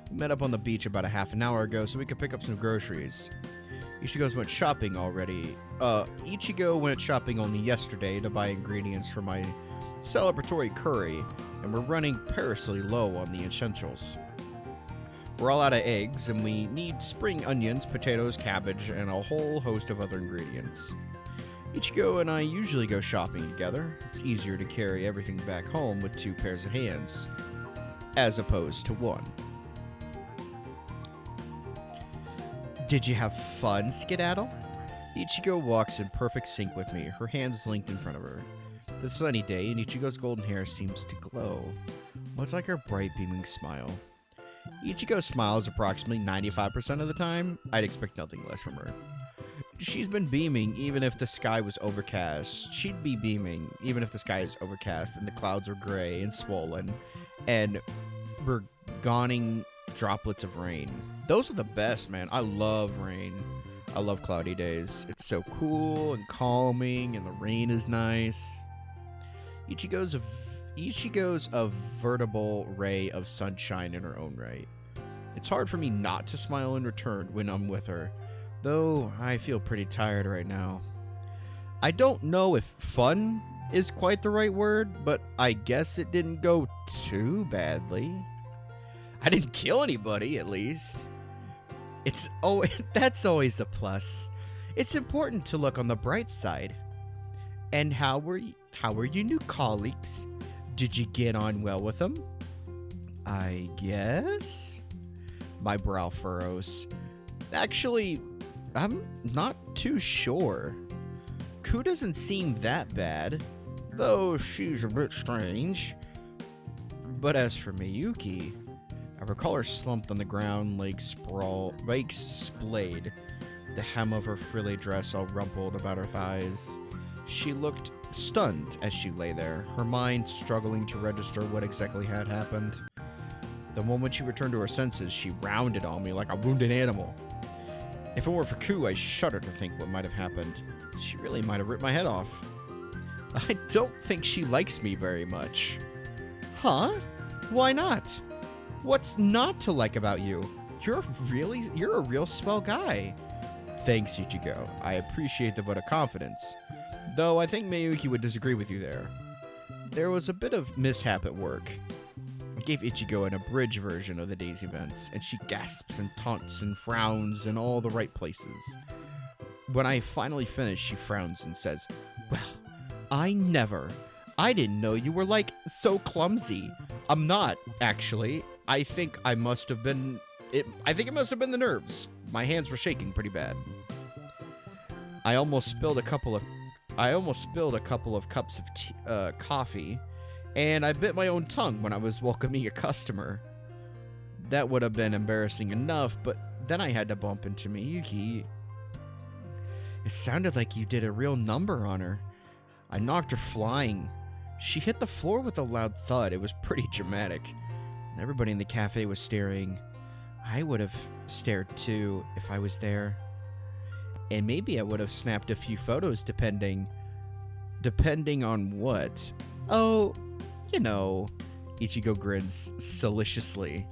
We met up on the beach about a half an hour ago so we could pick up some groceries. Ichigo's went shopping already. Ichigo went shopping only yesterday to buy ingredients for my celebratory curry, and we're running perilously low on the essentials. We're all out of eggs, and we need spring onions, potatoes, cabbage, and a whole host of other ingredients. Ichigo and I usually go shopping together. It's easier to carry everything back home with two pairs of hands, as opposed to one. Did you have fun, Skedaddle? Ichigo walks in perfect sync with me, her hands linked in front of her. The sunny day, and Ichigo's golden hair seems to glow, much like her bright, beaming smile. Ichigo smiles approximately 95% of the time. I'd expect nothing less from her. She's been beaming even if the sky was overcast. She'd be beaming even if the sky is overcast and the clouds are gray and swollen and we're gawning droplets of rain. Those are the best, man. I love rain. I love cloudy days. It's so cool and calming and the rain is nice. Ichigo's Ichigo's a veritable ray of sunshine in her own right. It's hard for me not to smile in return when I'm with her, though I feel pretty tired right now. I don't know if fun is quite the right word, but I guess it didn't go too badly. I didn't kill anybody, at least. That's always a plus. It's important to look on the bright side. And how were your new colleagues? Did you get on well with them? I guess? My brow furrows. Actually, I'm not too sure. Ku doesn't seem that bad, though she's a bit strange. But as for Miyuki, I recall her slumped on the ground, legs splayed, the hem of her frilly dress all rumpled about her thighs. She looked stunned as she lay there, her mind struggling to register what exactly had happened. The moment she returned to her senses, she rounded on me like a wounded animal. If it weren't for Ku, I shudder to think what might have happened. She really might have ripped my head off. I don't think she likes me very much. Huh? Why not? What's not to like about you? You're a real swell guy. Thanks, Ichigo. I appreciate the vote of confidence. Though I think Miyuki would disagree with you there. There was a bit of mishap at work. I gave Ichigo an abridged version of the day's events, and she gasps and taunts and frowns in all the right places. When I finally finish, she frowns and says, "Well, I didn't know you were, so clumsy. I'm not, actually. I think it must have been the nerves. My hands were shaking pretty bad. I almost spilled a couple of cups of coffee, and I bit my own tongue when I was welcoming a customer. That would have been embarrassing enough, but then I had to bump into Miyuki. It sounded like you did a real number on her. I knocked her flying. She hit the floor with a loud thud. It was pretty dramatic. Everybody in the cafe was staring. I would have stared too if I was there. And maybe I would have snapped a few photos depending on what. Oh, Ichigo grins solicitously.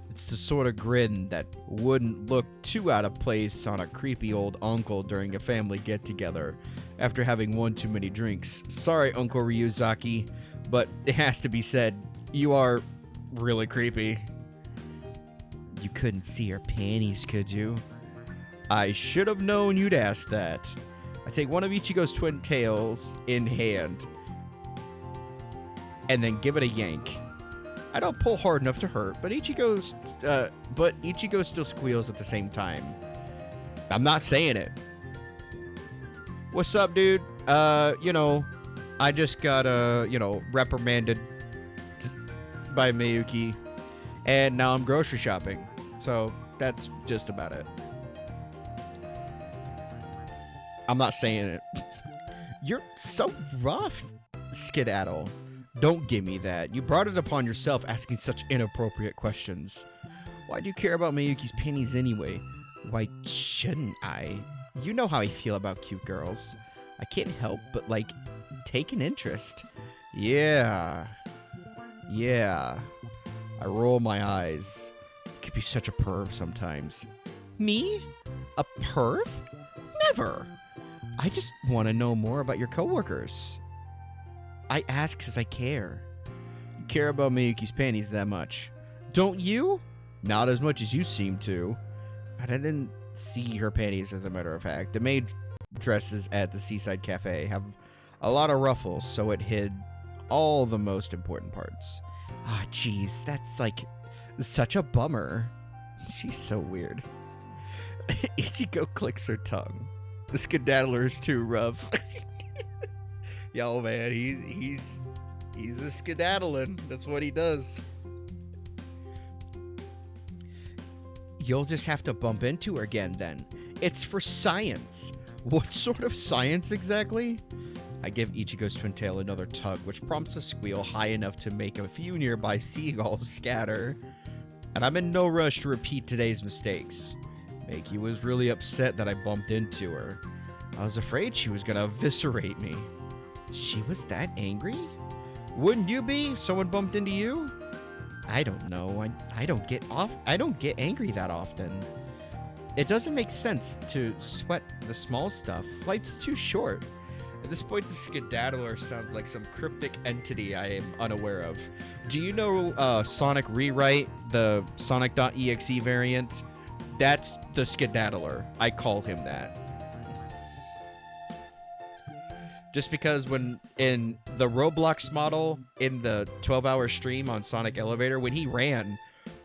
It's the sort of grin that wouldn't look too out of place on a creepy old uncle during a family get-together after having one too many drinks. Sorry, Uncle Ryuzaki, but it has to be said, you are really creepy. You couldn't see her panties, could you? I should have known you'd ask that. I take one of Ichigo's twin tails in hand and then give it a yank. I don't pull hard enough to hurt, but Ichigo still squeals at the same time. I'm not saying it. What's up, dude? I just got reprimanded by Miyuki, and now I'm grocery shopping. So that's just about it. I'm not saying it. You're so rough, Skedaddle. Don't give me that. You brought it upon yourself asking such inappropriate questions. Why do you care about Miyuki's panties anyway? Why shouldn't I? You know how I feel about cute girls. I can't help but, take an interest. Yeah. I roll my eyes. You could be such a perv sometimes. Me? A perv? Never. I just want to know more about your coworkers. I ask because I care. You care about Miyuki's panties that much. Don't you? Not as much as you seem to. I didn't see her panties, as a matter of fact. The maid dresses at the Seaside Cafe have a lot of ruffles, so it hid all the most important parts. Ah, jeez, that's such a bummer. She's so weird. Ichigo clicks her tongue. The skedaddler is too rough. Yo, man, he's a skedaddling. That's what he does. You'll just have to bump into her again, then. It's for science. What sort of science exactly? I give Ichigo's twin tail another tug, which prompts a squeal high enough to make a few nearby seagulls scatter. And I'm in no rush to repeat today's mistakes. Meiki was really upset that I bumped into her. I was afraid she was gonna eviscerate me. She was that angry? Wouldn't you be? Someone bumped into you? I don't know. I don't get angry that often. It doesn't make sense to sweat the small stuff. Life's too short. At this point, the skedaddler sounds like some cryptic entity I am unaware of. Do you know Sonic Rewrite, the Sonic.exe variant? That's the skedaddler. I call him that. Just because when in the Roblox model in the 12-hour stream on Sonic Elevator, when he ran,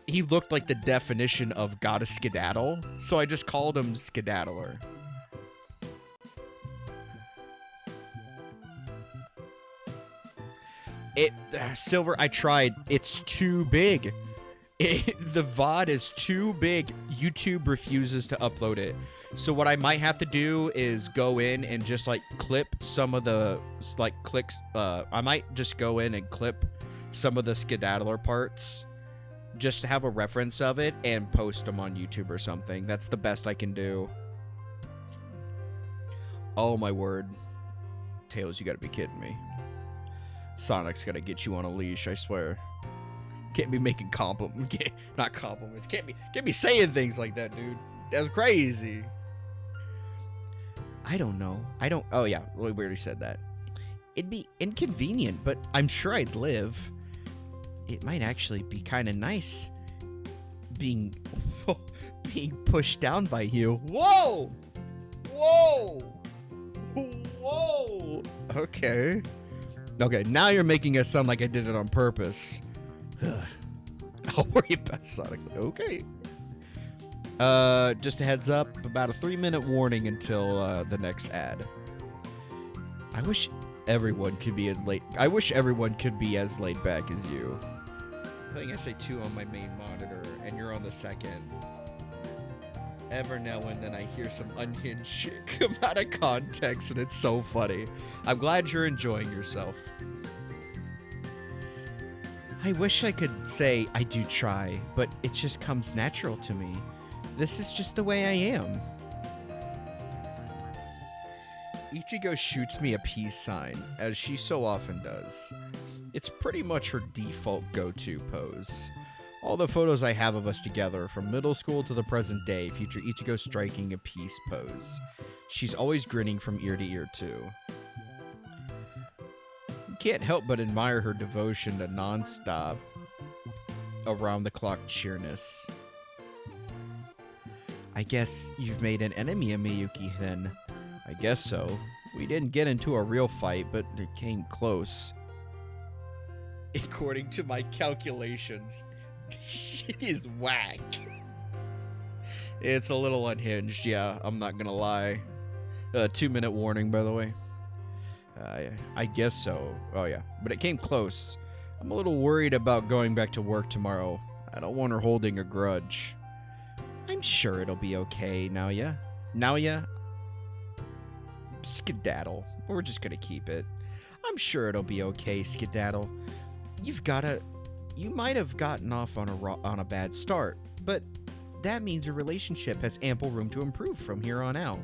he looked like the definition of gotta skedaddle. So I just called him Skedaddler. Silver, I tried. It's too big. The VOD is too big. YouTube refuses to upload it. So what I might have to do is go in and just like clip some of the clicks. I might just go in and clip some of the skedaddler parts just to have a reference of it and post them on YouTube or something. That's the best I can do. Oh my word. Tails, you gotta be kidding me. Sonic's gotta get you on a leash, I swear. Can't be making compliments. Not compliments. Can't be saying things like that, dude. That's crazy. I don't know. Oh yeah, we already said that. It'd be inconvenient, but I'm sure I'd live. It might actually be kind of nice being pushed down by you. Whoa! Whoa! Whoa! Okay. Okay, now you're making it sound like I did it on purpose. I'll worry about Sonic. Okay. Just a heads up, about a 3-minute warning until the next ad. I wish everyone could be as laid back as you. I think I say 2 on my main monitor, and you're on the second. Every now and then I hear some unhinged shit come out of context, and it's so funny. I'm glad you're enjoying yourself. I wish I could say I do try, but it just comes natural to me. This is just the way I am. Ichigo shoots me a peace sign, as she so often does. It's pretty much her default go-to pose. All the photos I have of us together, from middle school to the present day, feature Ichigo striking a peace pose. She's always grinning from ear to ear, too. You can't help but admire her devotion to non-stop, around-the-clock cheerness. I guess you've made an enemy of Miyuki, then. I guess so. We didn't get into a real fight, but it came close. According to my calculations, she is whack. It's a little unhinged, yeah, I'm not gonna lie. 2-minute warning, by the way. I guess so. Oh, yeah. But it came close. I'm a little worried about going back to work tomorrow. I don't want her holding a grudge. I'm sure it'll be okay, Naoya. Naoya? Skedaddle. We're just gonna keep it. I'm sure it'll be okay, Skedaddle. You might have gotten off on a bad start, but that means your relationship has ample room to improve from here on out.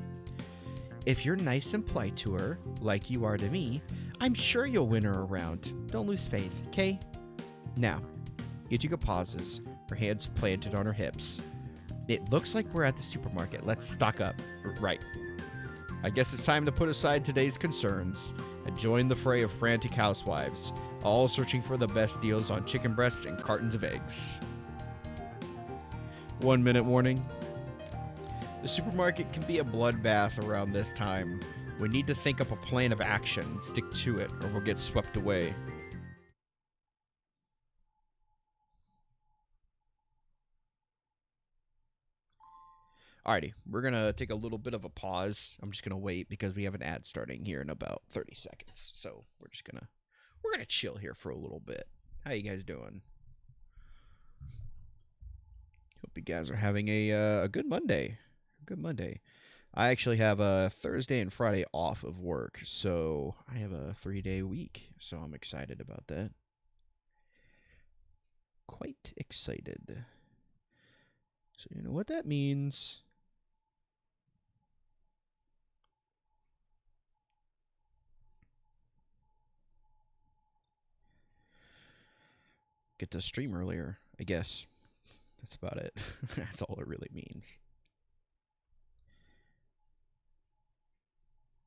If you're nice and polite to her, like you are to me, I'm sure you'll win her around. Don't lose faith, okay? Now, Ichigo pauses, her hands planted on her hips. It looks like we're at the supermarket. Let's stock up. Right. I guess it's time to put aside today's concerns and join the fray of frantic housewives, all searching for the best deals on chicken breasts and cartons of eggs. 1-minute warning. The supermarket can be a bloodbath around this time. We need to think up a plan of action, stick to it, or we'll get swept away. Alrighty, we're gonna take a little bit of a pause. I'm just gonna wait because we have an ad starting here in about 30 seconds. So we're gonna chill here for a little bit. How you guys doing? Hope you guys are having a good Monday. Good Monday. I actually have a Thursday and Friday off of work, so I have a 3-day week. So I'm excited about that. Quite excited. So you know what that means. get to stream earlier, I guess. That's about it. That's all it really means.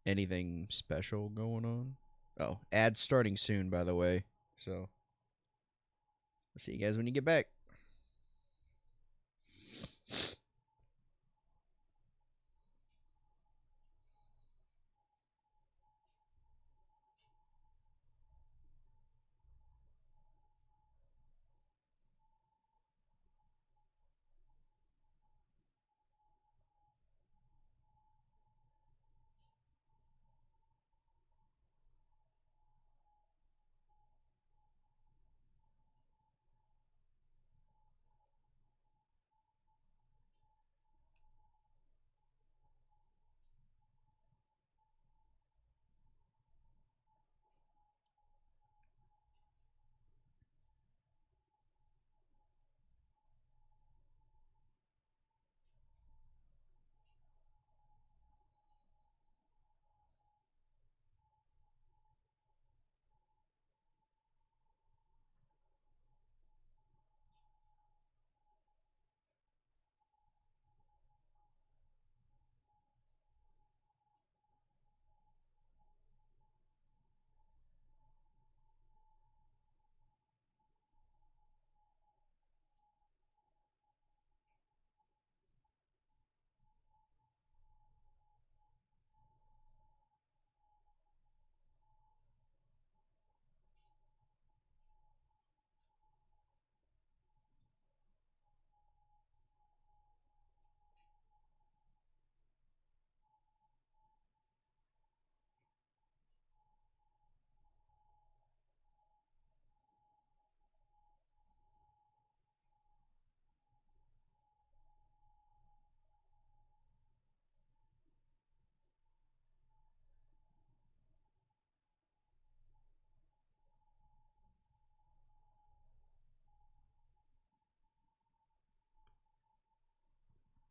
Anything special going on? Oh, ad starting soon, by the way. So, I'll see you guys when you get back.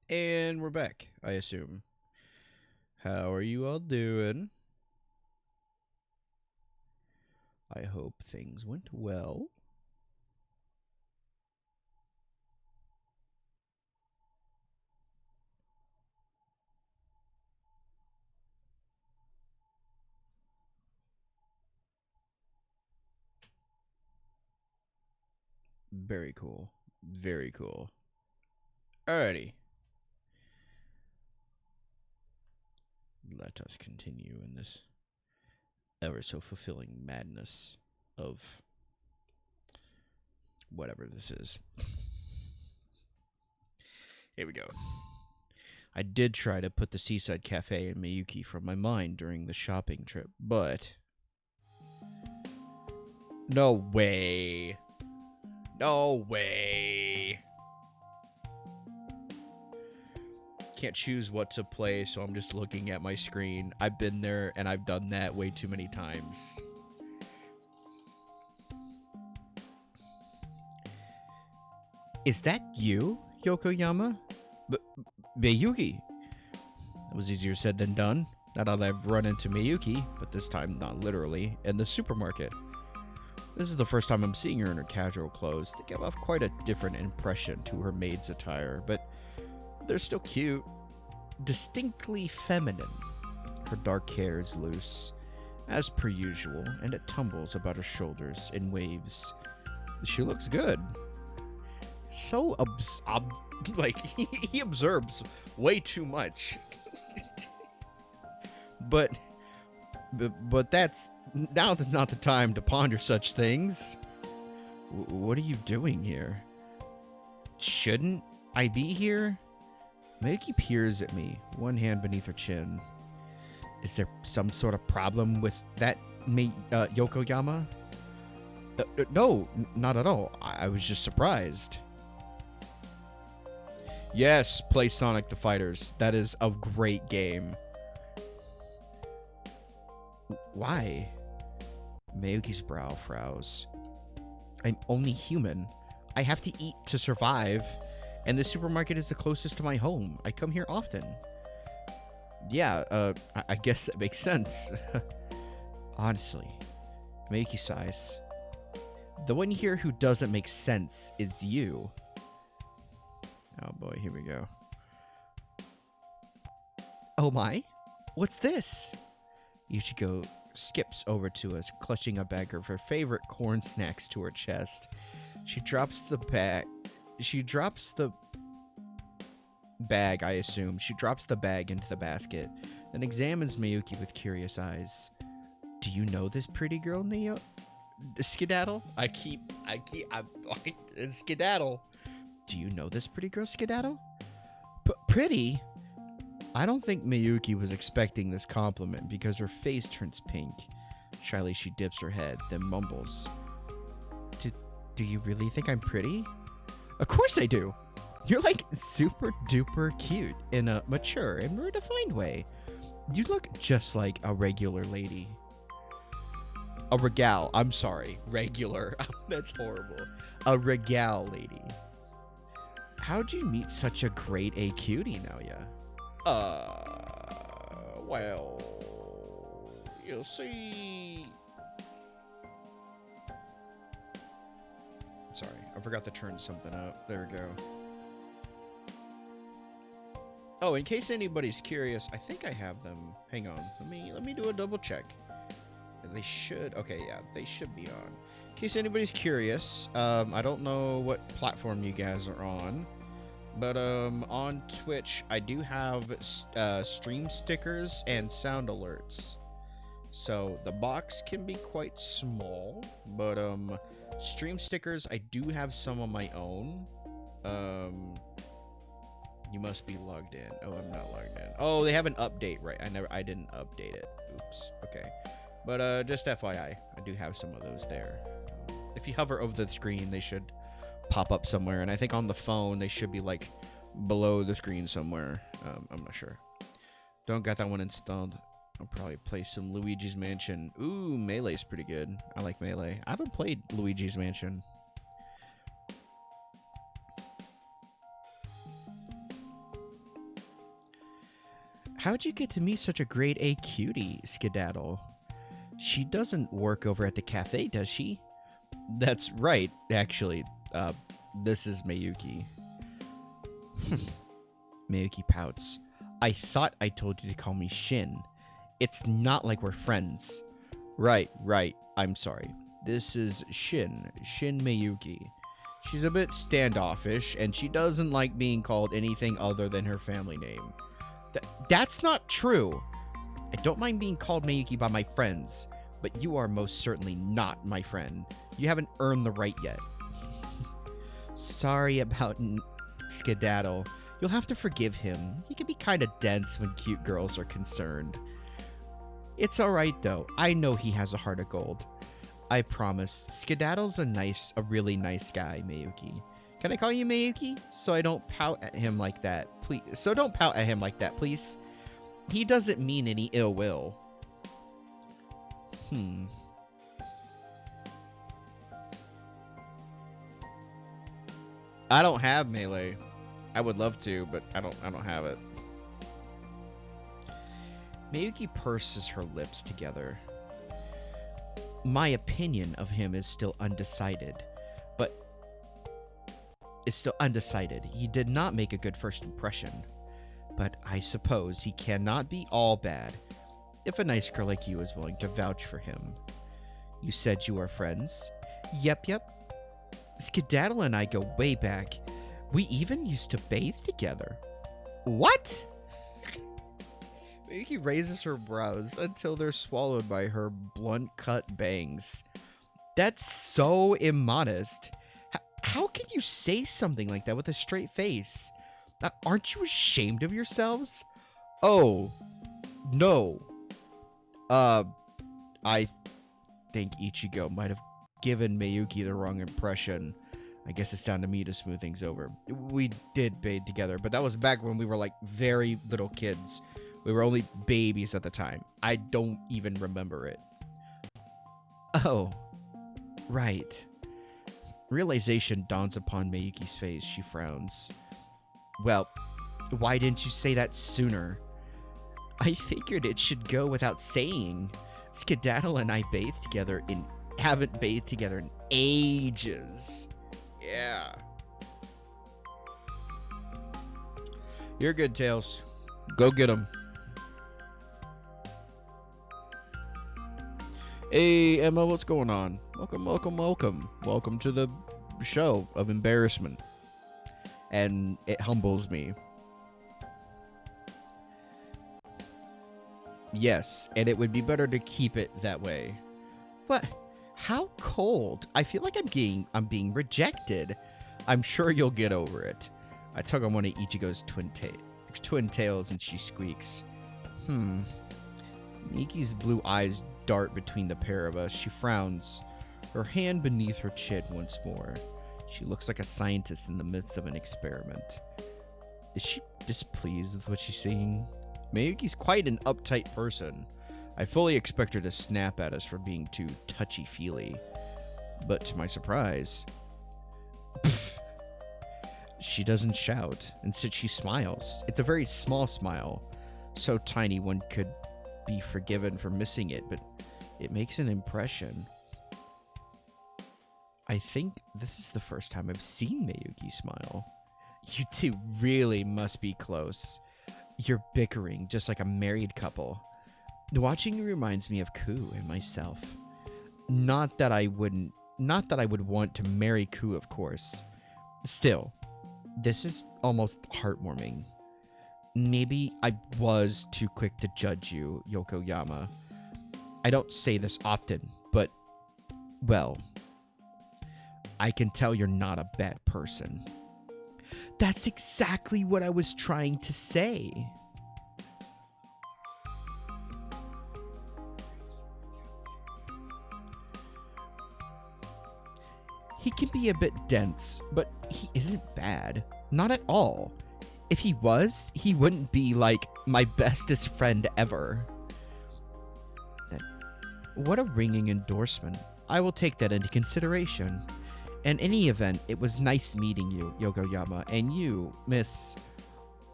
And we're back, I assume. How are you all doing? I hope things went well. Very cool. Very cool. Alrighty. Let us continue in this ever so fulfilling madness of whatever this is. Here we go. I did try to put the Seaside Cafe in Miyuki from my mind during the shopping trip, but... No way. No way. Can't choose what to play, so I'm just looking at my screen. I've been there, and I've done that way too many times. Is that you, Yokoyama? Miyuki. That was easier said than done. Not that I've run into Miyuki, but this time not literally, in the supermarket. This is the first time I'm seeing her in her casual clothes. They give off quite a different impression to her maid's attire, but they're still cute. Distinctly feminine. Her dark hair is loose, as per usual, and it tumbles about her shoulders in waves. She looks good. So, he observes way too much. But that's not the time to ponder such things. What are you doing here? Shouldn't I be here? Miyuki peers at me, one hand beneath her chin. Is there some sort of problem with that, Yokoyama? No, not at all. I was just surprised. Yes, play Sonic the Fighters. That is a great game. Why? Miyuki's brow frowns. I'm only human. I have to eat to survive, and the supermarket is the closest to my home. I come here often. Yeah, I guess that makes sense. Honestly, Miyuki sighs. The one here who doesn't make sense is you. Oh boy, here we go. Oh my? What's this? Ichigo skips over to us, clutching a bag of her favorite corn snacks to her chest. She drops the bag, I assume. She drops the bag into the basket, then examines Miyuki with curious eyes. Do you know this pretty girl, Neo? Skedaddle? It's Skedaddle. Do you know this pretty girl, Skedaddle? Pretty? I don't think Miyuki was expecting this compliment because her face turns pink. Shyly, she dips her head, then mumbles. Do you really think I'm pretty? Of course I do. You're like super duper cute in a mature and redefined way. You look just like a regular lady. A regal. I'm sorry. Regular. That's horrible. A regal lady. How'd you meet such a grade A cutie, Naoya? Well, you see... Sorry, I forgot to turn something up. There we go. Oh, in case anybody's curious, I think I have them. Hang on. Let me do a double check. They should... Okay, yeah, they should be on. In case anybody's curious, I don't know what platform you guys are on. But on Twitch, I do have stream stickers and sound alerts. So the box can be quite small, but stream stickers, I do have some on my own. You must be logged in. Oh, I'm not logged in. Oh, they have an update, right? I didn't update it. Oops. Okay. But just FYI, I do have some of those there. If you hover over the screen, they should pop up somewhere, and I think on the phone they should be like below the screen somewhere. I'm not sure. Don't got that one installed. I'll probably play some Luigi's Mansion. Ooh, Melee's pretty good. I like Melee. I haven't played Luigi's Mansion. How'd you get to meet such a grade A cutie, Skedaddle? She doesn't work over at the cafe, does she? That's right, actually. This is Miyuki. Miyuki pouts. I thought I told you to call me Shin. It's not like we're friends. Right. I'm sorry. This is Shin Miyuki. She's a bit standoffish, and she doesn't like being called anything other than her family name. That's not true. I don't mind being called Miyuki by my friends, but you are most certainly not my friend. You haven't earned the right yet. Sorry about Skedaddle. You'll have to forgive him. He can be kind of dense when cute girls are concerned. It's alright though. I know he has a heart of gold. I promise. Skedaddle's a really nice guy, Miyuki. Can I call you Miyuki? So I don't pout at him like that, please. Please. He doesn't mean any ill will. I don't have Melee. I would love to, but I don't have it. Miyuki purses her lips together. My opinion of him is still undecided. He did not make a good first impression. But I suppose he cannot be all bad if a nice girl like you is willing to vouch for him. You said you are friends? Yep. Skedaddle and I go way back. We even used to bathe together. What? Miyuki raises her brows until they're swallowed by her blunt-cut bangs. That's so immodest. How can you say something like that with a straight face? Aren't you ashamed of yourselves? Oh, no. I think Ichigo might have given Miyuki the wrong impression. I guess it's down to me to smooth things over. We did bathe together, but that was back when we were like very little kids. We were only babies at the time. I don't even remember it. Oh, right. Realization dawns upon Miyuki's face. She frowns. Well, why didn't you say that sooner? I figured it should go without saying. Skedaddle and I bathed together in haven't bathed together in ages. Yeah. You're good, Tails. Go get him. Hey, Emma, what's going on? Welcome, welcome, welcome. Welcome to the show of embarrassment. And it humbles me. Yes, and it would be better to keep it that way. What? How cold? I feel like I'm being rejected. I'm sure you'll get over it. I tug on one of Ichigo's twin tails and she squeaks. Miki's blue eyes dart between the pair of us. She frowns, her hand beneath her chin once more. She looks like a scientist in the midst of an experiment. Is she displeased with what she's seeing? Miyuki's quite an uptight person. I fully expect her to snap at us for being too touchy-feely. But to my surprise, she doesn't shout. Instead, she smiles. It's a very small smile. So tiny one could be forgiven for missing it, but it makes an impression. I think this is the first time I've seen Miyuki smile. You two really must be close. You're bickering just like a married couple. Watching you reminds me of Ku and myself. Not that I would want to marry Ku, of course. Still, this is almost heartwarming. Maybe I was too quick to judge you, Yokoyama. I don't say this often, but, well, I can tell you're not a bad person. That's exactly what I was trying to say. He can be a bit dense, but he isn't bad. Not at all. If he was, he wouldn't be like my bestest friend ever. What a ringing endorsement. I will take that into consideration. In any event, it was nice meeting you, Yokoyama, and you, Miss...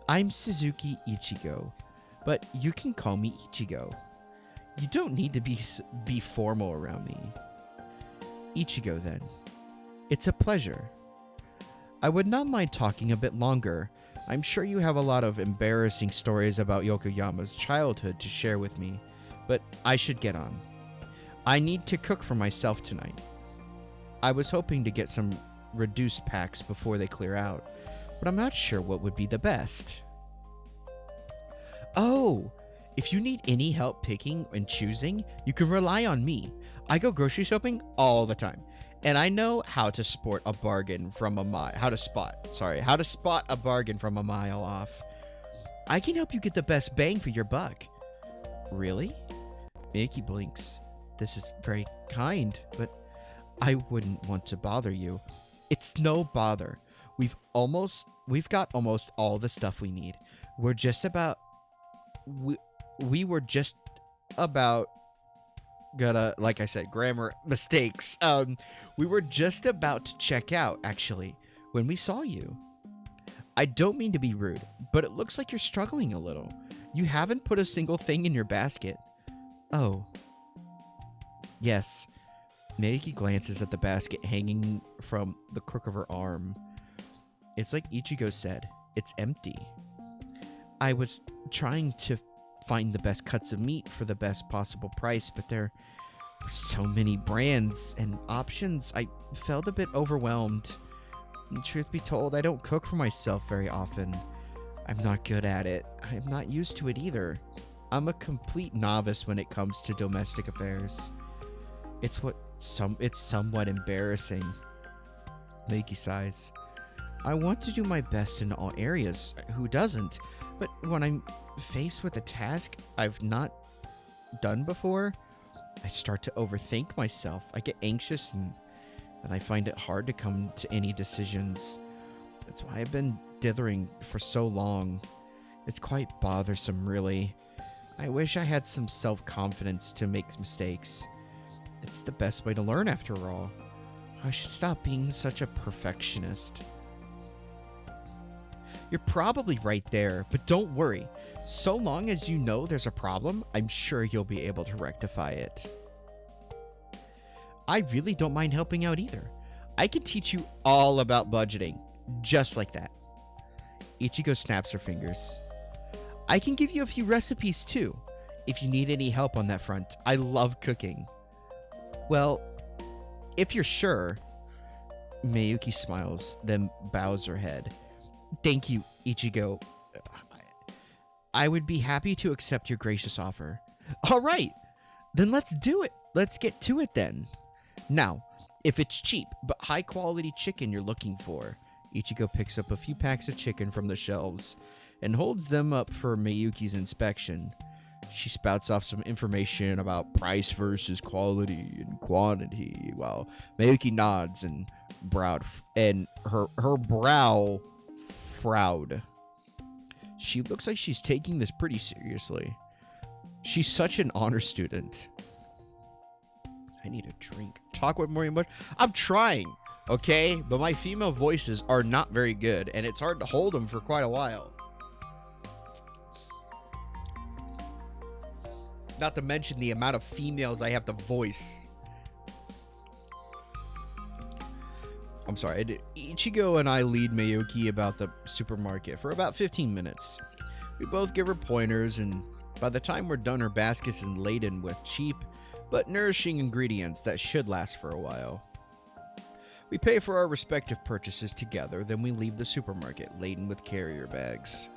I'm Suzuki Ichigo, but you can call me Ichigo. You don't need to be formal around me. Ichigo, then. It's a pleasure. I would not mind talking a bit longer. I'm sure you have a lot of embarrassing stories about Yokoyama's childhood to share with me, but I should get on. I need to cook for myself tonight. I was hoping to get some reduced packs before they clear out, but I'm not sure what would be the best. Oh, if you need any help picking and choosing, you can rely on me. I go grocery shopping all the time, and I know how to spot a bargain from a mile. How to spot a bargain from a mile off. I can help you get the best bang for your buck. Really? Miyuki blinks. This is very kind, but I wouldn't want to bother you. It's no bother. We've got almost all the stuff we need. We were just about gonna, like I said, grammar mistakes. We were just about to check out, actually, when we saw you. I don't mean to be rude, but it looks like you're struggling a little. You haven't put a single thing in your basket. Oh. Yes. Miyuki glances at the basket hanging from the crook of her arm. It's like Ichigo said, it's empty. I was trying to find the best cuts of meat for the best possible price, but there were so many brands and options, I felt a bit overwhelmed. And truth be told, I don't cook for myself very often. I'm not good at it. I'm not used to it either. I'm a complete novice when it comes to domestic affairs. It's somewhat embarrassing. Miyuki sighs. I want to do my best in all areas. Who doesn't? But when I'm faced with a task I've not done before, I start to overthink myself. I get anxious and I find it hard to come to any decisions. That's why I've been dithering for so long. It's quite bothersome, really. I wish I had some self-confidence to make mistakes. It's the best way to learn, after all. I should stop being such a perfectionist. You're probably right there, but don't worry. So long as you know there's a problem, I'm sure you'll be able to rectify it. I really don't mind helping out either. I can teach you all about budgeting, just like that. Ichigo snaps her fingers. I can give you a few recipes too, if you need any help on that front. I love cooking. Well, if you're sure. Mayuki smiles, then bows her head. Thank you, Ichigo. I would be happy to accept your gracious offer. All right, then let's do it. Let's get to it then. Now, if it's cheap but high quality chicken you're looking for, Ichigo picks up a few packs of chicken from the shelves and holds them up for Mayuki's inspection. She spouts off some information about price versus quality and quantity while Mayuki nods and her brow frowned. She looks like she's taking this pretty seriously. She's such an honor student. I need a drink. Talk with more emotion. I'm trying, okay? But my female voices are not very good, and it's hard to hold them for quite a while. Not to mention the amount of females I have to voice. I'm sorry. Ichigo and I lead Mayuki about the supermarket for about 15 minutes. We both give her pointers, and by the time we're done, her basket is laden with cheap but nourishing ingredients that should last for a while. We pay for our respective purchases together, then we leave the supermarket laden with carrier bags.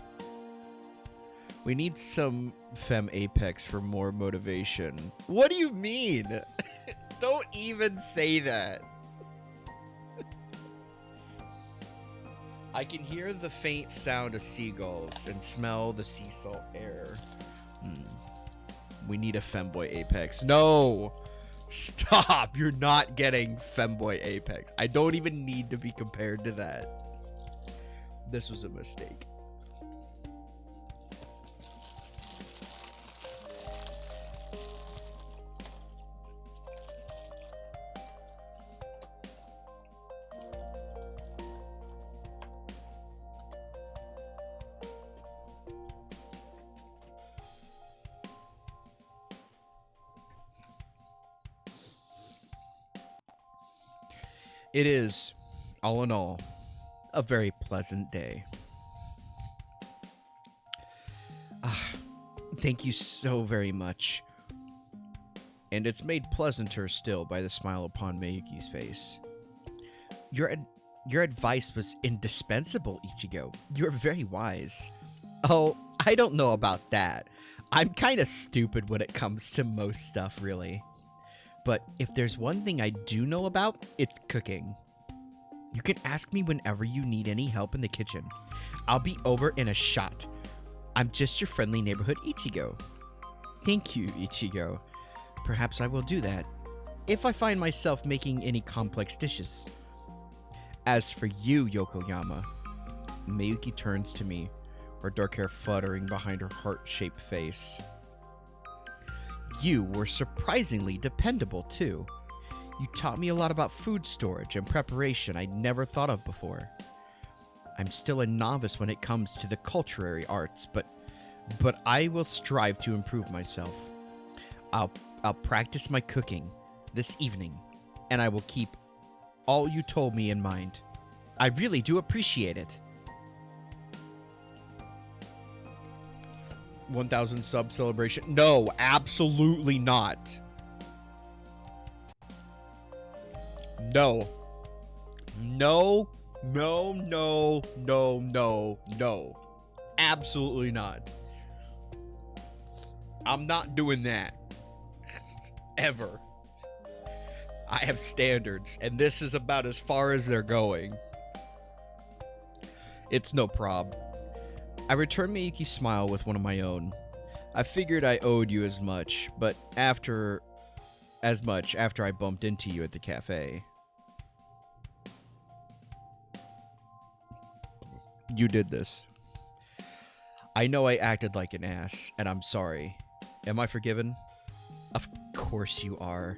We need some Fem Apex for more motivation. What do you mean? Don't even say that. I can hear the faint sound of seagulls and smell the sea salt air. We need a Femboy Apex. No! Stop! You're not getting Femboy Apex. I don't even need to be compared to that. This was a mistake. It is, all in all, a very pleasant day. Thank you so very much. And it's made pleasanter still by the smile upon Mayuki's face. Your advice was indispensable, Ichigo. You're very wise. Oh, I don't know about that. I'm kind of stupid when it comes to most stuff, really. But if there's one thing I do know about, it's cooking. You can ask me whenever you need any help in the kitchen. I'll be over in a shot. I'm just your friendly neighborhood Ichigo. Thank you, Ichigo. Perhaps I will do that, if I find myself making any complex dishes. As for you, Yokoyama, Mayuki turns to me, her dark hair fluttering behind her heart-shaped face. You were surprisingly dependable, too. You taught me a lot about food storage and preparation I'd never thought of before. I'm still a novice when it comes to the culinary arts, but I will strive to improve myself. I'll practice my cooking this evening, and I will keep all you told me in mind. I really do appreciate it. 1,000 sub celebration. No, absolutely not. No. No, no, no, no, no, no. Absolutely not. I'm not doing that. Ever. I have standards, and this is about as far as they're going. It's no prob. I returned Miyuki's smile with one of my own. I figured I owed you as much after I bumped into you at the cafe. You did this. I know I acted like an ass, and I'm sorry. Am I forgiven? Of course you are.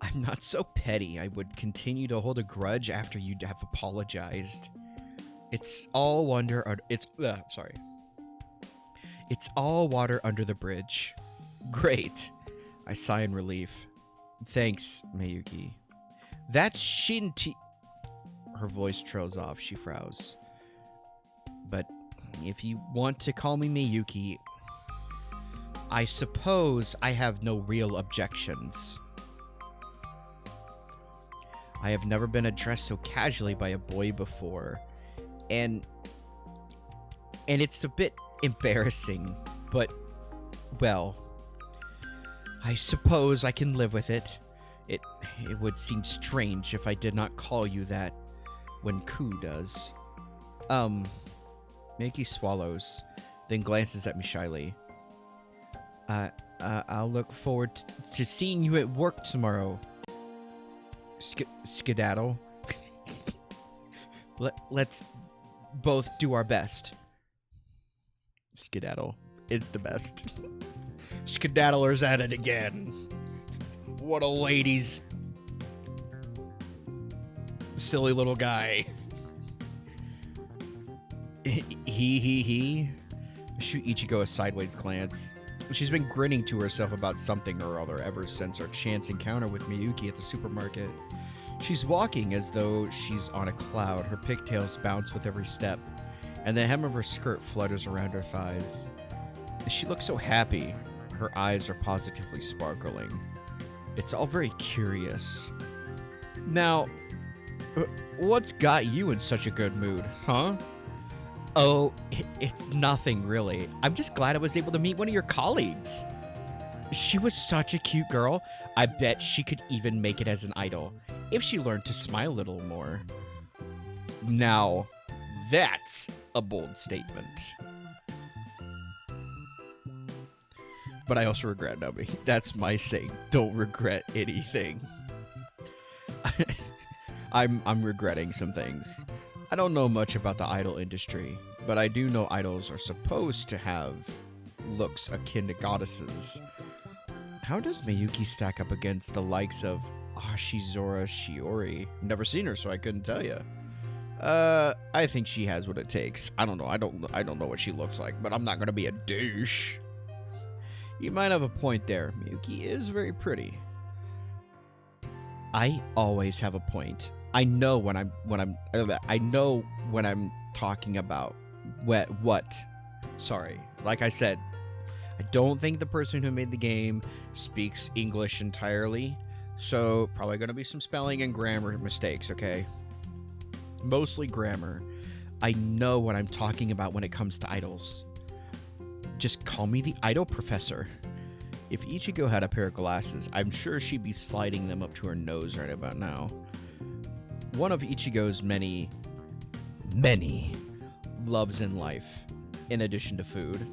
I'm not so petty I would continue to hold a grudge after you'd have apologized. It's all water under the bridge. Great. I sigh in relief. Thanks, Mayuki. That's Shinti. Her voice trails off. She frowns. But if you want to call me Miyuki, I suppose I have no real objections. I have never been addressed so casually by a boy before, and it's a bit embarrassing, but, well, I suppose I can live with it. It would seem strange if I did not call you that when Ku does. Miyuki swallows, then glances at me shyly. I'll look forward to seeing you at work tomorrow. Skedaddle. Let's both do our best. Skedaddle. It's the best. Skedaddler's at it again. What a ladies. Silly little guy. He. Shoot Ichigo a sideways glance. She's been grinning to herself about something or other ever since our chance encounter with Miyuki at the supermarket. She's walking as though she's on a cloud. Her pigtails bounce with every step, and the hem of her skirt flutters around her thighs. She looks so happy. Her eyes are positively sparkling. It's all very curious. Now, what's got you in such a good mood, huh? Oh, it's nothing really. I'm just glad I was able to meet one of your colleagues. She was such a cute girl. I bet she could even make it as an idol if she learned to smile a little more. Now, that's a bold statement. But I also regret Nubby. That's my saying. Don't regret anything. I'm regretting some things. I don't know much about the idol industry, but I do know idols are supposed to have looks akin to goddesses. How does Miyuki stack up against the likes of Ashizora Shiori? Never seen her, so I couldn't tell you. I think she has what it takes. I don't know. I don't know what she looks like, but I'm not gonna be a douche. You might have a point there. Miyuki is very pretty. I always have a point. I know when I'm talking about what. Sorry. Like I said, I don't think the person who made the game speaks English entirely, so probably going to be some spelling and grammar mistakes, okay? Mostly grammar. I know what I'm talking about when it comes to idols. Just call me the idol professor. If Ichigo had a pair of glasses, I'm sure she'd be sliding them up to her nose right about now. One of Ichigo's many loves in life, in addition to food,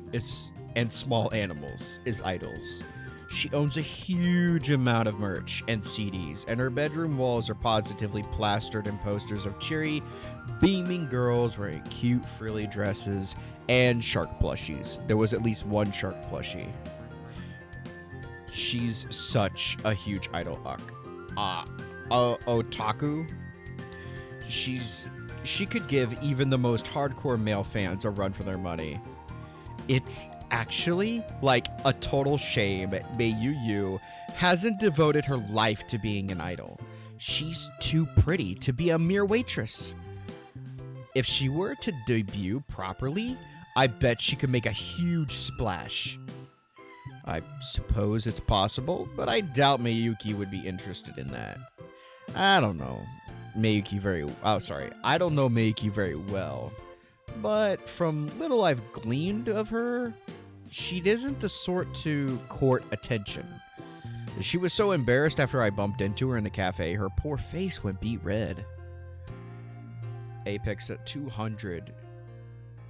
and small animals, is idols. She owns a huge amount of merch and CDs, and her bedroom walls are positively plastered in posters of cheery, beaming girls wearing cute, frilly dresses and shark plushies. There was at least one shark plushie. She's such a huge idol. Otaku. She could give even the most hardcore male fans a run for their money. It's actually like a total shame Mayuyu hasn't devoted her life to being an idol. She's too pretty to be a mere waitress. If she were to debut properly, I bet she could make a huge splash. I suppose it's possible, but I doubt Miyuki would be interested in that. I don't know I don't know Miyuki very well, but from little I've gleaned of her, she isn't the sort to court attention. She was so embarrassed after I bumped into her in the cafe, her poor face went beet red. Apex at 200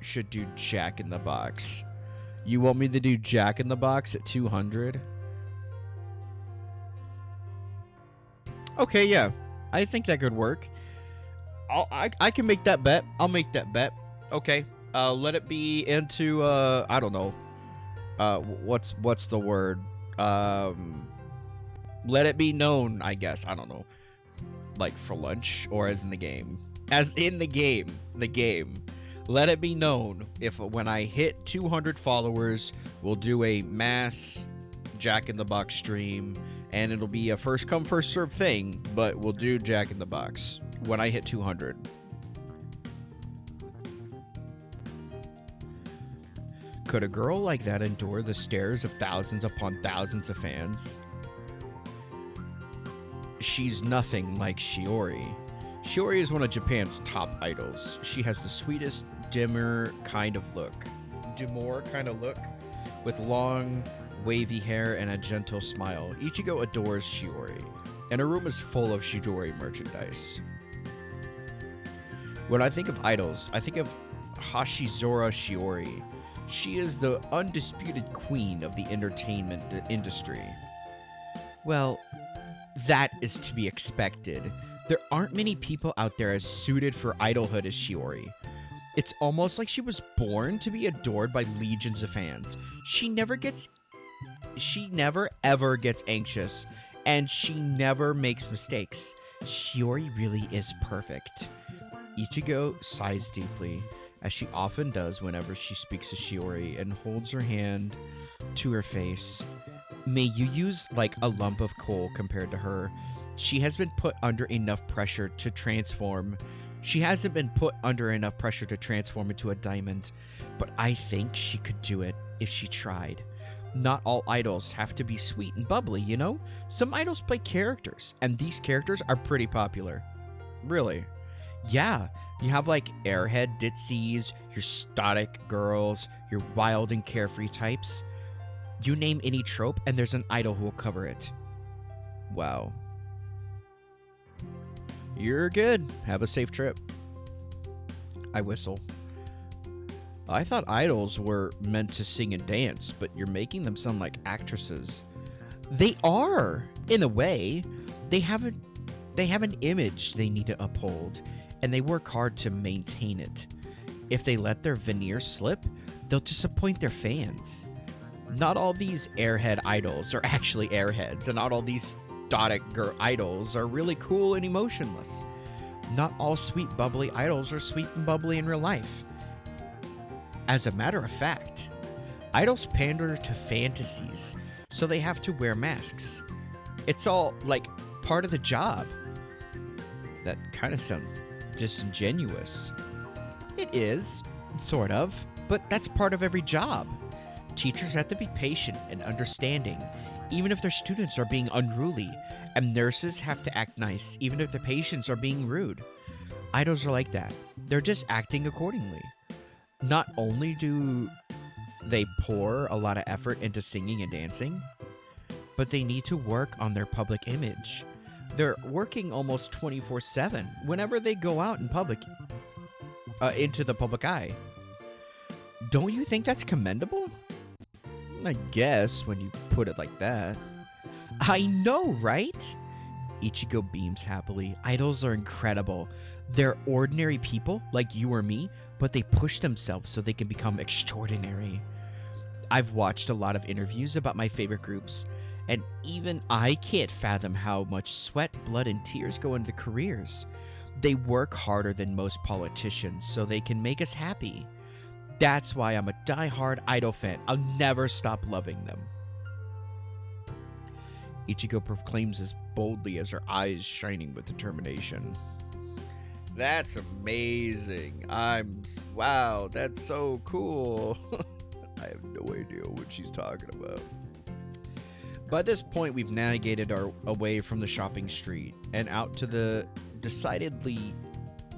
should do Jack in the Box. You want me to do Jack in the Box at 200? Okay, yeah. I think that could work. I can make that bet. I'll make that bet. Okay. Let it be into I don't know. What's the word? Let it be known, I guess. I don't know. Like for lunch or as in the game. As in the game. The game. Let it be known if when I hit 200 followers, we'll do a mass Jack in the Box stream, and it'll be a first come first serve thing, but we'll do Jack in the Box when I hit 200. Could a girl like that endure the stares of thousands upon thousands of fans? She's nothing like Shiori. Shiori is one of Japan's top idols. She has the sweetest, dimmer kind of look. With long, wavy hair and a gentle smile. Ichigo adores Shiori, and her room is full of Shiori merchandise. When I think of idols, I think of Hashizora Shiori. She is the undisputed queen of the entertainment industry. Well, that is to be expected. There aren't many people out there as suited for idolhood as Shiori. It's almost like she was born to be adored by legions of fans. She never ever gets anxious, and she never makes mistakes. Shiori really is perfect. Ichigo sighs deeply, as she often does whenever she speaks to Shiori, and holds her hand to her face. May you use like a lump of coal compared to her. She has been put under enough pressure to transform. She hasn't been put under enough pressure to transform into a diamond, but I think she could do it if she tried. Not all idols have to be sweet and bubbly, you know? Some idols play characters, and these characters are pretty popular. Really. Yeah, you have like airhead ditzies, your static girls, your wild and carefree types. You name any trope, and there's an idol who will cover it. Wow. You're good. Have a safe trip. I whistle. I thought idols were meant to sing and dance, but you're making them sound like actresses. They are, in a way. They have an image they need to uphold, and they work hard to maintain it. If they let their veneer slip, they'll disappoint their fans. Not all these airhead idols are actually airheads, and not all these static girl idols are really cool and emotionless. Not all sweet, bubbly idols are sweet and bubbly in real life. As a matter of fact, idols pander to fantasies, so they have to wear masks. It's all, like, part of the job. That kind of sounds disingenuous. It is, sort of, but that's part of every job. Teachers have to be patient and understanding, even if their students are being unruly, and nurses have to act nice, even if their patients are being rude. Idols are like that. They're just acting accordingly. Not only do they pour a lot of effort into singing and dancing, but they need to work on their public image. They're working almost 24/7 whenever they go out in public, into the public eye. Don't you think that's commendable? I guess, when you put it like that. I know, right? Ichigo beams happily. Idols are incredible. They're ordinary people, like you or me, but they push themselves so they can become extraordinary. I've watched a lot of interviews about my favorite groups, and even I can't fathom how much sweat, blood, and tears go into the careers. They work harder than most politicians so they can make us happy. That's why I'm a die-hard idol fan. I'll never stop loving them. Ichigo proclaims as boldly as her eyes shining with determination. That's amazing. Wow, that's so cool. I have no idea what she's talking about. By this point, we've navigated our away from the shopping street and out to the decidedly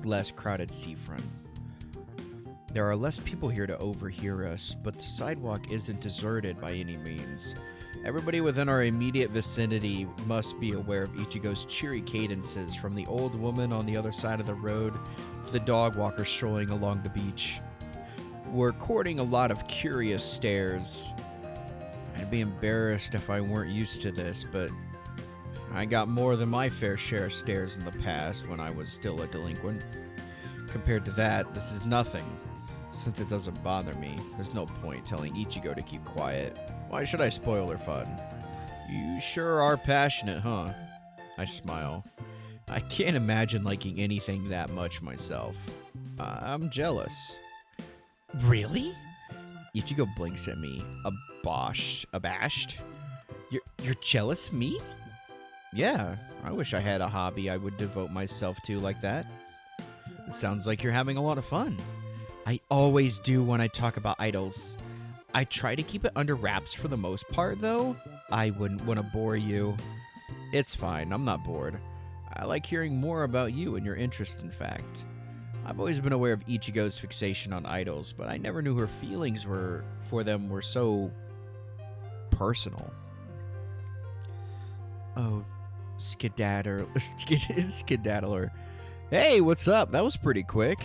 less crowded seafront. There are less people here to overhear us, but the sidewalk isn't deserted by any means. Everybody within our immediate vicinity must be aware of Ichigo's cheery cadences, from the old woman on the other side of the road to the dog walker strolling along the beach. We're courting a lot of curious stares. I'd be embarrassed if I weren't used to this, but I got more than my fair share of stares in the past when I was still a delinquent. Compared to that, this is nothing. Since it doesn't bother me, there's no point telling Ichigo to keep quiet. Why should I spoil her fun? You sure are passionate, huh? I smile. I can't imagine liking anything that much myself. I'm jealous. Really? Ichigo blinks at me, abashed. You're jealous of me? Yeah, I wish I had a hobby I would devote myself to like that. It sounds like you're having a lot of fun. I always do when I talk about idols. I try to keep it under wraps for the most part, though. I wouldn't want to bore you. It's fine, I'm not bored. I like hearing more about you and your interests, in fact. I've always been aware of Ichigo's fixation on idols, but I never knew her feelings for them were so personal. Oh, skedaddler. Hey, what's up? That was pretty quick.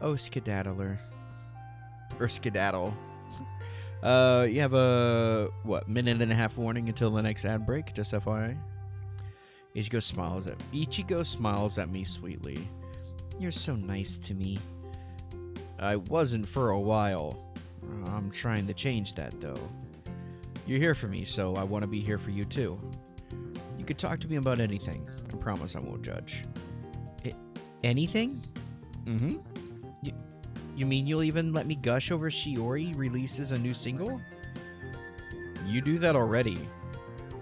Oh, skedaddler. Or skedaddle. You have a, minute and a half warning until the next ad break, just FYI. Ichigo smiles at me sweetly. You're so nice to me. I wasn't for a while. I'm trying to change that, though. You're here for me, so I want to be here for you, too. You could talk to me about anything. I promise I won't judge. Anything? Mm-hmm. You mean you'll even let me gush over Shiori releases a new single? You do that already.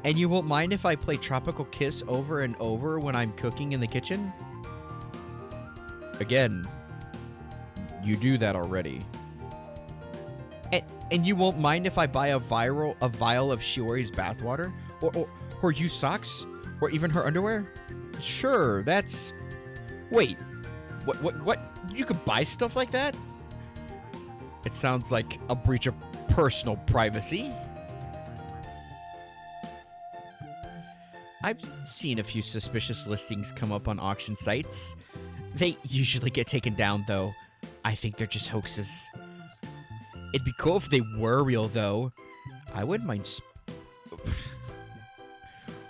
And you won't mind if I play Tropical Kiss over and over when I'm cooking in the kitchen? Again, you do that already. And you won't mind if I buy a vial of Shiori's bathwater? Or use socks? Or even her underwear? Sure, that's... Wait, what? You could buy stuff like that? It sounds like a breach of personal privacy. I've seen a few suspicious listings come up on auction sites. They usually get taken down, though. I think they're just hoaxes. It'd be cool if they were real, though. I wouldn't mind...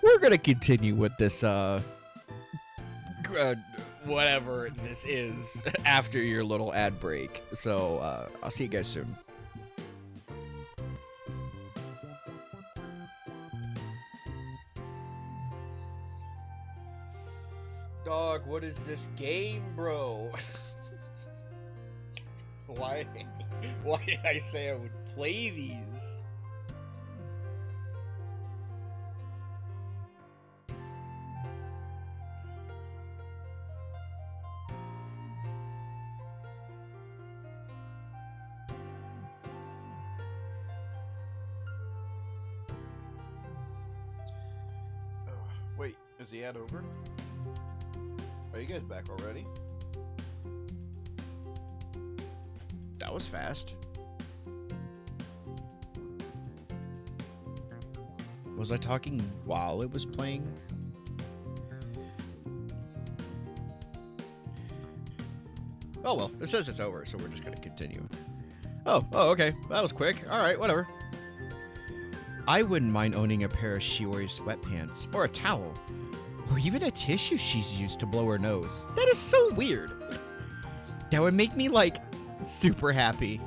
We're gonna continue with this, whatever this is after your little ad break. So, I'll see you guys soon. Dog, what is this game, bro? Why did I say I would play these? Wait, is the ad over? Are you guys back already? That was fast. Was I talking while it was playing? Oh well, it says it's over, so we're just gonna continue. Oh, okay. That was quick. Alright, whatever. I wouldn't mind owning a pair of Shiori's sweatpants, or a towel, or even a tissue she's used to blow her nose. That is so weird. That would make me, like, super happy.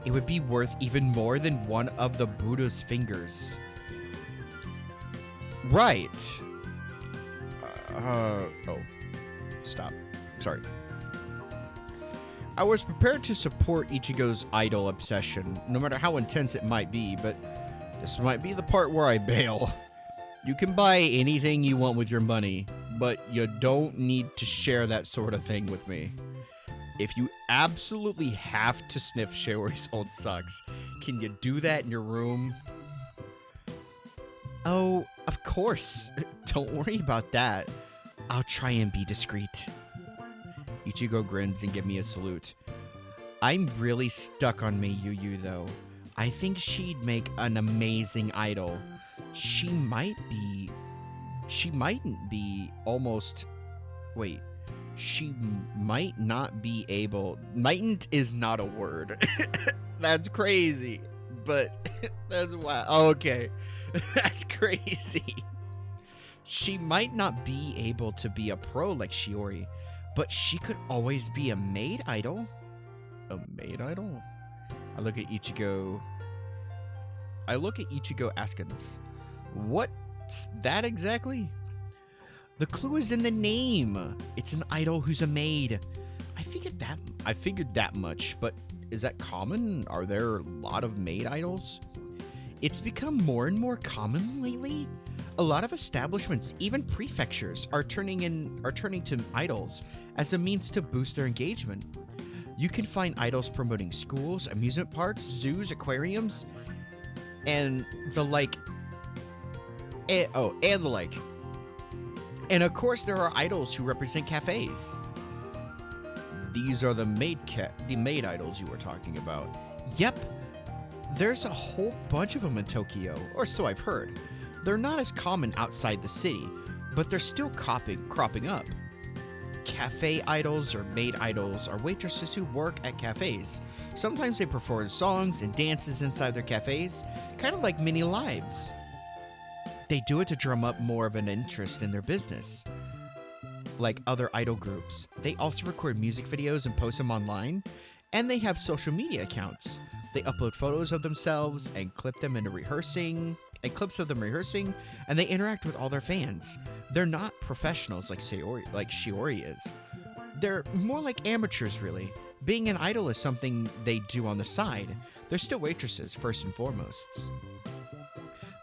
It would be worth even more than one of the Buddha's fingers. Right. Oh. Stop. Sorry. I was prepared to support Ichigo's idol obsession, no matter how intense it might be, but this might be the part where I bail. You can buy anything you want with your money, but you don't need to share that sort of thing with me. If you absolutely have to sniff Shiori's old socks, can you do that in your room? Oh, of course. Don't worry about that. I'll try and be discreet. Ichigo grins and gives me a salute. I'm really stuck on Mayuyu, though. I think she'd make an amazing idol. She mightn't be almost... Wait. She might not be able... Mightn't is not a word. That's crazy. But that's wild. Okay. That's crazy. She might not be able to be a pro like Shiori, but she could always be a maid idol. A maid idol? I look at Ichigo askance. What's that exactly? The clue is in the name. It's an idol who's a maid. I figured that much, but is that common? Are there a lot of maid idols? It's become more and more common lately. A lot of establishments, even prefectures, are turning to idols as a means to boost their engagement. You can find idols promoting schools, amusement parks, zoos, aquariums, and the like. And the like. And of course, there are idols who represent cafes. These are the maid idols you were talking about. Yep, there's a whole bunch of them in Tokyo, or so I've heard. They're not as common outside the city, but they're still cropping up. Cafe idols or maid idols are waitresses who work at cafes. Sometimes they perform songs and dances inside their cafes, kind of like mini lives. They do it to drum up more of an interest in their business. Like other idol groups, they also record music videos and post them online, and they have social media accounts. They upload photos of themselves and clips of them rehearsing, and they interact with all their fans. They're not professionals like Shiori is. They're more like amateurs, really. Being an idol is something they do on the side. They're still waitresses, first and foremost.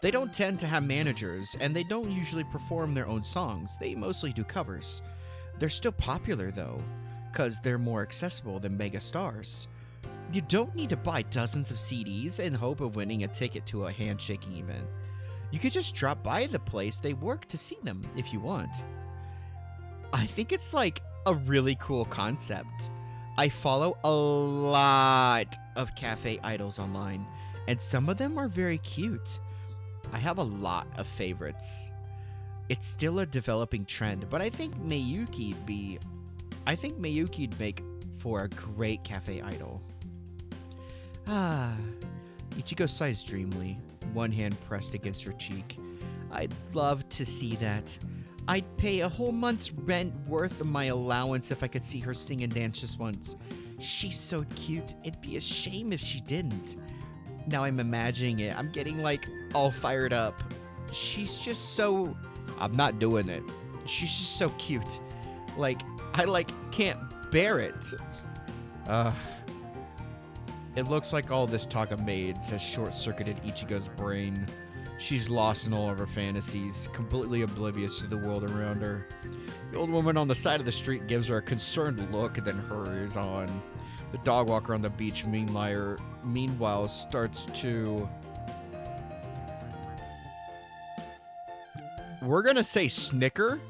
They don't tend to have managers, and they don't usually perform their own songs. They mostly do covers. They're still popular, though, because they're more accessible than mega stars. You don't need to buy dozens of CDs in hope of winning a ticket to a handshaking event. You could just drop by the place they work to see them if you want. I think it's like a really cool concept. I follow a lot of cafe idols online, and some of them are very cute. I have a lot of favorites. It's still a developing trend, but I think Miyuki'd make for a great cafe idol. Ichigo sighs dreamily, one hand pressed against her cheek. I'd love to see that. I'd pay a whole month's rent worth of my allowance if I could see her sing and dance just once. She's so cute, it'd be a shame if she didn't. Now I'm imagining it. I'm getting like all fired up. She's just so... I'm not doing it. She's just so cute. Like, I can't bear it. It looks like all this talk of maids has short-circuited Ichigo's brain. She's lost in all of her fantasies, completely oblivious to the world around her. The old woman on the side of the street gives her a concerned look and then hurries on. The dog walker on the beach, meanwhile, starts to... We're gonna say snicker,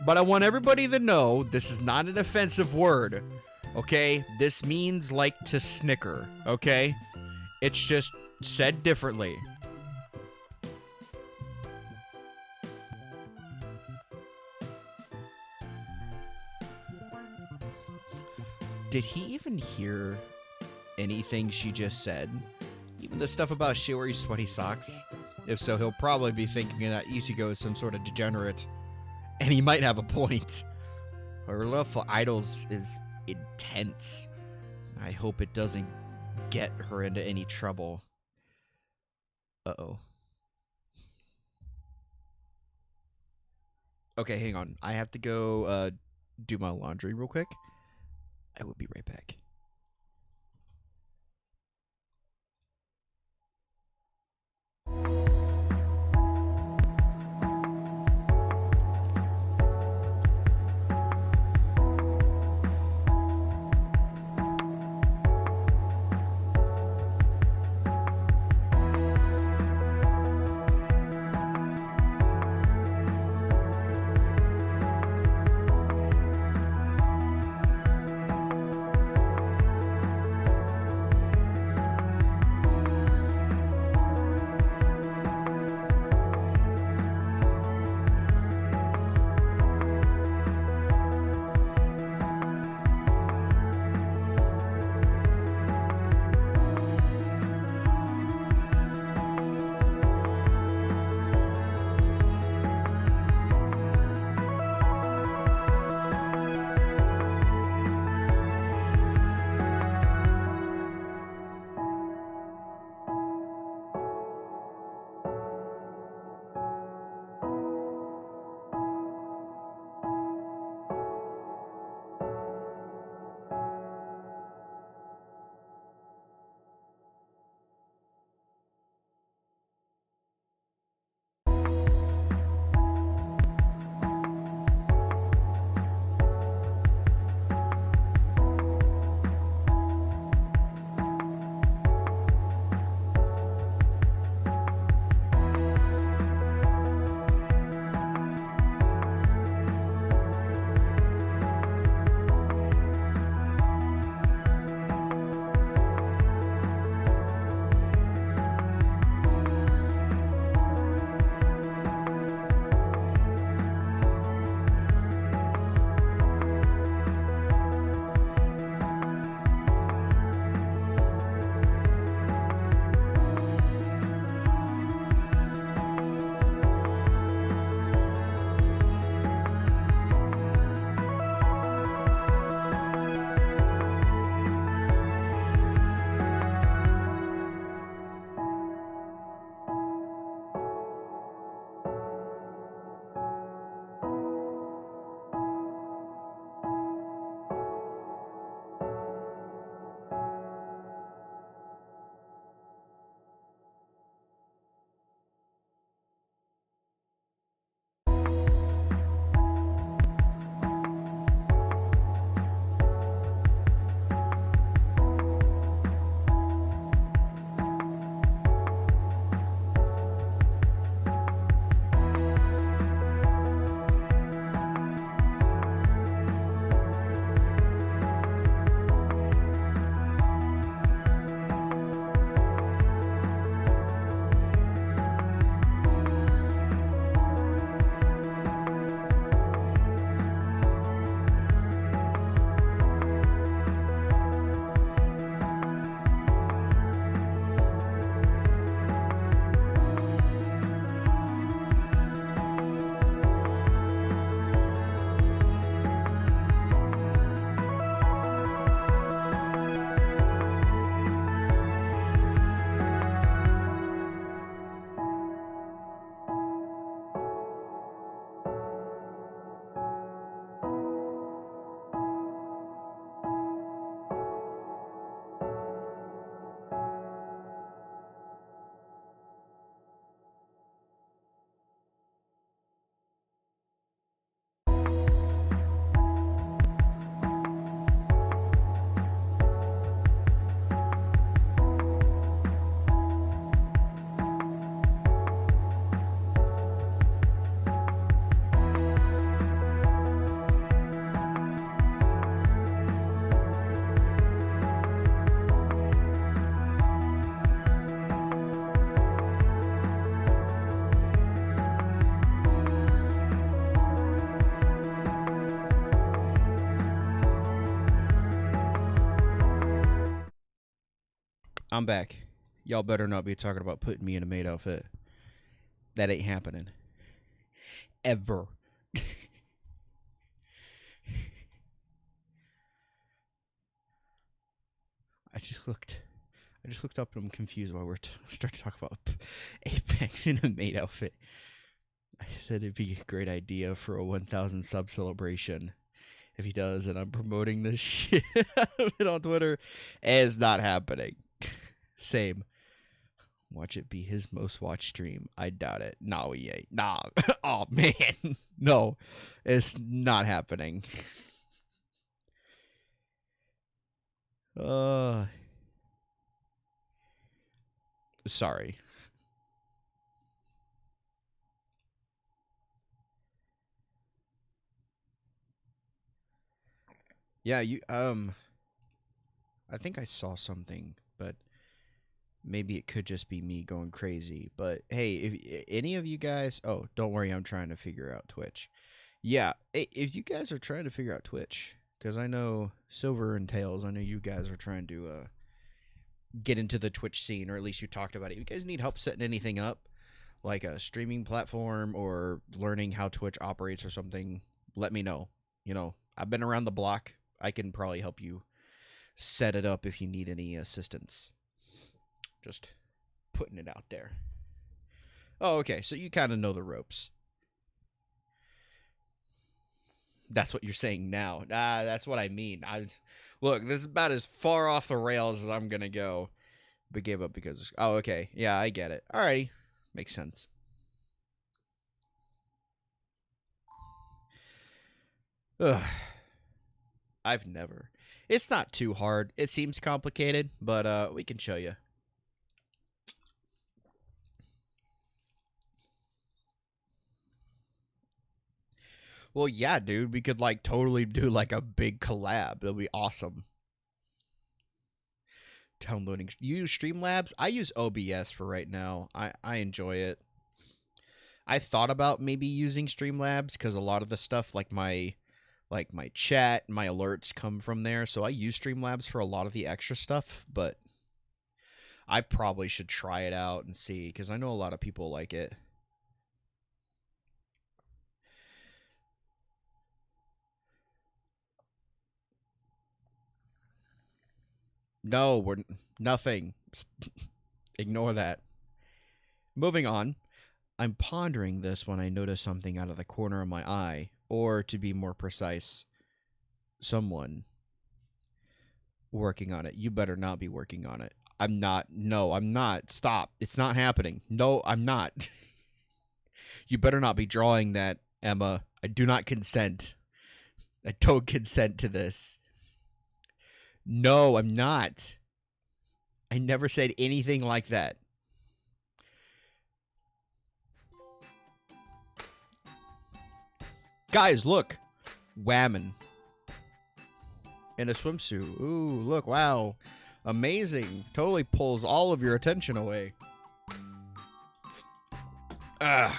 but I want everybody to know this is not an offensive word, okay? This means like to snicker, okay? It's just said differently. Did he even hear anything she just said? Even the stuff about Shiori's sweaty socks? If so, he'll probably be thinking that Ichigo is some sort of degenerate. And he might have a point. Her love for idols is intense. I hope it doesn't get her into any trouble. Uh-oh. Okay, hang on. I have to go do my laundry real quick. I will be right back. I'm back. Y'all better not be talking about putting me in a maid outfit. That ain't happening. Ever. I just looked up and I'm confused while we're starting to talk about Apex in a maid outfit. I said it'd be a great idea for a 1,000 sub celebration if he does, and I'm promoting this shit on Twitter. It's not happening. Same. Watch it be his most watched stream. I doubt it. No, he ain't. Nah. Oh, man. No. It's not happening. Sorry. Yeah, I think I saw something, but maybe it could just be me going crazy. But hey, if any of you guys, oh, don't worry, I'm trying to figure out Twitch. Yeah, if you guys are trying to figure out Twitch, because I know Silver and Tails, I know you guys are trying to get into the Twitch scene, or at least you talked about it. If you guys need help setting anything up, like a streaming platform or learning how Twitch operates or something, let me know. You know, I've been around the block. I can probably help you set it up if you need any assistance. Just putting it out there. Oh, okay. So you kind of know the ropes. That's what you're saying now. That's what I mean. Look, this is about as far off the rails as I'm going to go. But gave up because... Oh, okay. Yeah, I get it. Alrighty. Makes sense. Ugh. I've never. It's not too hard. It seems complicated, but we can show you. Well, yeah, dude. We could, like, totally do, like, a big collab. That'll be awesome. Downloading. You use Streamlabs? I use OBS for right now. I enjoy it. I thought about maybe using Streamlabs because a lot of the stuff, like my chat, my alerts come from there. So I use Streamlabs for a lot of the extra stuff, but I probably should try it out and see because I know a lot of people like it. No, we're nothing. Ignore that. Moving on. I'm pondering this when I notice something out of the corner of my eye, or to be more precise, someone working on it. You better not be working on it. I'm not. No, I'm not. Stop. It's not happening. No, I'm not. You better not be drawing that, Emma. I do not consent. I don't consent to this. No, I'm not. I never said anything like that. Guys, look. Whammon. In a swimsuit. Ooh, look, wow. Amazing. Totally pulls all of your attention away. Ugh.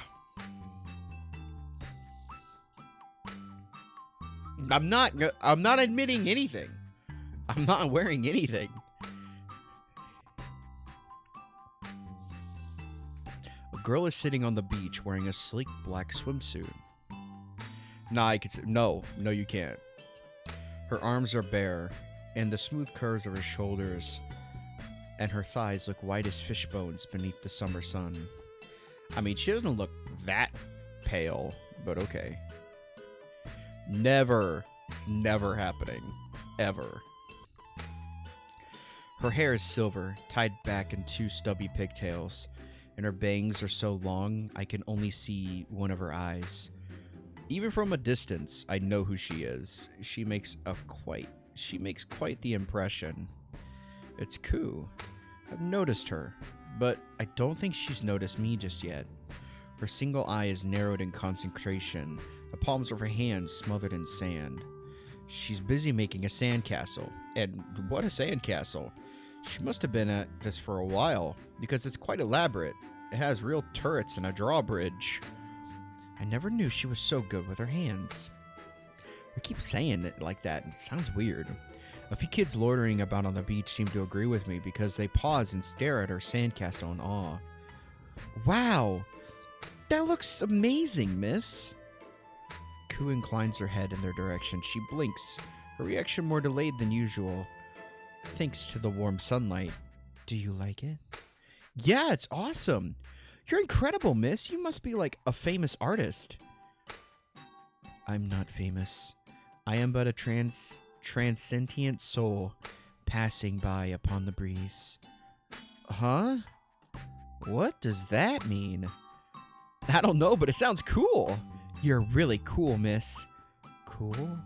I'm not admitting anything. I'm not wearing anything. A girl is sitting on the beach wearing a sleek black swimsuit. Nah, no, you can't. Her arms are bare, and the smooth curves of her shoulders and her thighs look white as fish bones beneath the summer sun. I mean, she doesn't look that pale, but okay. Never. It's never happening. Ever. Her hair is silver, tied back in two stubby pigtails, and her bangs are so long I can only see one of her eyes. Even from a distance, I know who she is. She makes quite the impression. It's cool. I've noticed her, but I don't think she's noticed me just yet. Her single eye is narrowed in concentration, the palms of her hands smothered in sand. She's busy making a sandcastle. And what a sandcastle! She must have been at this for a while, because it's quite elaborate. It has real turrets and a drawbridge. I never knew she was so good with her hands. We keep saying it like that, and it sounds weird. A few kids loitering about on the beach seem to agree with me because they pause and stare at our sandcastle in awe. Wow! That looks amazing, miss! Koo inclines her head in their direction. She blinks, her reaction more delayed than usual. Thanks to the warm sunlight. Do you like it? Yeah, it's awesome! You're incredible, miss! You must be like a famous artist. I'm not famous. I am but a transcendent soul passing by upon the breeze. Huh? What does that mean? I don't know, but it sounds cool. You're really cool, miss. Cool?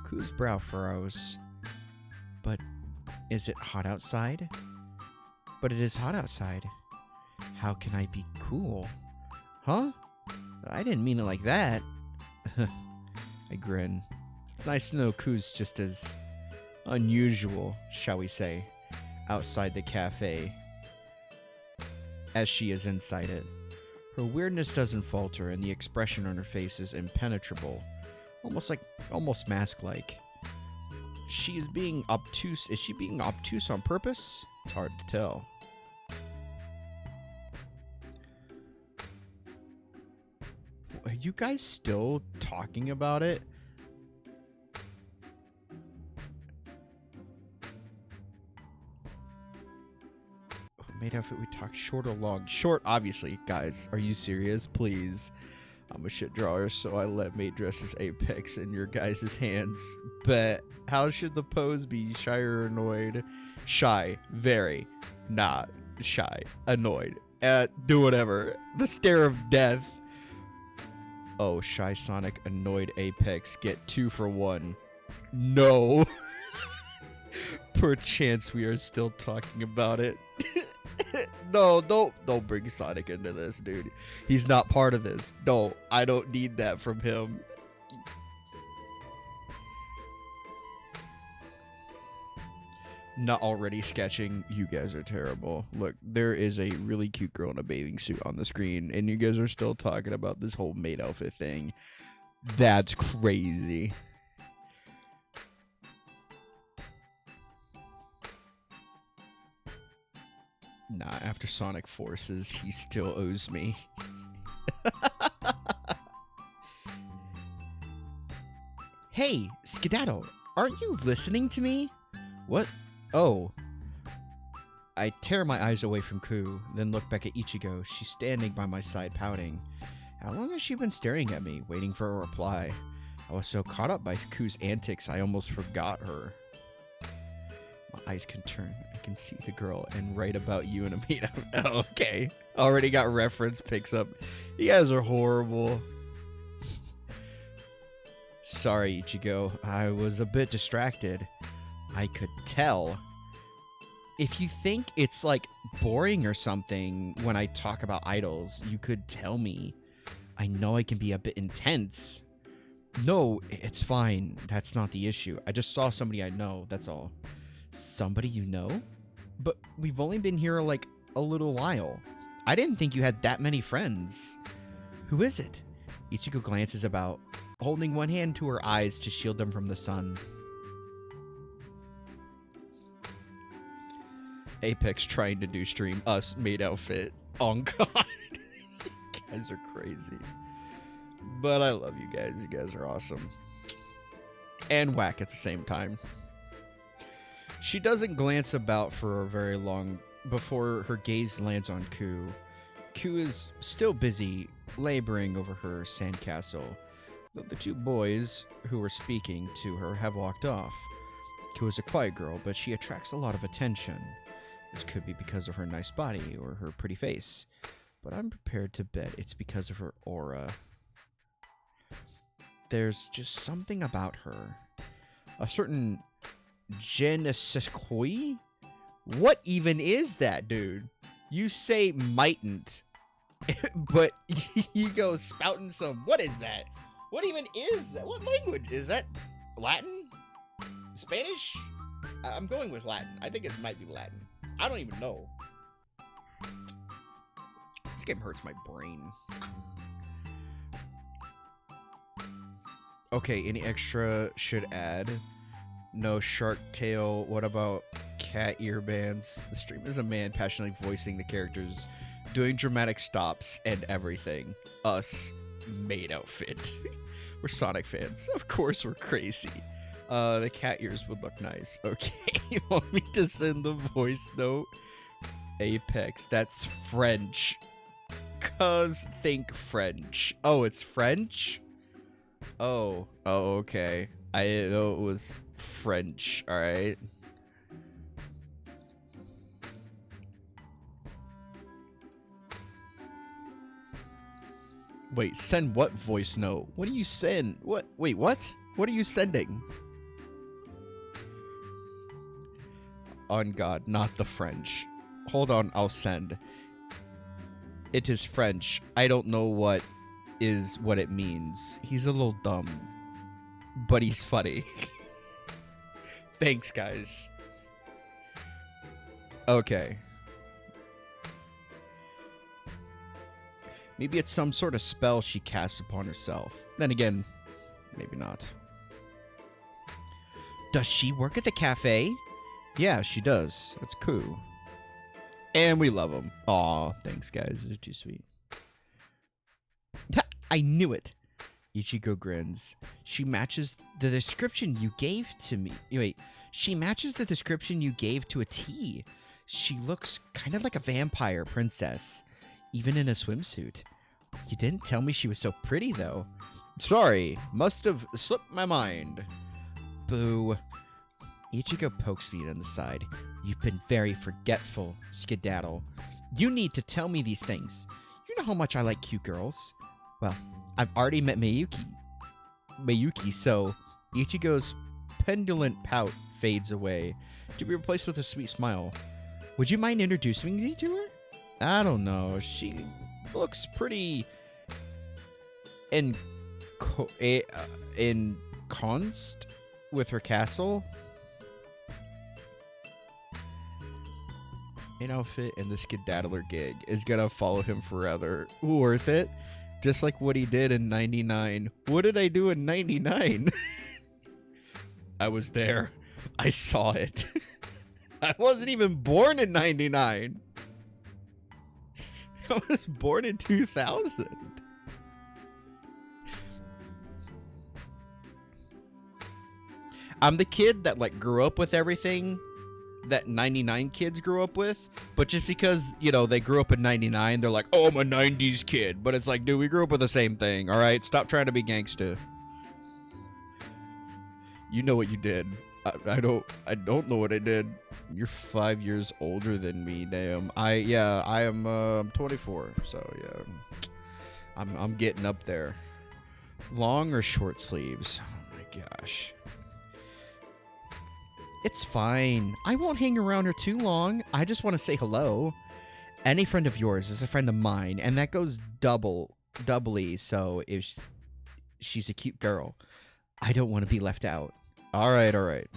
Koo's brow furrows. But is it hot outside? But it is hot outside. How can I be cool? Huh? I didn't mean it like that. I grin. It's nice to know Koo's just as unusual, shall we say, outside the cafe as she is inside it. Her weirdness doesn't falter, and the expression on her face is impenetrable, almost mask-like. She is being obtuse. Is she being obtuse on purpose? It's hard to tell. Are you guys still talking about it? Made outfit we talk short or long? Short, obviously, guys. Are you serious? Please. I'm a shit drawer, so I let mate dress as Apex in your guys' hands. But how should the pose be? Shy or annoyed? Shy. Very. Not shy. Annoyed. Do whatever. The stare of death. Oh, Shy Sonic, annoyed Apex. Get 2 for 1. No. Perchance we are still talking about it. No, don't bring Sonic into this, dude. He's not part of this. No, I don't need that from him. Not already sketching. You guys are terrible. Look, there is a really cute girl in a bathing suit on the screen, and you guys are still talking about this whole maid outfit thing. That's crazy. Nah, after Sonic Forces, he still owes me. Hey, Skedaddle, aren't you listening to me? What? Oh. I tear my eyes away from Koo, then look back at Ichigo. She's standing by my side, pouting. How long has she been staring at me, waiting for a reply? I was so caught up by Koo's antics, I almost forgot her. My eyes can turn. I can see the girl and write about you in a meetup. Oh, okay. Already got reference picks up. You guys are horrible. Sorry, Ichigo. I was a bit distracted. I could tell. If you think it's like boring or something when I talk about idols, you could tell me. I know I can be a bit intense. No, it's fine. That's not the issue. I just saw somebody I know. That's all. Somebody you know? But we've only been here like a little while. I didn't think you had that many friends. Who is it? Ichigo glances about, holding one hand to her eyes to shield them from the sun. Apex trying to do stream us maid outfit. On God. You guys are crazy. But I love you guys. You guys are awesome. And whack at the same time. She doesn't glance about for very long before her gaze lands on Koo. Koo is still busy laboring over her sandcastle, though the two boys who were speaking to her have walked off. Koo is a quiet girl, but she attracts a lot of attention. This could be because of her nice body or her pretty face, but I'm prepared to bet it's because of her aura. There's just something about her. A certain je ne sais quoi? What even is that, dude? You say mightn't, but you go spouting some. What is that? What even is that? What language? Is that Latin? Spanish? I'm going with Latin. I think it might be Latin. I don't even know. This game hurts my brain. Okay, any extra should add. No shark tail. What about cat ear bands? The stream is a man passionately voicing the characters, doing dramatic stops and everything. Us, maid outfit. We're Sonic fans. Of course we're crazy. The cat ears would look nice. Okay, you want me to send the voice note? Apex, that's French. Cuz think French. Oh, it's French? Oh, okay. I didn't know it was French, alright. Wait, send what voice note? What do you send? What? Wait, what? What are you sending? On God, not the French. Hold on, I'll send. It is French. I don't know what it means. He's a little dumb, but he's funny. Thanks, guys. Okay. Maybe it's some sort of spell she casts upon herself. Then again, maybe not. Does she work at the cafe? Yeah, she does. That's cool. And we love them. Aw, thanks, guys. They're too sweet. Ha, I knew it. Ichigo grins. She matches the description you gave to me. Wait, she matches the description you gave to a T. She looks kind of like a vampire princess, even in a swimsuit. You didn't tell me she was so pretty, though. Sorry, must have slipped my mind. Boo. Ichigo pokes me on the side. You've been very forgetful, Skedaddle. You need to tell me these things. You know how much I like cute girls. Well, I've already met Mayuki, so Ichigo's pendulant pout fades away to be replaced with a sweet smile. Would you mind introducing me to her? I don't know. She looks pretty enconced with her castle. An outfit and the Skedaddler gig is gonna follow him forever. Worth it. Just like what he did in 99. What did I do in 99? I was there. I saw it. I wasn't even born in 99. I was born in 2000. I'm the kid that like grew up with everything that 99 kids grew up with, but just because, you know, they grew up in 99, they're like, oh, I'm a 90s kid. But it's like, dude, we grew up with the same thing, all right? Stop trying to be gangsta. You know what you did. I don't know what I did. You're 5 years older than me, damn. I am 24, so yeah. I'm getting up there. Long or short sleeves? Oh my gosh. It's fine. I won't hang around her too long. I just want to say hello. Any friend of yours is a friend of mine, and that goes doubly, so if she's a cute girl, I don't want to be left out. All right.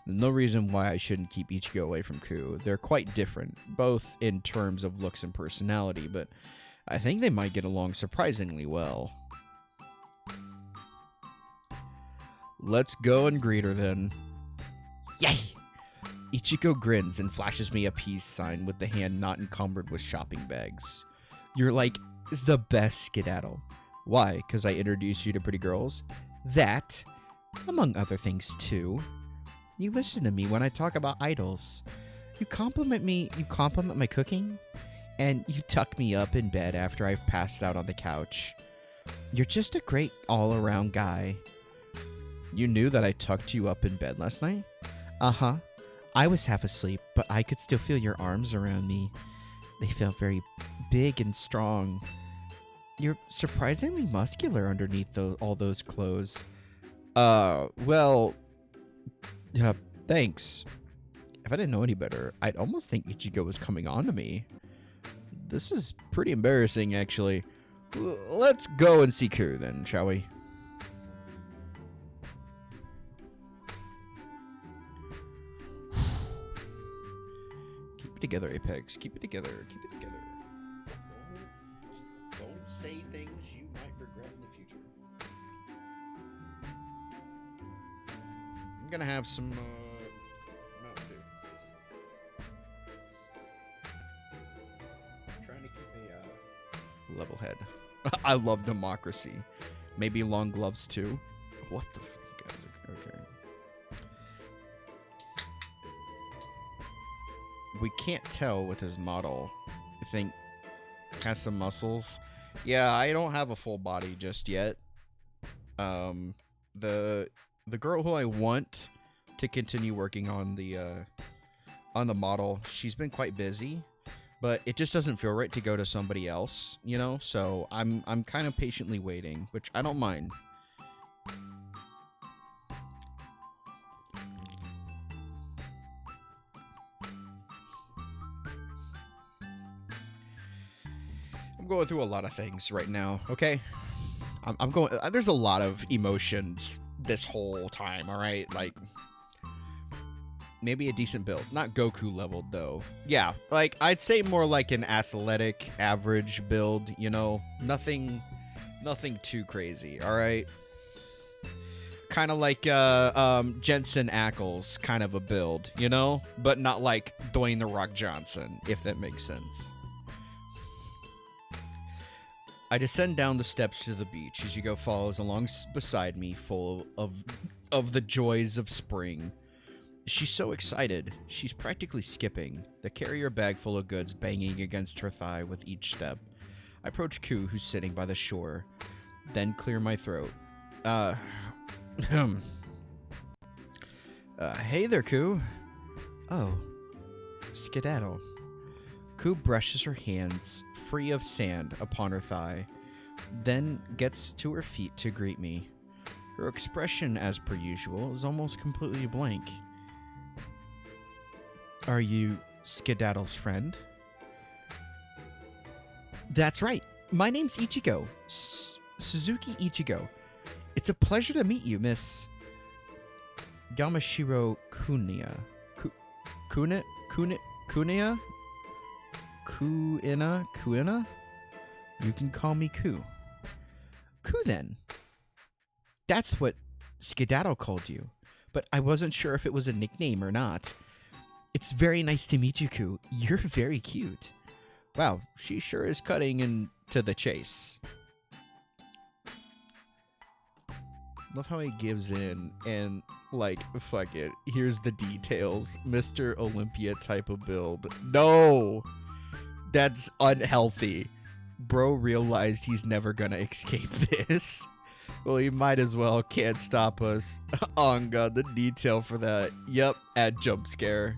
No reason why I shouldn't keep Ichigo away from Ku. They're quite different, both in terms of looks and personality, but I think they might get along surprisingly well. Let's go and greet her then. Yay! Ichigo grins and flashes me a peace sign with the hand not encumbered with shopping bags. You're like the best, Skedaddle. Why? Because I introduced you to pretty girls? That, among other things too. You listen to me when I talk about idols. You compliment me, you compliment my cooking, and you tuck me up in bed after I've passed out on the couch. You're just a great all-around guy. You knew that I tucked you up in bed last night? Uh-huh. I was half asleep, but I could still feel your arms around me. They felt very big and strong. You're surprisingly muscular underneath all those clothes. Well, thanks. If I didn't know any better, I'd almost think Ichigo was coming on to me. This is pretty embarrassing, actually. Let's go and see Ku then, shall we? Keep it together, Apex. Keep it together. Keep it together. Don't say things you might regret in the future. gonna have some Mountain Dew. Trying to keep a level head. I love democracy. Maybe long gloves too. What the fuck, guys? Okay. We can't tell with his model. I think has some muscles. Yeah, I don't have a full body just yet. The girl who I want to continue working on the model, she's been quite busy, but it just doesn't feel right to go to somebody else, you know? So I'm kind of patiently waiting, which I don't mind. I'm going through a lot of things right now, okay? I'm going... There's a lot of emotions this whole time, all right? Like, maybe a decent build. Not Goku leveled, though. Yeah, like, I'd say more like an athletic, average build, you know? Nothing too crazy, all right? Kind of like Jensen Ackles kind of a build, you know? But not like Dwayne The Rock Johnson, if that makes sense. I descend down the steps to the beach as Yugo follows along beside me, full of the joys of spring. She's so excited, she's practically skipping, the carrier bag full of goods banging against her thigh with each step. I approach Ku, who's sitting by the shore, then clear my throat. Hey there, Ku. Oh, skedaddle. Ku brushes her hands free of sand upon her thigh, then gets to her feet to greet me. Her expression, as per usual, is almost completely blank. Are you Skedaddle's friend? That's right. My name's Ichigo. Suzuki Ichigo. It's a pleasure to meet you, Miss Yamashiro Kunia. Kunia? Kuina? You can call me Ku. Ku, then. That's what Skedaddle called you, but I wasn't sure if it was a nickname or not. It's very nice to meet you, Ku. You're very cute. Wow, she sure is cutting into the chase. Love how he gives in and, like, fuck it. Here's the details. Mr. Olympia type of build. No! That's unhealthy. Bro realized he's never gonna escape this. Well, he might as well. Can't stop us. Oh, God, the detail for that. Yep, add jump scare.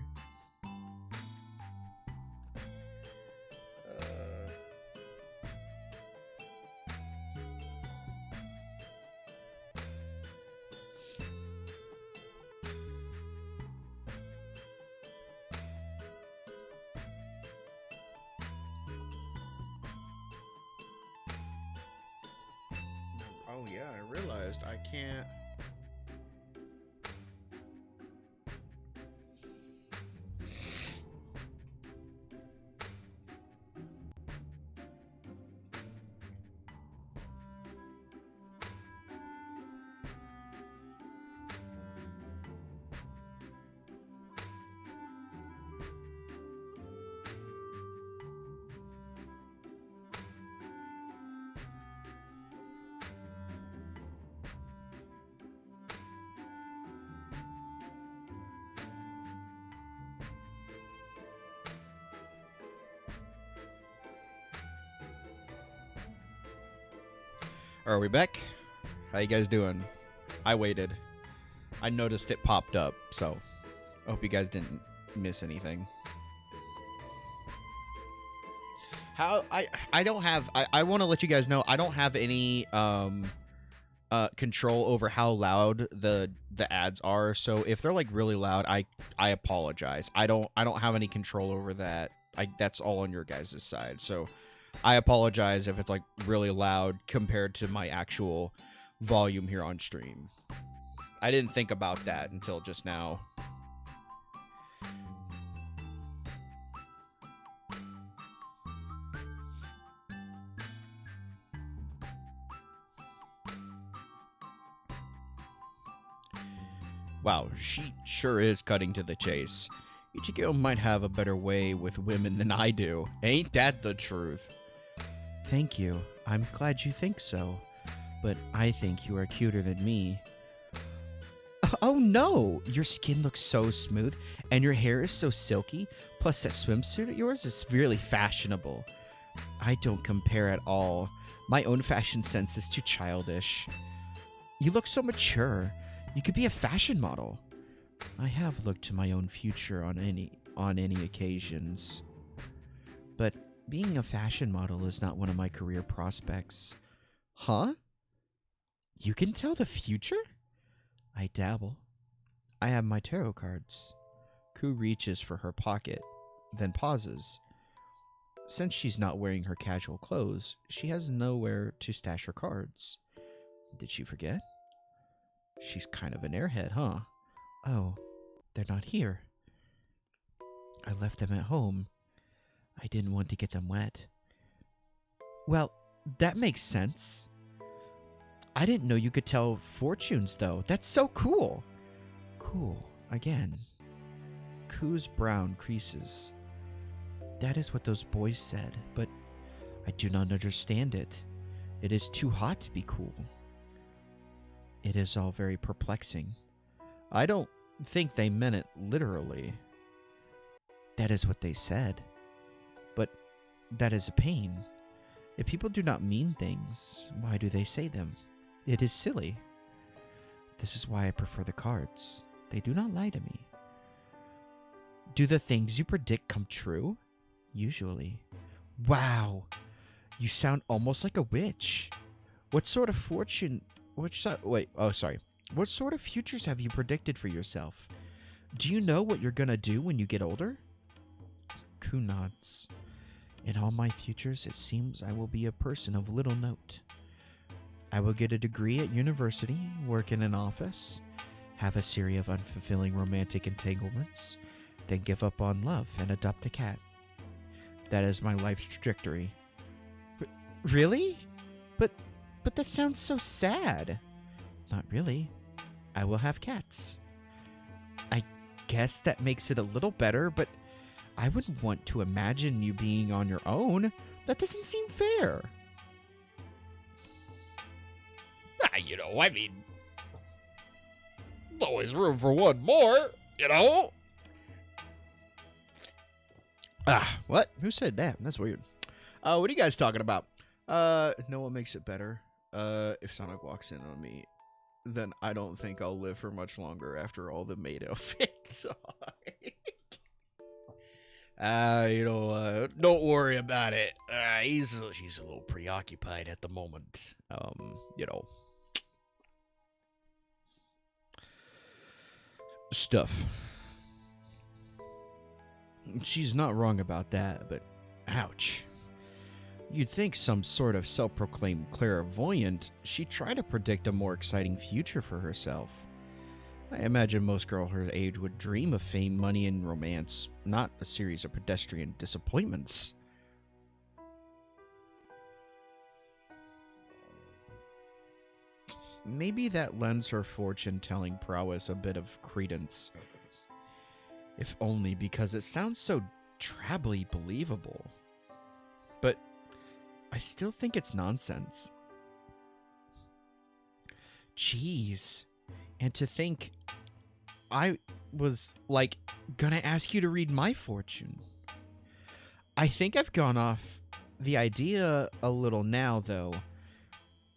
Oh, yeah, I realized I can't... Are we back? How you guys doing? I waited. I noticed it popped up, so I hope you guys didn't miss anything. I don't have I want to let you guys know I don't have any control over how loud the ads are. So if they're like really loud, I apologize. I don't have any control over that. That's all on your guys' side. So I apologize if it's like really loud compared to my actual volume here on stream. I didn't think about that until just now. Wow, she sure is cutting to the chase. Ichigo might have a better way with women than I do. Ain't that the truth? Thank you. I'm glad you think so. But I think you are cuter than me. Oh no! Your skin looks so smooth, and your hair is so silky. Plus, that swimsuit of yours is really fashionable. I don't compare at all. My own fashion sense is too childish. You look so mature. You could be a fashion model. I have looked to my own future on any occasions. But being a fashion model is not one of my career prospects. Huh? You can tell the future? I dabble. I have my tarot cards. Ku reaches for her pocket, then pauses. Since she's not wearing her casual clothes, she has nowhere to stash her cards. Did she forget? She's kind of an airhead, huh? Oh, they're not here. I left them at home. I didn't want to get them wet. Well, that makes sense. I didn't know you could tell fortunes, though. That's so cool. Cool, again. Ku's brown creases. That is what those boys said, but I do not understand it. It is too hot to be cool. It is all very perplexing. I don't think they meant it literally. That is what they said. But that is a pain. If people do not mean things, why do they say them? It is silly. This is why I prefer the cards. They do not lie to me. Do the things you predict come true? Usually. Wow. You sound almost like a witch. What sort of fortune... What sort of futures have you predicted for yourself? Do you know what you're gonna do when you get older? Ku nods. In all my futures, it seems I will be a person of little note. I will get a degree at university, work in an office, have a series of unfulfilling romantic entanglements, then give up on love and adopt a cat. That is my life's trajectory. Really? But that sounds so sad. Not really. I will have cats. I guess that makes it a little better, but I wouldn't want to imagine you being on your own. That doesn't seem fair. I mean, there's always room for one more, What? Who said that? That's weird. What are you guys talking about? No, what makes it better? If Sonic walks in on me, then I don't think I'll live for much longer after all the maid outfits are. Don't worry about it. She's a little preoccupied at the moment. Stuff. She's not wrong about that, but ouch. You'd think some sort of self-proclaimed clairvoyant, she'd try to predict a more exciting future for herself. I imagine most girls her age would dream of fame, money, and romance, not a series of pedestrian disappointments. Maybe that lends her fortune-telling prowess a bit of credence. If only because it sounds so drably believable. But I still think it's nonsense. Jeez. And to think I was, gonna ask you to read my fortune. I think I've gone off the idea a little now, though.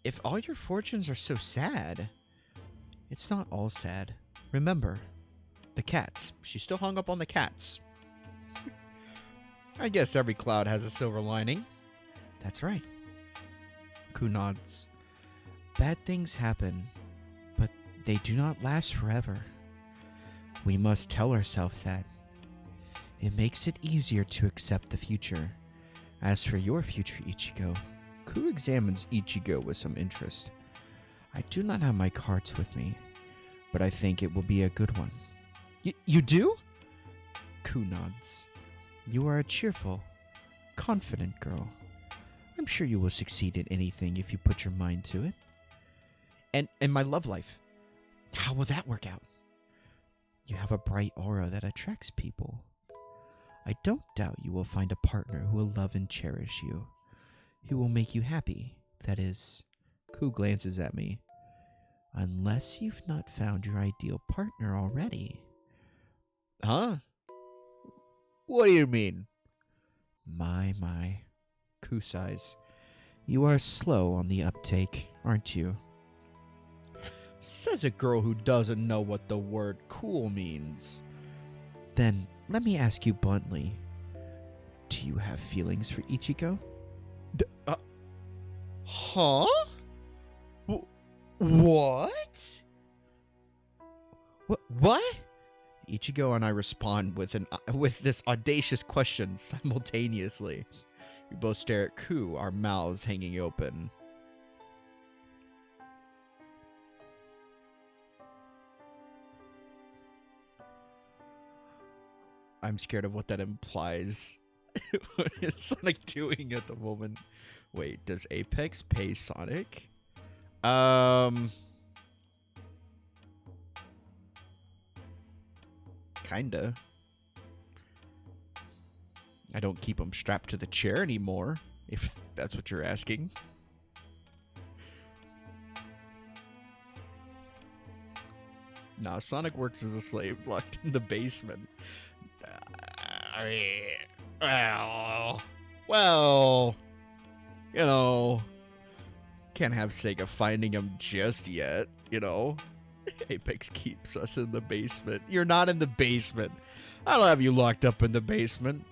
If all your fortunes are so sad, it's not all sad. Remember, the cats. She's still hung up on the cats. I guess every cloud has a silver lining. That's right. Ku nods. Bad things happen, but they do not last forever. We must tell ourselves that. It makes it easier to accept the future. As for your future, Ichigo, Ku examines Ichigo with some interest. I do not have my cards with me, but I think it will be a good one. You do? Ku nods. You are a cheerful, confident girl. I'm sure you will succeed at anything if you put your mind to it. And my love life, how will that work out? You have a bright aura that attracts people. I don't doubt you will find a partner who will love and cherish you, who will make you happy. That is, Ku glances at me. Unless you've not found your ideal partner already. Huh? What do you mean? My. Ku sighs. You are slow on the uptake, aren't you? Says a girl who doesn't know what the word cool means. Then, let me ask you bluntly. Do you have feelings for Ichigo? Huh? What? What? Ichigo and I respond with this audacious question simultaneously. We both stare at Ku, our mouths hanging open. I'm scared of what that implies. What is Sonic doing at the moment? Wait, does Apex pay Sonic? Kinda. I don't keep him strapped to the chair anymore, if that's what you're asking. Nah, Sonic works as a slave locked in the basement. Well, you know, can't have Sega finding him just yet, you know. Apex keeps us in the basement. You're not in the basement. I don't have you locked up in the basement.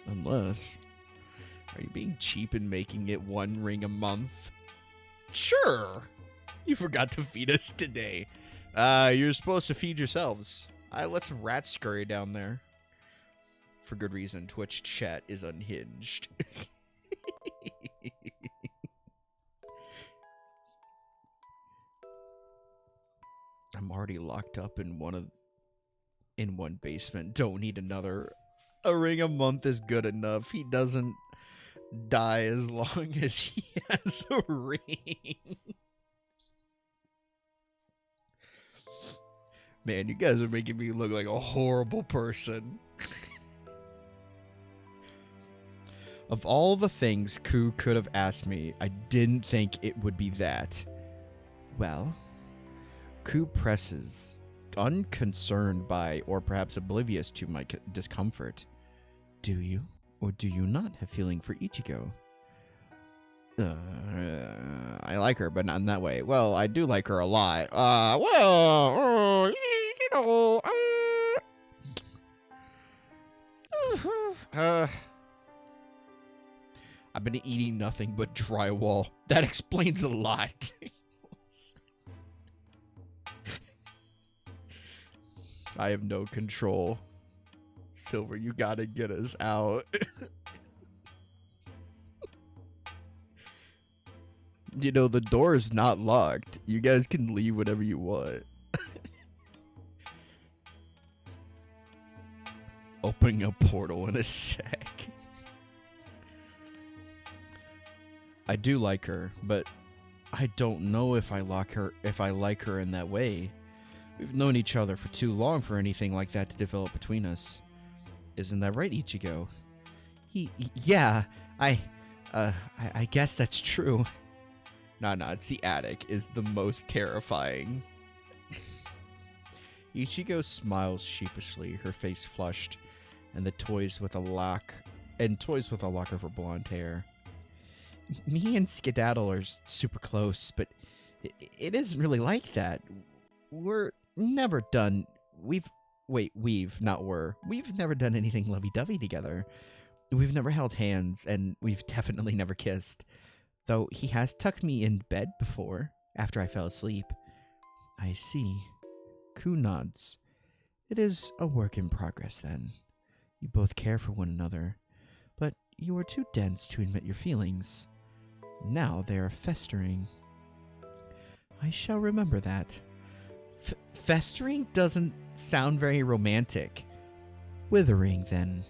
Unless, are you being cheap and making it 1 ring a month? Sure. You forgot to feed us today. You're supposed to feed yourselves. I let some rats scurry down there. For good reason, Twitch chat is unhinged. I'm already locked up in one basement. Don't need another. A ring a month is good enough. He doesn't die as long as he has a ring. Man, you guys are making me look like a horrible person. Of all the things Ku could have asked me, I didn't think it would be that. Well, Ku presses, unconcerned by, or perhaps oblivious to my discomfort. Do you, or do you not have feeling for Ichigo? I like her, but not in that way. Well, I do like her a lot. You know, I've been eating nothing but drywall. That explains a lot. I have no control. Silver, you gotta get us out. You know, the door is not locked. You guys can leave whenever you want. Opening a portal in a sec. I do like her, but I don't know if I like her in that way. We've known each other for too long for anything like that to develop between us. Isn't that right, Ichigo? Yeah, I guess that's true. No, it's the attic is the most terrifying. Ichigo smiles sheepishly, her face flushed, and toys with a lock of her blonde hair. Me and Skedaddle are super close, but it isn't really like that. We're never done. We've never done anything lovey-dovey together. We've never held hands, and we've definitely never kissed. Though he has tucked me in bed before, after I fell asleep. I see. Ku nods. It is a work in progress, then. You both care for one another, but you are too dense to admit your feelings. Now they are festering. I shall remember that. Festering doesn't sound very romantic. Withering, then.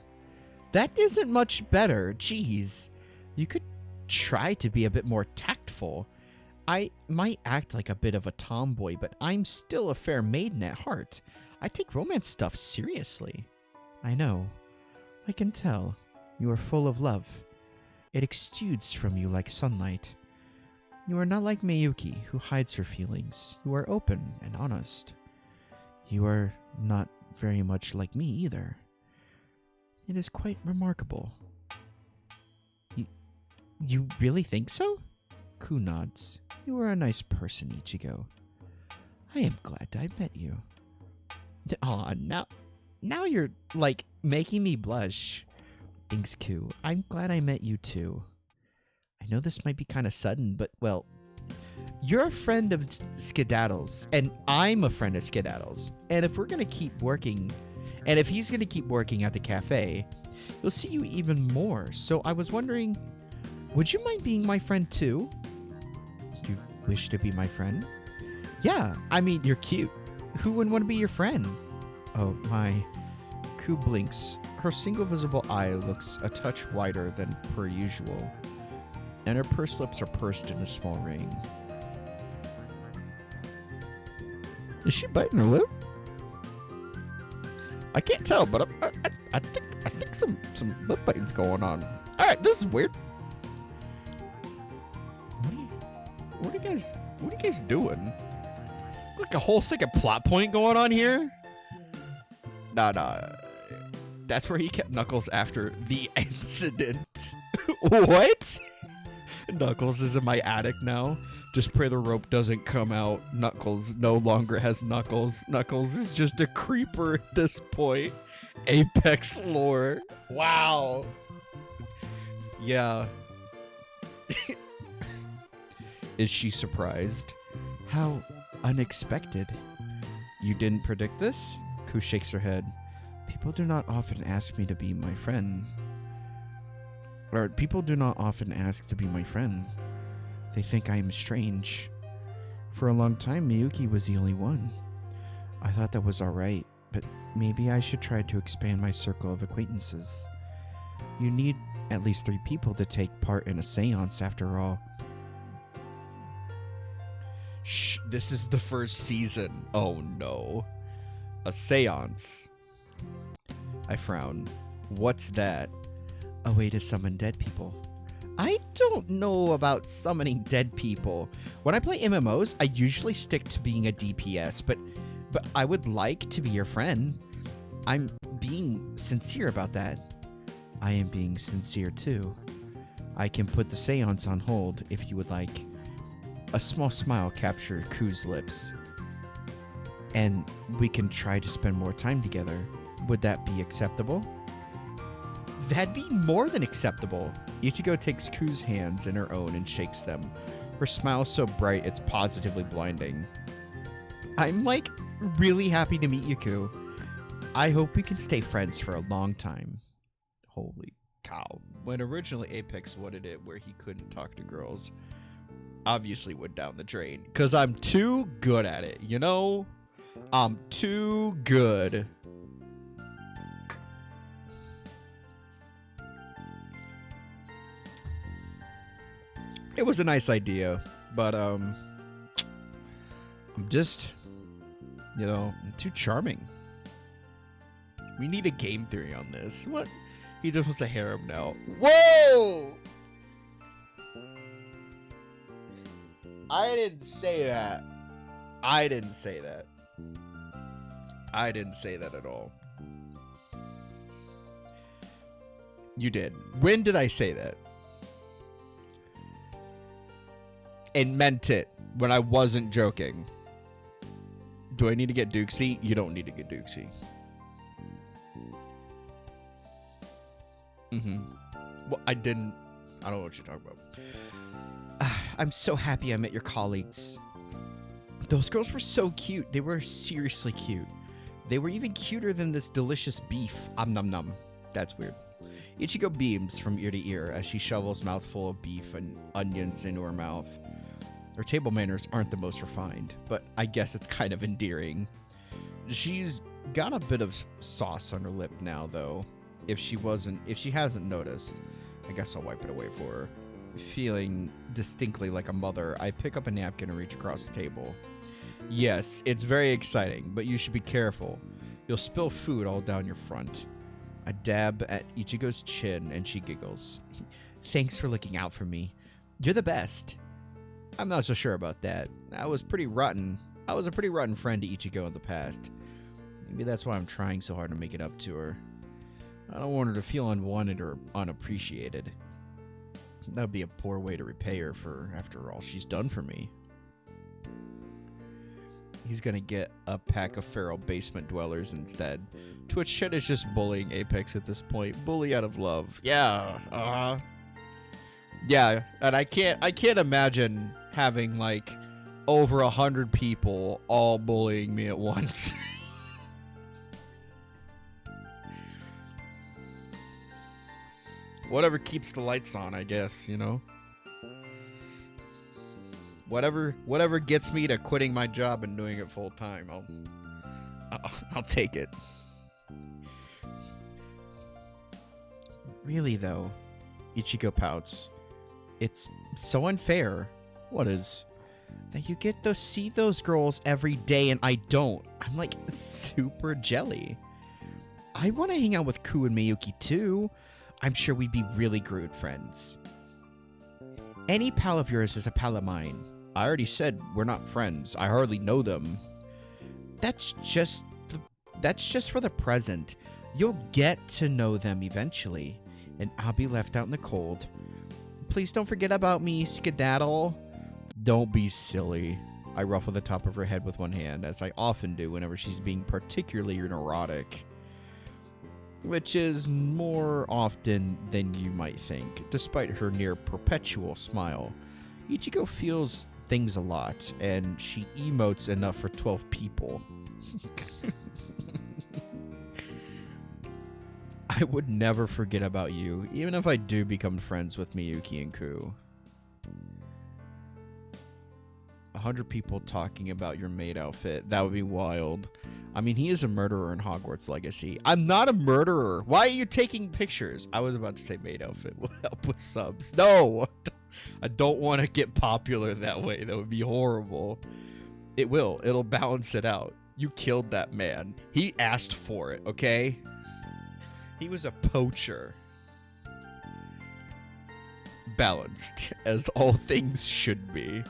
That isn't much better. Jeez. You could try to be a bit more tactful. I might act like a bit of a tomboy, but I'm still a fair maiden at heart. I take romance stuff seriously. I know. I can tell. You are full of love. It exudes from you like sunlight. You are not like Miyuki, who hides her feelings. You are open and honest. You are not very much like me either. It is quite remarkable. You really think so? Ku nods. You are a nice person, Ichigo. I am glad I met you. Aw, now you're, like, making me blush. Thanks, Ku. I'm glad I met you, too. I know this might be kind of sudden, but, well, you're a friend of Skedaddles, and I'm a friend of Skedaddles. And if we're going to keep working, and if he's going to keep working at the cafe, you'll see you even more. So I was wondering, would you mind being my friend, too? Do you wish to be my friend? Yeah, I mean, you're cute. Who wouldn't want to be your friend? Oh, my. Ku blinks. Her single visible eye looks a touch wider than per usual, and her pursed lips are pursed in a small ring. Is she biting her lip? I can't tell, but I think some lip biting's going on. All right, this is weird. What are you guys doing? Like a whole second plot point going on here? Nah. That's where he kept Knuckles after the incident. What? Knuckles is in my attic now. Just pray the rope doesn't come out. Knuckles no longer has Knuckles. Knuckles is just a creeper at this point. Apex lore. Wow. Yeah. Is she surprised? How unexpected. You didn't predict this? Ku shakes her head. People do not often ask me to be my friend. Or people do not often ask to be my friend. They think I am strange. For a long time, Miyuki was the only one. I thought that was alright, but maybe I should try to expand my circle of acquaintances. You need at least 3 people to take part in a seance after all. Shh, this is the first season. Oh no. A seance. I frown. What's that? A way to summon dead people. I don't know about summoning dead people. When I play MMOs, I usually stick to being a DPS, but I would like to be your friend. I'm being sincere about that. I am being sincere too. I can put the seance on hold if you would like. A small smile captured Ku's lips. And we can try to spend more time together. Would that be acceptable? That'd be more than acceptable. Ichigo takes Ku's hands in her own and shakes them. Her smile is so bright it's positively blinding. I'm like really happy to meet you, Ku. I hope we can stay friends for a long time. Holy cow. When originally Apex wanted it where he couldn't talk to girls, obviously went down the drain. Because I'm too good at it, you know? I'm too good. It was a nice idea, but I'm just, I'm too charming. We need a game theory on this. What? He just wants a harem now. Whoa! I didn't say that. I didn't say that. I didn't say that at all. You did. When did I say that? And meant it when I wasn't joking. Do I need to get Dukesy? You don't need to get Dukesy. Well, I don't know what you're talking about. I'm so happy I met your colleagues. Those girls were so cute. They were seriously cute. They were even cuter than this delicious beef. Nom nom. That's weird. Ichigo beams from ear to ear as she shovels mouthful of beef and onions into her mouth. Her table manners aren't the most refined, but I guess it's kind of endearing. She's got a bit of sauce on her lip now, though. If she hasn't noticed, I guess I'll wipe it away for her. Feeling distinctly like a mother, I pick up a napkin and reach across the table. Yes, it's very exciting, but you should be careful. You'll spill food all down your front. I dab at Ichigo's chin and she giggles. Thanks for looking out for me. You're the best. I'm not so sure about that. I was a pretty rotten friend to Ichigo in the past. Maybe that's why I'm trying so hard to make it up to her. I don't want her to feel unwanted or unappreciated. That would be a poor way to repay her for after all she's done for me. He's gonna get a pack of feral basement dwellers instead. Twitch Chet is just bullying Apex at this point. Bully out of love. Yeah. Yeah, and I can't imagine having like over 100 people all bullying me at once. Whatever keeps the lights on, I guess, you know. Whatever gets me to quitting my job and doing it full time, I'll take it. Really though, Ichigo pouts. It's so unfair. What is? That you get to see those girls every day and I don't. I'm like super jelly. I want to hang out with Ku and Miyuki too. I'm sure we'd be really good friends. Any pal of yours is a pal of mine. I already said we're not friends. I hardly know them. That's just for the present. You'll get to know them eventually, and I'll be left out in the cold. Please don't forget about me, skedaddle. Don't be silly. I ruffle the top of her head with one hand, as I often do whenever she's being particularly neurotic. Which is more often than you might think, despite her near perpetual smile. Ichigo feels things a lot, and she emotes enough for 12 people. I would never forget about you, even if I do become friends with Miyuki and Ku. 100 people talking about your maid outfit. That would be wild. I mean, he is a murderer in Hogwarts Legacy. I'm not a murderer. Why are you taking pictures? I was about to say maid outfit will help with subs. No! I don't want to get popular that way. That would be horrible. It will. It'll balance it out. You killed that man. He asked for it, okay? He was a poacher. Balanced, as all things should be.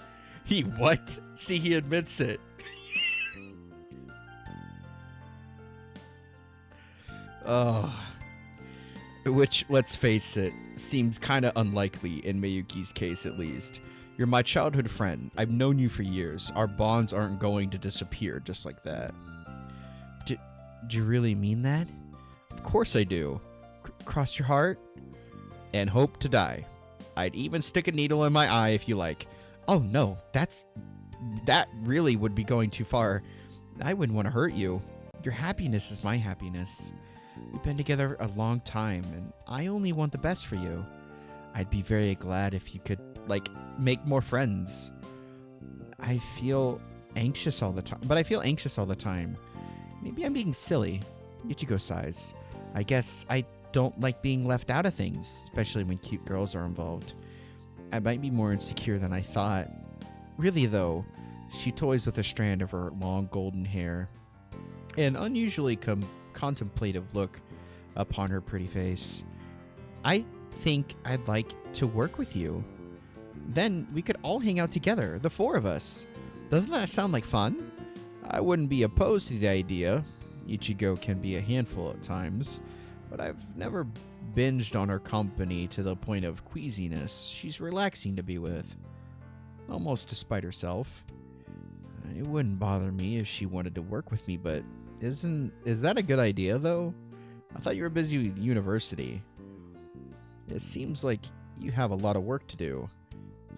He what? See, he admits it. Which, let's face it, seems kind of unlikely in Miyuki's case at least. You're my childhood friend. I've known you for years. Our bonds aren't going to disappear just like that. Do you really mean that? Of course I do. Cross your heart? And hope to die. I'd even stick a needle in my eye if you like. Oh no, that really would be going too far. I wouldn't want to hurt you. Your happiness is my happiness. We've been together a long time, and I only want the best for you. I'd be very glad if you could, like, make more friends. I feel anxious all the time. Maybe I'm being silly. Ichigo sighs. I guess I don't like being left out of things, especially when cute girls are involved. I might be more insecure than I thought. Really, though, she toys with a strand of her long golden hair. An unusually contemplative look upon her pretty face. I think I'd like to work with you. Then we could all hang out together, the four of us. Doesn't that sound like fun? I wouldn't be opposed to the idea. Ichigo can be a handful at times, but I've never binged on her company to the point of queasiness. She's relaxing to be with, almost despite herself. It wouldn't bother me if she wanted to work with me, but is that a good idea, though? I thought you were busy with university. It seems like you have a lot of work to do.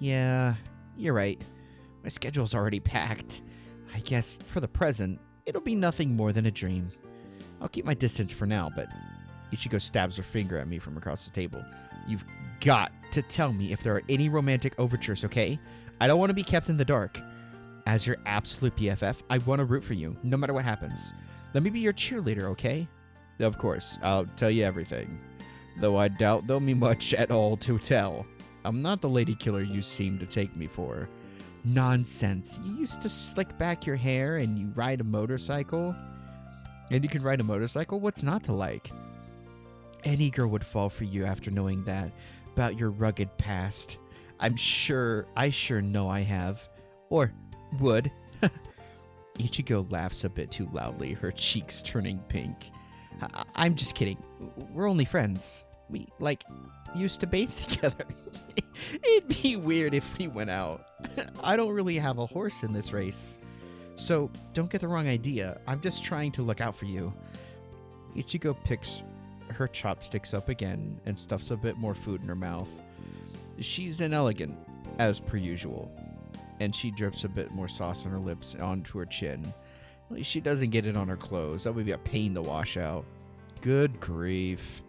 Yeah, you're right. My schedule's already packed. I guess, for the present, it'll be nothing more than a dream. I'll keep my distance for now, but Ichigo stabs her finger at me from across the table. You've got to tell me if there are any romantic overtures, okay? I don't want to be kept in the dark. As your absolute BFF, I want to root for you, no matter what happens. Let me be your cheerleader, okay? Of course, I'll tell you everything. Though I doubt there'll be much at all to tell. I'm not the lady killer you seem to take me for. Nonsense. You used to slick back your hair and you ride a motorcycle. And you can ride a motorcycle? What's not to like? Any girl would fall for you after knowing that about your rugged past. I sure know I have. Or would. Ichigo laughs a bit too loudly, her cheeks turning pink. I'm just kidding. We're only friends. We, used to bathe together. It'd be weird if we went out. I don't really have a horse in this race. So, don't get the wrong idea. I'm just trying to look out for you. Ichigo picks her chopsticks up again and stuffs a bit more food in her mouth. She's inelegant, as per usual. And she drips a bit more sauce on her lips onto her chin. She doesn't get it on her clothes. That would be a pain to wash out. Good grief.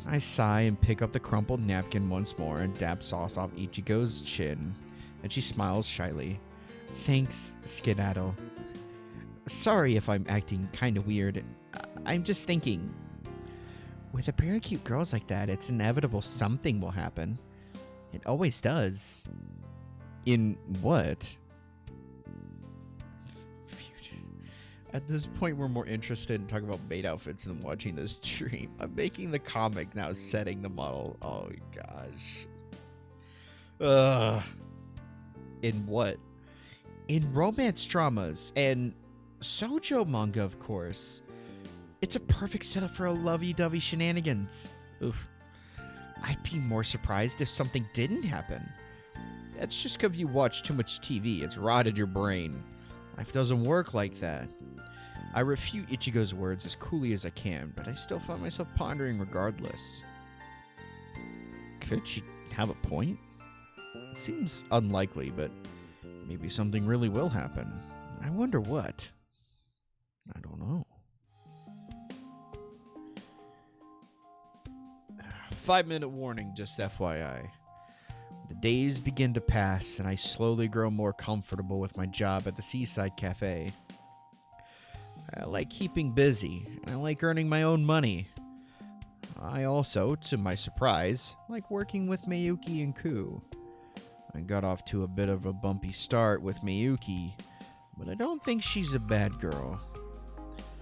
I sigh and pick up the crumpled napkin once more and dab sauce off Ichigo's chin. And she smiles shyly. Thanks, Skedaddle. Sorry if I'm acting kind of weird. I'm just thinking. With a pair of cute girls like that, it's inevitable something will happen. It always does. In what? At this point, we're more interested in talking about maid outfits than watching this stream. I'm making the comic now, setting the model. Oh, gosh. Ugh. In what? In romance dramas and shoujo manga, of course. It's a perfect setup for a lovey-dovey shenanigans. Oof. I'd be more surprised if something didn't happen. That's just because you watch too much TV. It's rotted your brain. Life doesn't work like that. I refute Ichigo's words as coolly as I can, but I still find myself pondering regardless. Could she have a point? It seems unlikely, but maybe something really will happen. I wonder what. I don't know. 5-minute warning, just FYI. The days begin to pass, and I slowly grow more comfortable with my job at the Seaside Cafe. I like keeping busy, and I like earning my own money. I also, to my surprise, like working with Miyuki and Ku. I got off to a bit of a bumpy start with Miyuki, but I don't think she's a bad girl.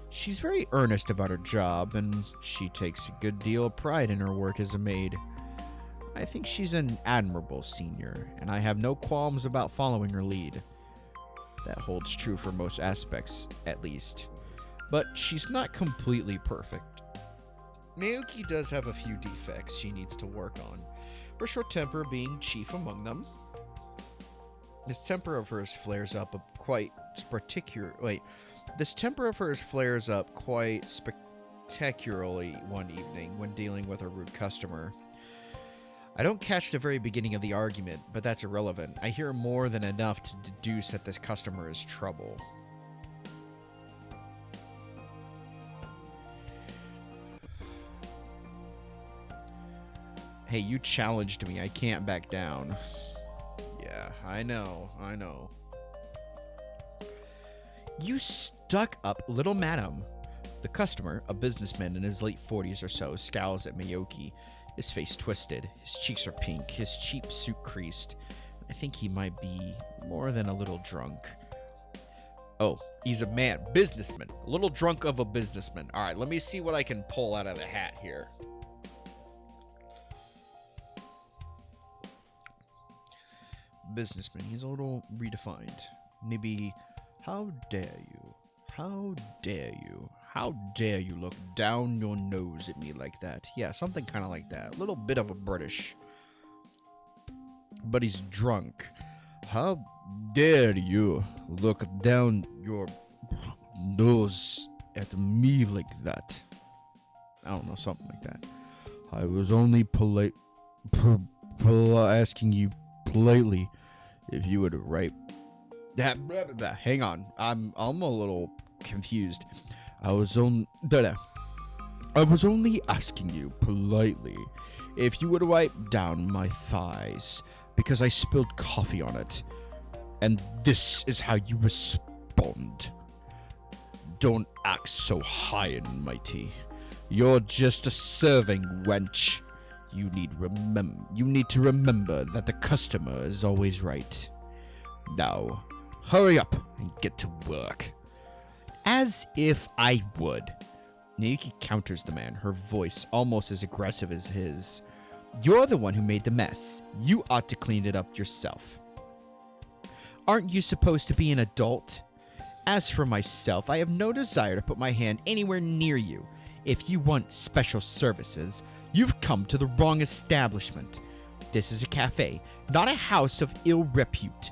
She's very earnest about her job, and she takes a good deal of pride in her work as a maid. I think she's an admirable senior, and I have no qualms about following her lead. That holds true for most aspects, at least. But she's not completely perfect. Miyuki does have a few defects she needs to work on, her short temper being chief among them. This temper of hers flares up quite spectacularly one evening when dealing with a rude customer. I don't catch the very beginning of the argument, but that's irrelevant. I hear more than enough to deduce that this customer is trouble. Hey, you challenged me. I can't back down. Yeah, I know. You stuck up little madam. The customer, a businessman in his late 40s or so, scowls at Miyuki, his face twisted, his cheeks are pink, his cheap suit creased. I think he might be more than a little drunk. Oh, he's a man, businessman, a little drunk of a businessman. All right, let me see what I can pull out of the hat here. Businessman, he's a little redefined. Maybe, how dare you? How dare you? How dare you look down your nose at me like that? Yeah, something kind of like that. A little bit of a British. But he's drunk. How dare you look down your nose at me like that? I don't know, something like that. I was only asking you politely if you would write that. Hang on, I'm a little confused. I was only asking you politely if you would wipe down my thighs because I spilled coffee on it. And this is how you respond. Don't act so high and mighty. You're just a serving wench. You need to remember that the customer is always right. Now, hurry up and get to work. As if I would. Miyuki counters the man, her voice almost as aggressive as his. You're the one who made the mess. You ought to clean it up yourself. Aren't you supposed to be an adult? As for myself, I have no desire to put my hand anywhere near you. If you want special services, you've come to the wrong establishment. This is a cafe, not a house of ill repute.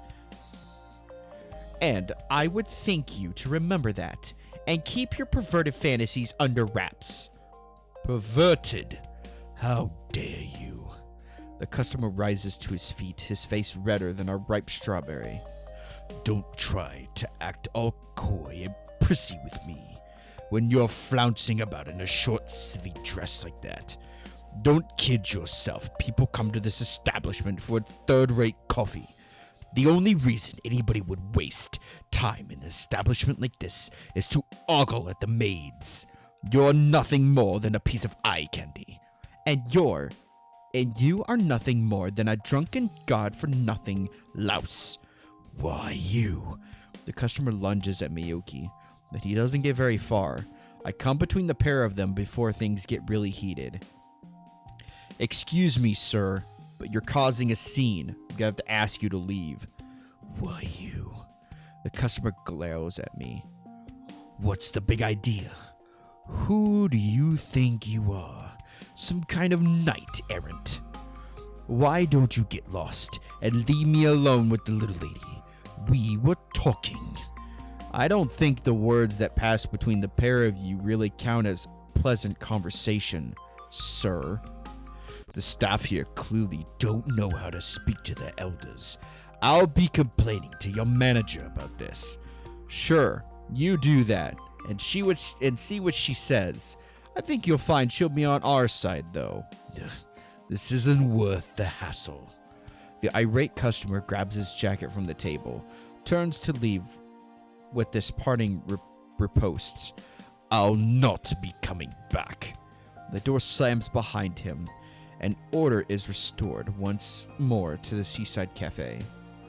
And I would thank you to remember that, and keep your perverted fantasies under wraps. Perverted? How dare you? The customer rises to his feet, his face redder than a ripe strawberry. Don't try to act all coy and prissy with me when you're flouncing about in a short, silly dress like that. Don't kid yourself. People come to this establishment for a third-rate coffee. The only reason anybody would waste time in an establishment like this is to ogle at the maids. You're nothing more than a piece of eye candy. And you are nothing more than a drunken god-for-nothing louse. Why, you? The customer lunges at Miyuki, but he doesn't get very far. I come between the pair of them before things get really heated. Excuse me, sir, but you're causing a scene. I'm gonna have to ask you to leave. Why, you? The customer glares at me. What's the big idea? Who do you think you are? Some kind of knight errant? Why don't you get lost and leave me alone with the little lady? We were talking. I don't think the words that pass between the pair of you really count as pleasant conversation, sir. The staff here clearly don't know how to speak to their elders. I'll be complaining to your manager about this. Sure, you do that, and see what she says. I think you'll find she'll be on our side, though. This isn't worth the hassle. The irate customer grabs his jacket from the table, turns to leave with this parting riposte. I'll not be coming back. The door slams behind him, and order is restored once more to the Seaside Cafe.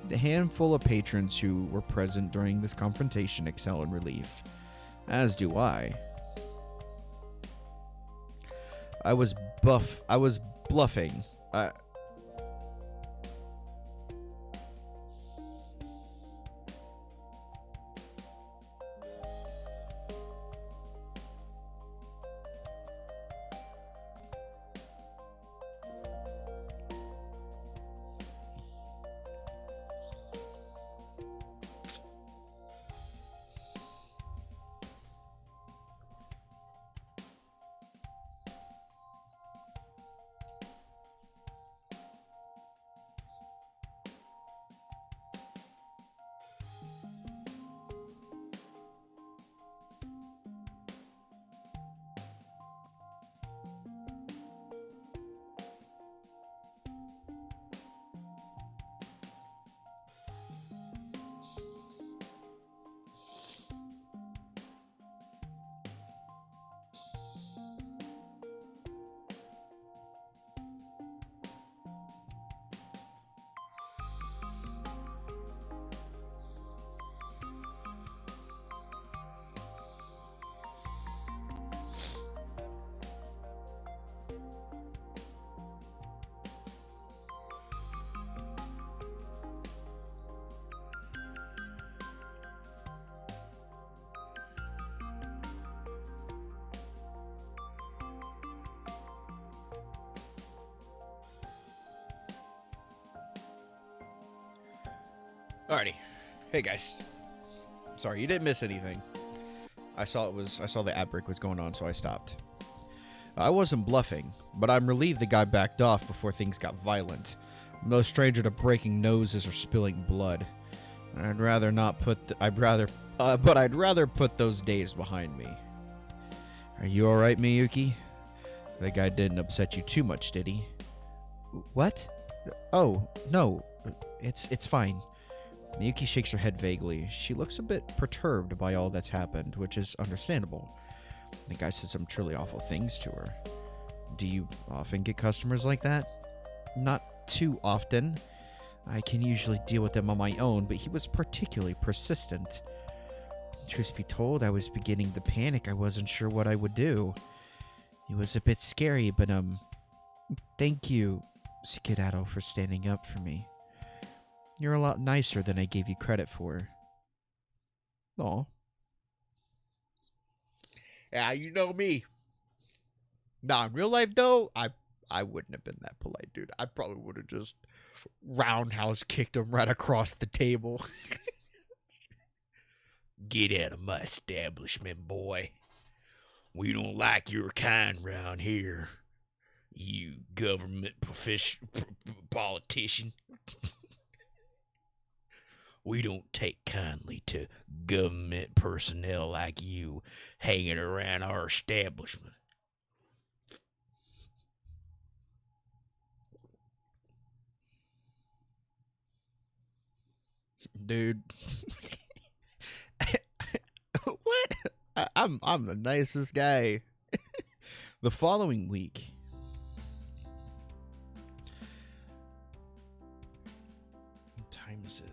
The handful of patrons who were present during this confrontation exhale in relief, as do I. I was bluffing. Alrighty. Hey guys. Sorry, you didn't miss anything. I saw the ad break was going on, so I stopped. I wasn't bluffing, but I'm relieved the guy backed off before things got violent. I'm no stranger to breaking noses or spilling blood. I'd rather put those days behind me. Are you alright, Miyuki? The guy didn't upset you too much, did he? What? Oh, no. It's fine. Miyuki shakes her head vaguely. She looks a bit perturbed by all that's happened, which is understandable. The guy said some truly awful things to her. Do you often get customers like that? Not too often. I can usually deal with them on my own, but he was particularly persistent. Truth be told, I was beginning to panic. I wasn't sure what I would do. It was a bit scary, but thank you, Skedaddle, for standing up for me. You're a lot nicer than I gave you credit for. Aw. Yeah, you know me. Nah, in real life, though, I wouldn't have been that polite, dude. I probably would have just roundhouse kicked him right across the table. Get out of my establishment, boy. We don't like your kind round here. You government politician. We don't take kindly to government personnel like you hanging around our establishment. Dude. What? I'm the nicest guy. The following week. What time is it?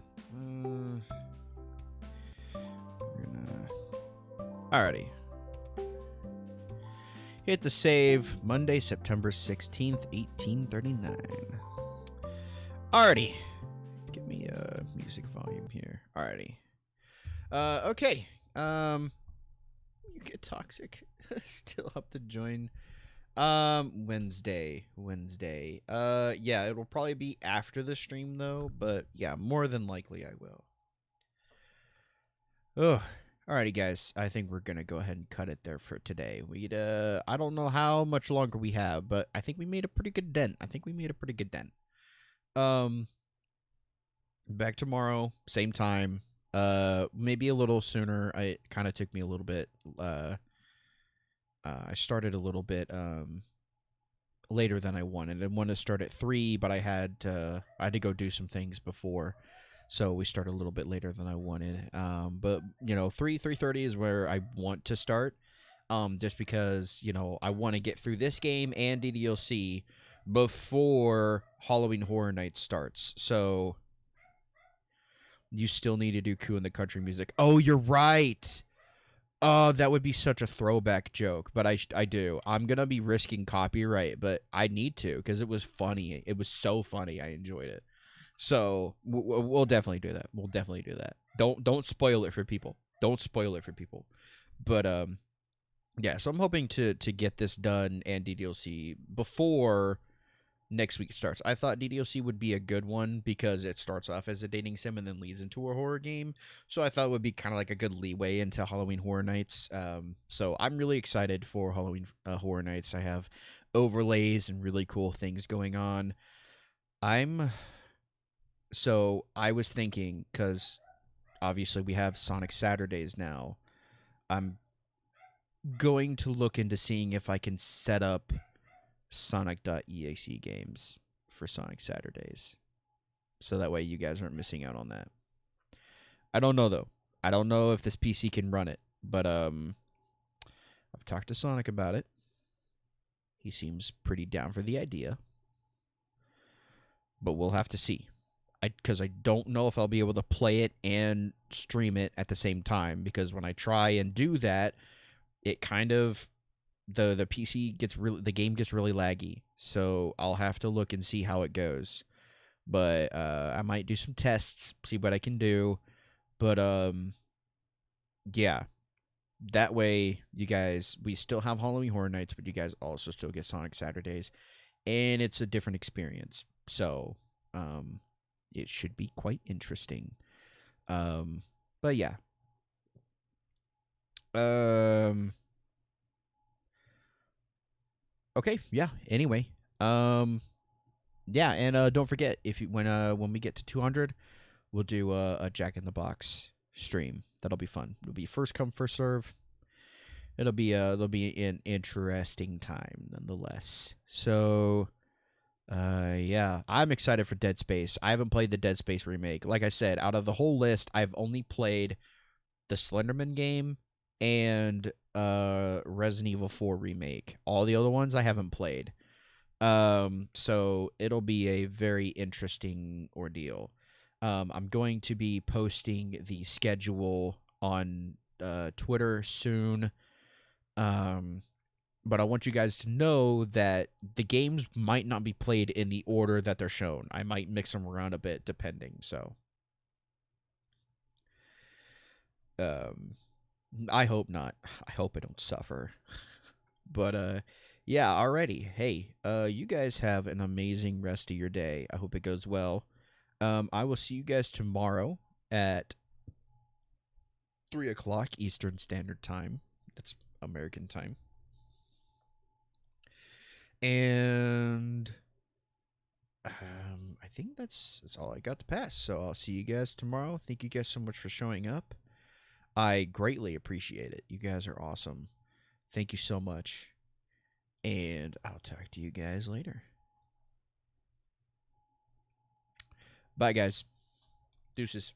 Alrighty. Hit the save. Monday, September 16th, 1839. Alrighty. Give me a music volume here. Alrighty. Okay. You get toxic. Still up to join. Wednesday. Yeah, it'll probably be after the stream though, but yeah, more than likely I will. Ugh. Alrighty, guys. I think we're gonna go ahead and cut it there for today. I don't know how much longer we have, but I think we made a pretty good dent. Back tomorrow, same time. Maybe a little sooner. It kind of took me a little bit. I started a little bit later than I wanted. I wanted to start at 3, but I had to go do some things before, so we started a little bit later than I wanted. But 3:30 is where I want to start. Just because I want to get through this game and DDLC before Halloween Horror Nights starts. So you still need to do Coup in the Country Music. Oh, you're right. Oh, that would be such a throwback joke, but I do. I'm going to be risking copyright, but I need to because it was funny. It was so funny. I enjoyed it. So we'll definitely do that. Don't spoil it for people. But yeah, so I'm hoping to get this done and DDLC before next week starts. I thought DDLC would be a good one because it starts off as a dating sim and then leads into a horror game. So I thought it would be kind of like a good leeway into Halloween Horror Nights. So I'm really excited for Halloween Horror Nights. I have overlays and really cool things going on. So I was thinking, because obviously we have Sonic Saturdays now, I'm going to look into seeing if I can set up Sonic.exe games for Sonic Saturdays. So that way you guys aren't missing out on that. I don't know, though. I don't know if this PC can run it, but I've talked to Sonic about it. He seems pretty down for the idea. But we'll have to see. Because I don't know if I'll be able to play it and stream it at the same time. Because when I try and do that, it kind of the PC the game gets really laggy. So I'll have to look and see how it goes. But I might do some tests, see what I can do. But yeah. That way, you guys, we still have Halloween Horror Nights, but you guys also still get Sonic Saturdays. And it's a different experience. So, it should be quite interesting. But yeah. Okay, yeah. Anyway, yeah, and don't forget when we get to 200, we'll do a Jack in the Box stream. That'll be fun. It'll be first come first serve. It'll be an interesting time nonetheless. So, yeah, I'm excited for Dead Space. I haven't played the Dead Space remake. Like I said, out of the whole list, I've only played the Slenderman game and Resident Evil 4 remake. All the other ones I haven't played. So it'll be a very interesting ordeal. I'm going to be posting the schedule on Twitter soon. But I want you guys to know that the games might not be played in the order that they're shown. I might mix them around a bit depending. So, I hope not. I hope I don't suffer. But yeah, alrighty. Hey, you guys have an amazing rest of your day. I hope it goes well. I will see you guys tomorrow at 3 o'clock Eastern Standard Time. That's American time. And I think that's all I got to pass. So I'll see you guys tomorrow. Thank you guys so much for showing up. I greatly appreciate it. You guys are awesome. Thank you so much. And I'll talk to you guys later. Bye, guys. Deuces.